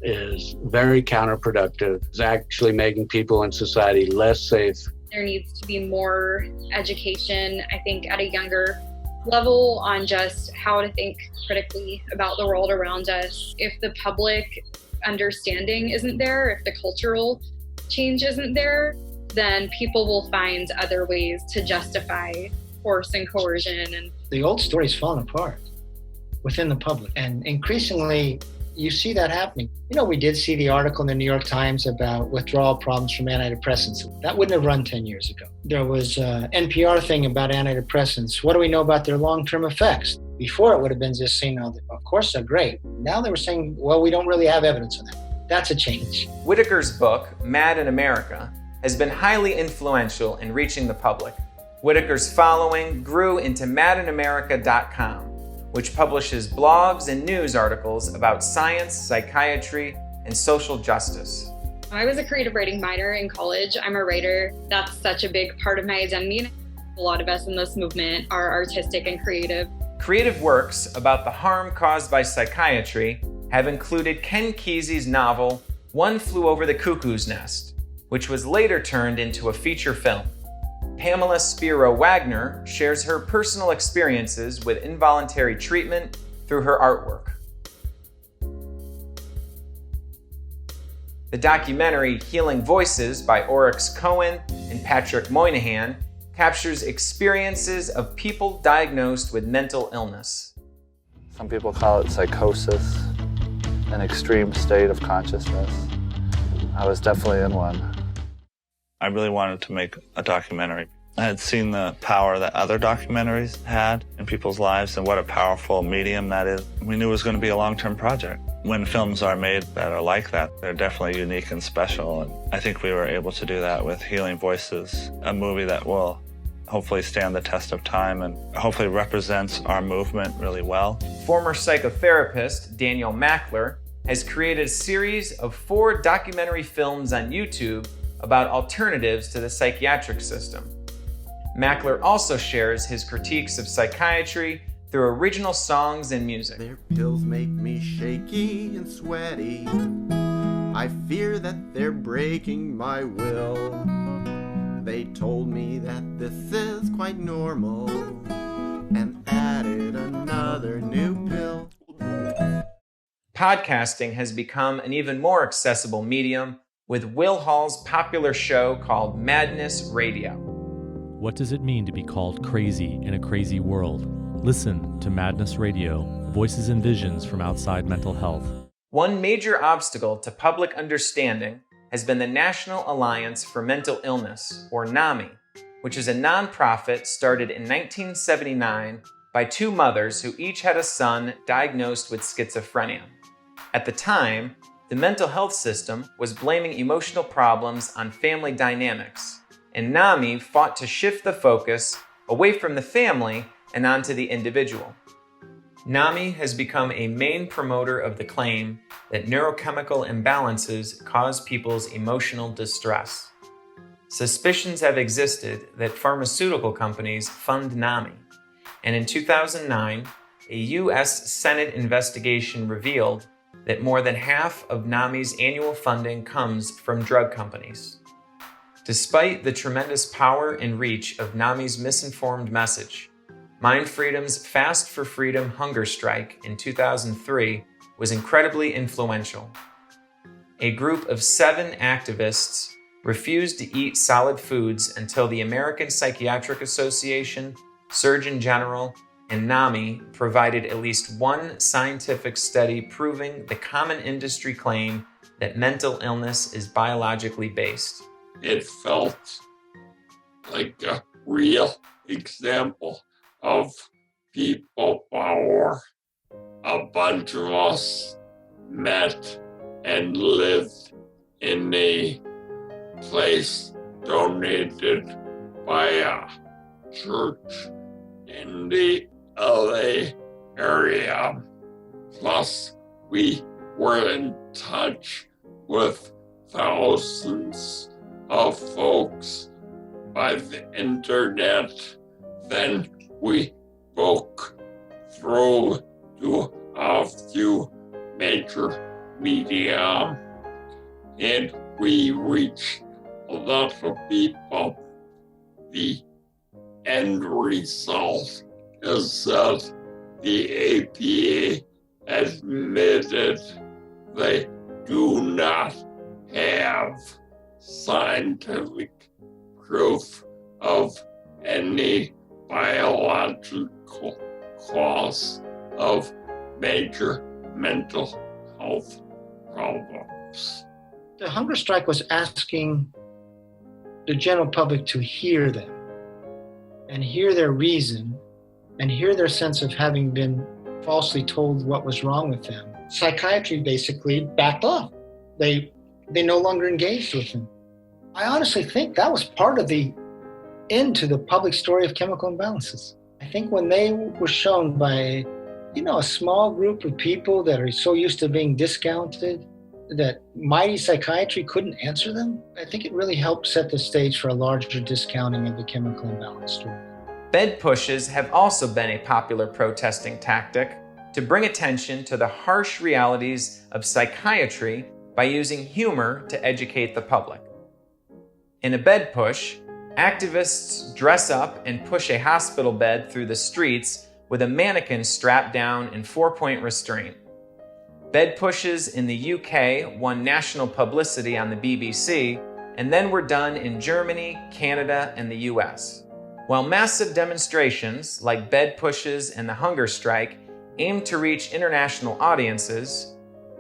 is very counterproductive. It's actually making people in society less safe.
There needs to be more education, I think, at a younger level on just how to think critically about the world around us. If the public understanding isn't there, if the cultural change isn't there, then people will find other ways to justify force and coercion. And
the old story's falling apart within the public, and increasingly you see that happening. You know, we did see the article in the New York Times about withdrawal problems from antidepressants. That wouldn't have run 10 years ago. There was an NPR thing about antidepressants. What do we know about their long-term effects? Before it would have been just saying, oh, of course they're great. Now they were saying, well, we don't really have evidence of that. That's a change.
Whitaker's book, Mad in America, has been highly influential in reaching the public. Whitaker's following grew into madinamerica.com, which publishes blogs and news articles about science, psychiatry, and social justice.
I was a creative writing minor in college. I'm a writer. That's such a big part of my identity. A lot of us in this movement are artistic and creative.
Creative works about the harm caused by psychiatry have included Ken Kesey's novel, One Flew Over the Cuckoo's Nest, which was later turned into a feature film. Pamela Spiro Wagner shares her personal experiences with involuntary treatment through her artwork. The documentary Healing Voices by Oryx Cohen and Patrick Moynihan captures experiences of people diagnosed with mental illness.
Some people call it psychosis, an extreme state of consciousness. I was definitely in one. I really wanted to make a documentary. I had seen the power that other documentaries had in people's lives and what a powerful medium that is. We knew it was going to be a long-term project. When films are made that are like that, they're definitely unique and special. And I think we were able to do that with Healing Voices, a movie that will hopefully stand the test of time and hopefully represents our movement really well.
Former psychotherapist Daniel Mackler has created a series of 4 documentary films on YouTube about alternatives to the psychiatric system. Mackler also shares his critiques of psychiatry through original songs and music.
Their pills make me shaky and sweaty. I fear that they're breaking my will. They told me that this is quite normal and added another new pill.
Podcasting has become an even more accessible medium with Will Hall's popular show called Madness Radio.
What does it mean to be called crazy in a crazy world? Listen to Madness Radio, voices and visions from outside mental health.
One major obstacle to public understanding has been the National Alliance for Mental Illness, or NAMI, which is a nonprofit started in 1979 by 2 mothers who each had a son diagnosed with schizophrenia. At the time, the mental health system was blaming emotional problems on family dynamics, and NAMI fought to shift the focus away from the family and onto the individual. NAMI has become a main promoter of the claim that neurochemical imbalances cause people's emotional distress. Suspicions have existed that pharmaceutical companies fund NAMI, and in 2009, a U.S. Senate investigation revealed that more than half of NAMI's annual funding comes from drug companies. Despite the tremendous power and reach of NAMI's misinformed message, MindFreedom's Fast for Freedom hunger strike in 2003 was incredibly influential. A group of 7 activists refused to eat solid foods until the American Psychiatric Association, Surgeon General, and NAMI provided at least one scientific study proving the common industry claim that mental illness is biologically based.
It felt like a real example of people power. A bunch of us met and lived in a place donated by a church in the LA area. Plus, we were in touch with thousands of folks by the internet. Then we broke through to a few major media, and we reached a lot of people. The end result is that the APA admitted they do not have scientific proof of any biological cause of major mental health problems.
The hunger strike was asking the general public to hear them and hear their reason and hear their sense of having been falsely told what was wrong with them. Psychiatry basically backed off. They no longer engaged with them. I honestly think that was part of the end to the public story of chemical imbalances. I think when they were shown by, a small group of people that are so used to being discounted that mighty psychiatry couldn't answer them, I think it really helped set the stage for a larger discounting of the chemical imbalance story.
Bed pushes have also been a popular protesting tactic to bring attention to the harsh realities of psychiatry by using humor to educate the public. In a bed push, activists dress up and push a hospital bed through the streets with a mannequin strapped down in 4-point restraint. Bed pushes in the UK won national publicity on the BBC and then were done in Germany, Canada, and the US. While massive demonstrations like bed pushes and the hunger strike aim to reach international audiences,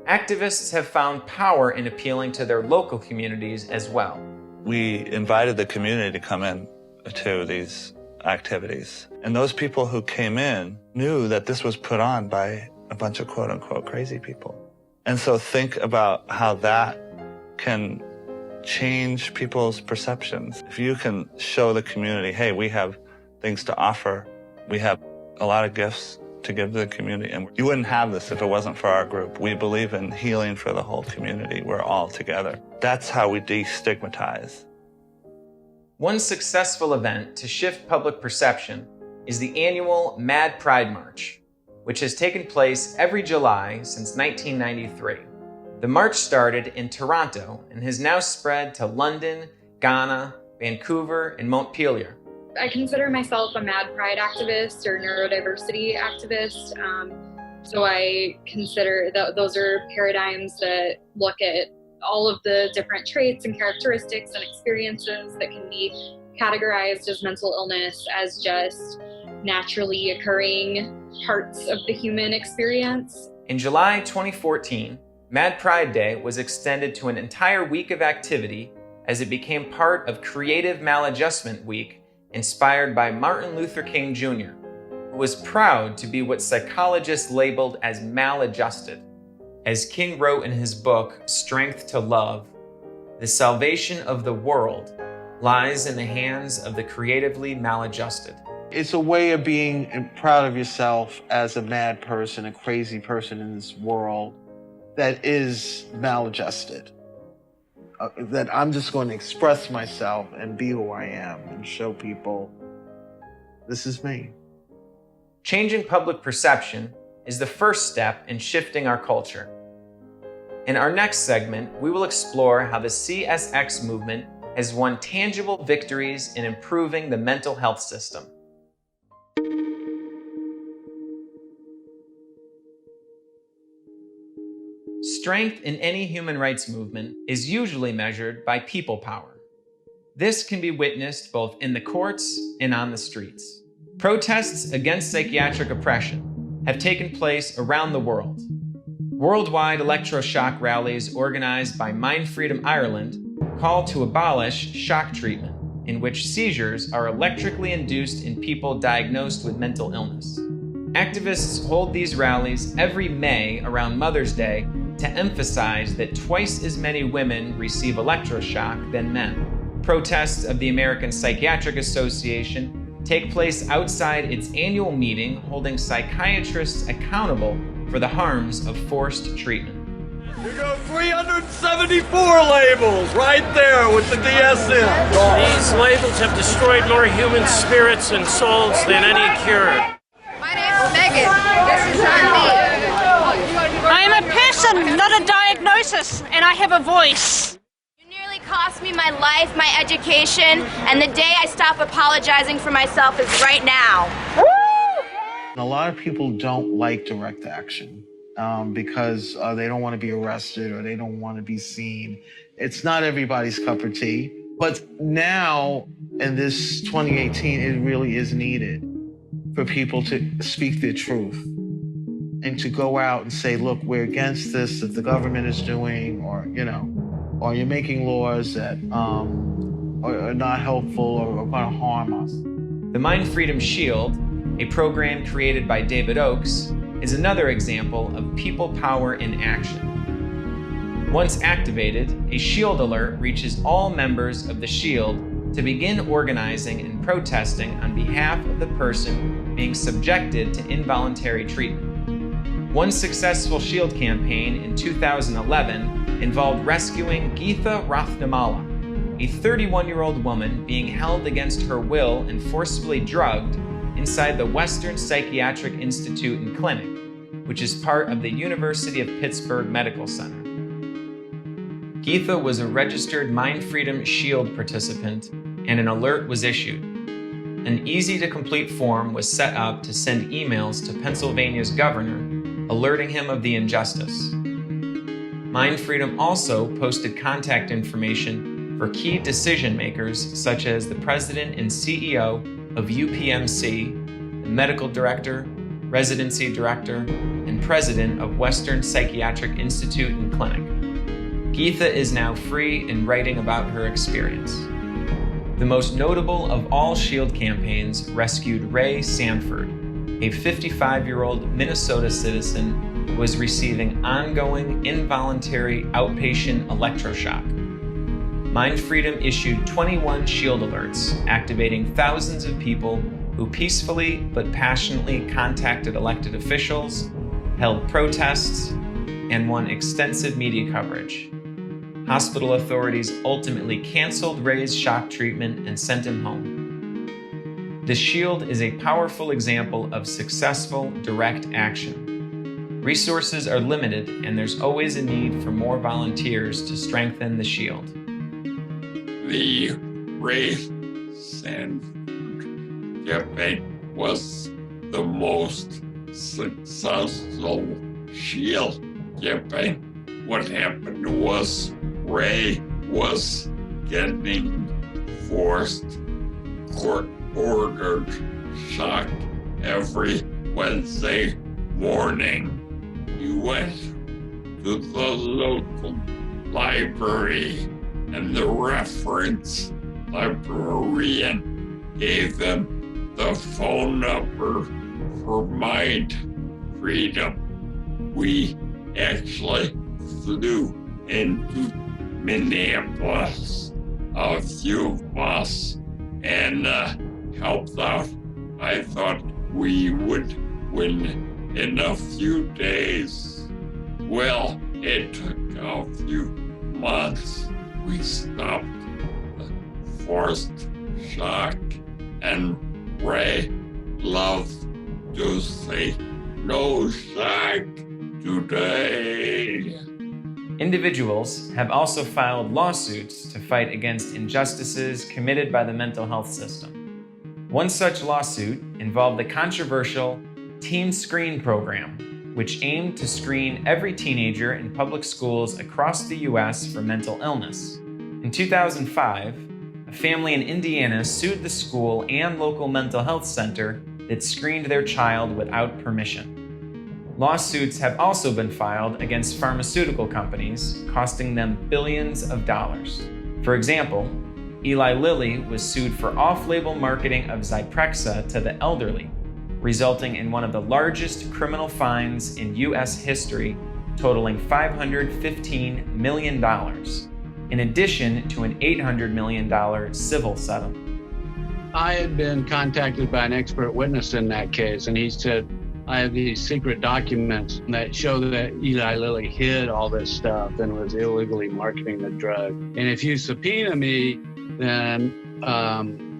activists have found power in appealing to their local communities as well.
We invited the community to come in to these activities. And those people who came in knew that this was put on by a bunch of quote-unquote crazy people. And so think about how that can change people's perceptions. If you can show the community, hey, we have things to offer, we have a lot of gifts to give to the community, and you wouldn't have this if it wasn't for our group. We believe in healing for the whole community. We're all together. That's how we destigmatize.
One successful event to shift public perception is the annual Mad Pride March, which has taken place every July since 1993. The march started in Toronto and has now spread to London, Ghana, Vancouver, and Montpelier.
I consider myself a Mad Pride activist or neurodiversity activist. So I consider those are paradigms that look at all of the different traits and characteristics and experiences that can be categorized as mental illness as just naturally occurring parts of the human experience.
In July 2014, Mad Pride Day was extended to an entire week of activity as it became part of Creative Maladjustment Week, inspired by Martin Luther King Jr., who was proud to be what psychologists labeled as maladjusted. As King wrote in his book, Strength to Love, the salvation of the world lies in the hands of the creatively maladjusted.
It's a way of being proud of yourself as a mad person, a crazy person in this world that is maladjusted. That I'm just going to express myself and be who I am and show people this is me.
Changing public perception is the first step in shifting our culture. In our next segment, we will explore how the CSX movement has won tangible victories in improving the mental health system. Strength in any human rights movement is usually measured by people power. This can be witnessed both in the courts and on the streets. Protests against psychiatric oppression have taken place around the world. Worldwide electroshock rallies organized by MindFreedom Ireland call to abolish shock treatment, in which seizures are electrically induced in people diagnosed with mental illness. Activists hold these rallies every May around Mother's Day to emphasize that twice as many women receive electroshock than men. Protests of the American Psychiatric Association take place outside its annual meeting, holding psychiatrists accountable for the harms of forced treatment.
You go 374 labels right there with the DSM.
These labels have destroyed more human spirits and souls than any cure.
My name's Megan. This is on me.
I am a person, not a diagnosis, and I have a voice.
You nearly cost me my life, my education, and the day I stop apologizing for myself is right now.
A lot of people don't like direct action because they don't want to be arrested or they don't want to be seen. It's not everybody's cup of tea. But now, in this 2018, it really is needed for people to speak their truth and to go out and say, look, we're against this that the government is doing, or, you know, or you're making laws that are not helpful or are going to harm us.
The MindFreedom Shield, a program created by David Oakes, is another example of people power in action. Once activated, a Shield alert reaches all members of the Shield to begin organizing and protesting on behalf of the person being subjected to involuntary treatment. One successful Shield campaign in 2011 involved rescuing Geetha Rathnamala, a 31-year-old woman being held against her will and forcibly drugged inside the Western Psychiatric Institute and Clinic, which is part of the University of Pittsburgh Medical Center. Geetha was a registered MindFreedom Shield participant, and an alert was issued. An easy-to-complete form was set up to send emails to Pennsylvania's governor, alerting him of the injustice. MindFreedom also posted contact information for key decision makers such as the president and CEO of UPMC, the medical director, residency director, and president of Western Psychiatric Institute and Clinic. Geetha is now free and writing about her experience. The most notable of all Shield campaigns rescued Ray Sanford, a 55-year-old Minnesota citizen who was receiving ongoing involuntary outpatient electroshock. MindFreedom issued 21 Shield alerts, activating thousands of people who peacefully but passionately contacted elected officials, held protests, and won extensive media coverage. Hospital authorities ultimately canceled Ray's shock treatment and sent him home. The Shield is a powerful example of successful direct action. Resources are limited, and there's always a need for more volunteers to strengthen the Shield.
The Ray Sanford campaign was the most successful Shield campaign. What happened was Ray was getting forced court-ordered shock every Wednesday morning. He went to the local library, and the reference librarian gave him the phone number for MindFreedom. We actually flew into Minneapolis, a few of us, and helped out. I thought we would win in a few days. Well, it took a few months. We stopped the forced shock, and Ray loved to say, "No shock today."
Individuals have also filed lawsuits to fight against injustices committed by the mental health system. One such lawsuit involved the controversial Teen Screen program, which aimed to screen every teenager in public schools across the U.S. for mental illness. In 2005, a family in Indiana sued the school and local mental health center that screened their child without permission. Lawsuits have also been filed against pharmaceutical companies, costing them billions of dollars. For example, Eli Lilly was sued for off-label marketing of Zyprexa to the elderly, resulting in one of the largest criminal fines in U.S. history, totaling $515 million, in addition to an $800 million civil settlement.
I had been contacted by an expert witness in that case, and he said, I have these secret documents that show that Eli Lilly hid all this stuff and was illegally marketing the drug. And if you subpoena me, then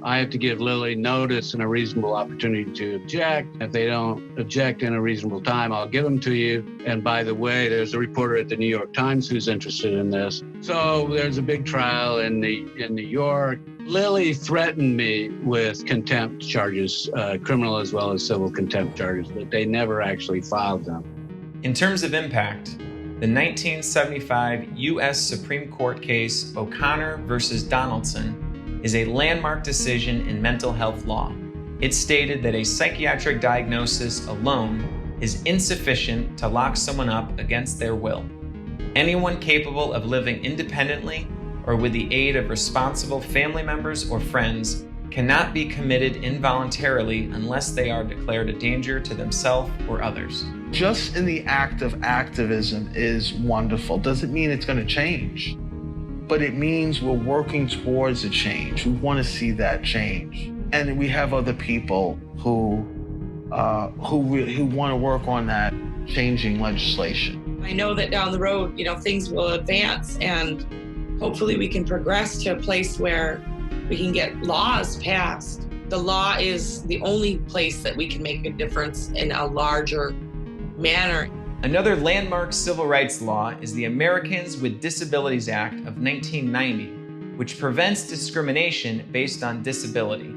I have to give Lilly notice and a reasonable opportunity to object. If they don't object in a reasonable time, I'll give them to you. And by the way, there's a reporter at the New York Times who's interested in this. So there's a big trial in New York. Lilly threatened me with contempt charges, criminal as well as civil contempt charges, but they never actually filed them.
In terms of impact, the 1975 U.S. Supreme Court case O'Connor versus Donaldson is a landmark decision in mental health law. It stated that a psychiatric diagnosis alone is insufficient to lock someone up against their will. Anyone capable of living independently or with the aid of responsible family members or friends cannot be committed involuntarily unless they are declared a danger to themselves or others.
Just in the act of activism is wonderful. Doesn't mean it's going to change, but it means we're working towards a change. We want to see that change. And we have other people who want to work on that changing legislation.
I know that down the road, things will advance and hopefully we can progress to a place where we can get laws passed. The law is the only place that we can make a difference in a larger manner.
Another landmark civil rights law is the Americans with Disabilities Act of 1990, which prevents discrimination based on disability.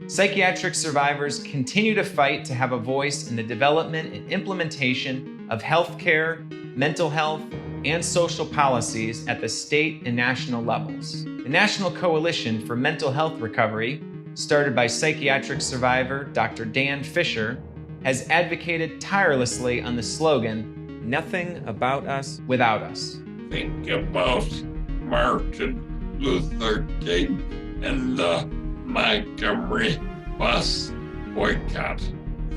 Psychiatric survivors continue to fight to have a voice in the development and implementation of healthcare, mental health, and social policies at the state and national levels. The National Coalition for Mental Health Recovery, started by psychiatric survivor Dr. Dan Fisher, has advocated tirelessly on the slogan, "Nothing about us without us."
Think about Martin Luther King and the Montgomery bus boycott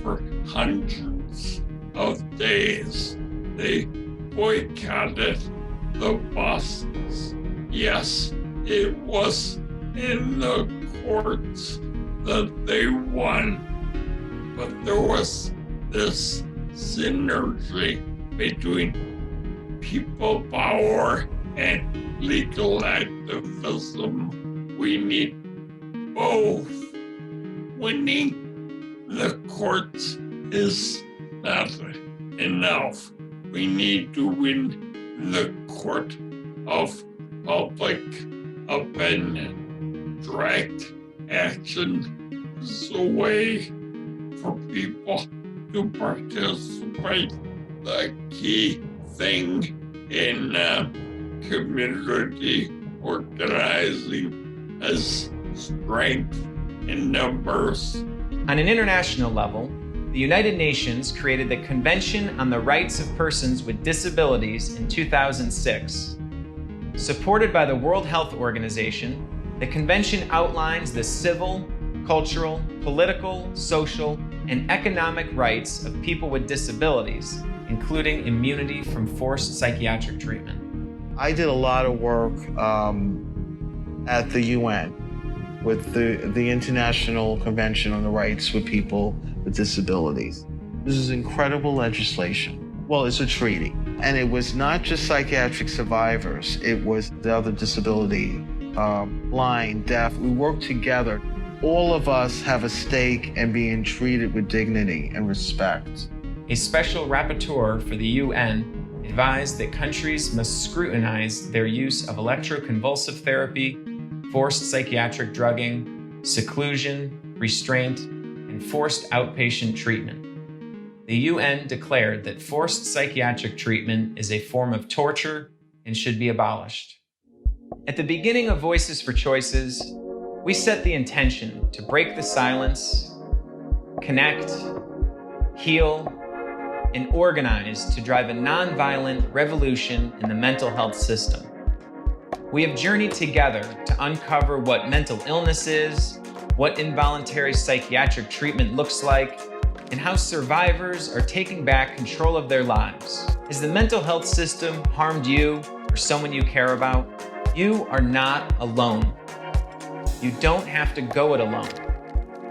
for hundreds of days. They boycotted the buses. Yes, it was in the courts that they won, but there was this synergy between people power and legal activism. We need both. Winning the courts is not enough. We need to win the court of public opinion. Direct action is a way for people to participate. The key thing in community organizing is strength in numbers.
On an international level, the United Nations created the Convention on the Rights of Persons with Disabilities in 2006. Supported by the World Health Organization, the convention outlines the civil, cultural, political, social, and economic rights of people with disabilities, including immunity from forced psychiatric treatment.
I did a lot of work at the UN with the International Convention on the Rights of People with Disabilities. This is incredible legislation. Well, it's a treaty. And it was not just psychiatric survivors, it was the other disability, blind, deaf. We worked together. All of us have a stake in being treated with dignity and respect.
A special rapporteur for the UN advised that countries must scrutinize their use of electroconvulsive therapy, forced psychiatric drugging, seclusion, restraint, and forced outpatient treatment. The UN declared that forced psychiatric treatment is a form of torture and should be abolished. At the beginning of Voices for Choices, we set the intention to break the silence, connect, heal, and organize to drive a nonviolent revolution in the mental health system. We have journeyed together to uncover what mental illness is, what involuntary psychiatric treatment looks like, and how survivors are taking back control of their lives. Has the mental health system harmed you or someone you care about? You are not alone. You don't have to go it alone.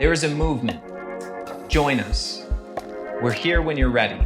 There is a movement. Join us. We're here when you're ready.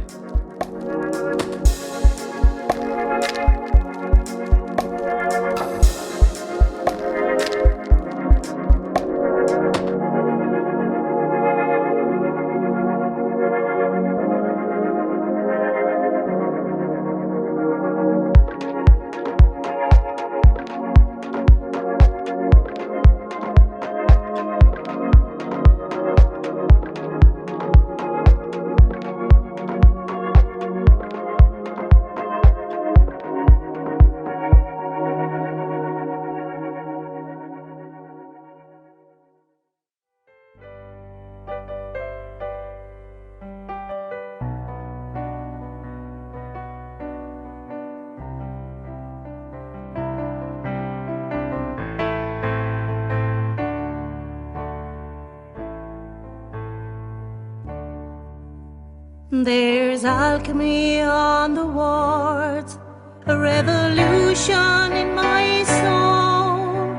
There's alchemy on the wards, a revolution in my soul,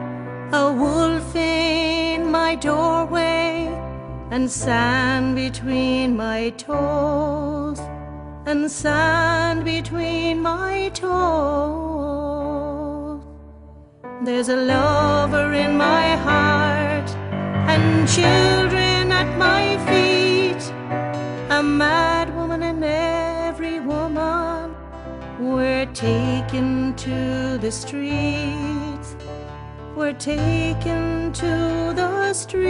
a wolf in my doorway, and sand between my toes, and sand between my toes. There's a lover in my heart, and children at my feet, a mad woman in every woman. We're taken to the streets. We're taken to the streets.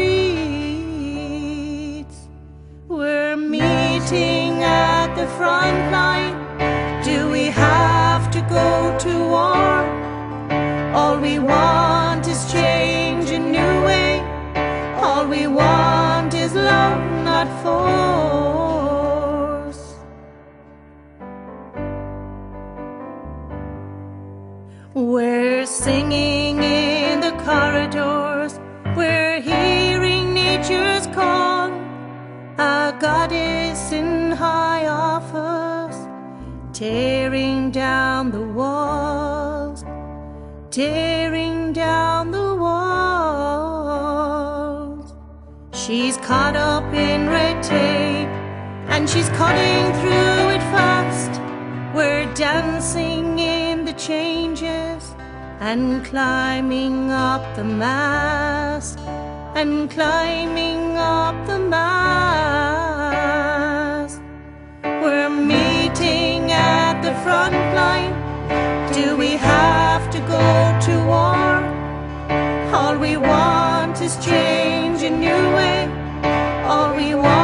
We're meeting at the front line. Do we have to go to war? All we want is change, a new way. All we want is love, not force. We're singing in the corridors, we're hearing nature's call, a goddess in high office, tearing down the walls, tearing down the walls. She's caught up in red tape, and she's cutting through it fast. We're dancing in the changes, and climbing up the mast, and climbing up the mast. We're meeting at the front line. Do we have to go to war? All we want is change, a new way. All we want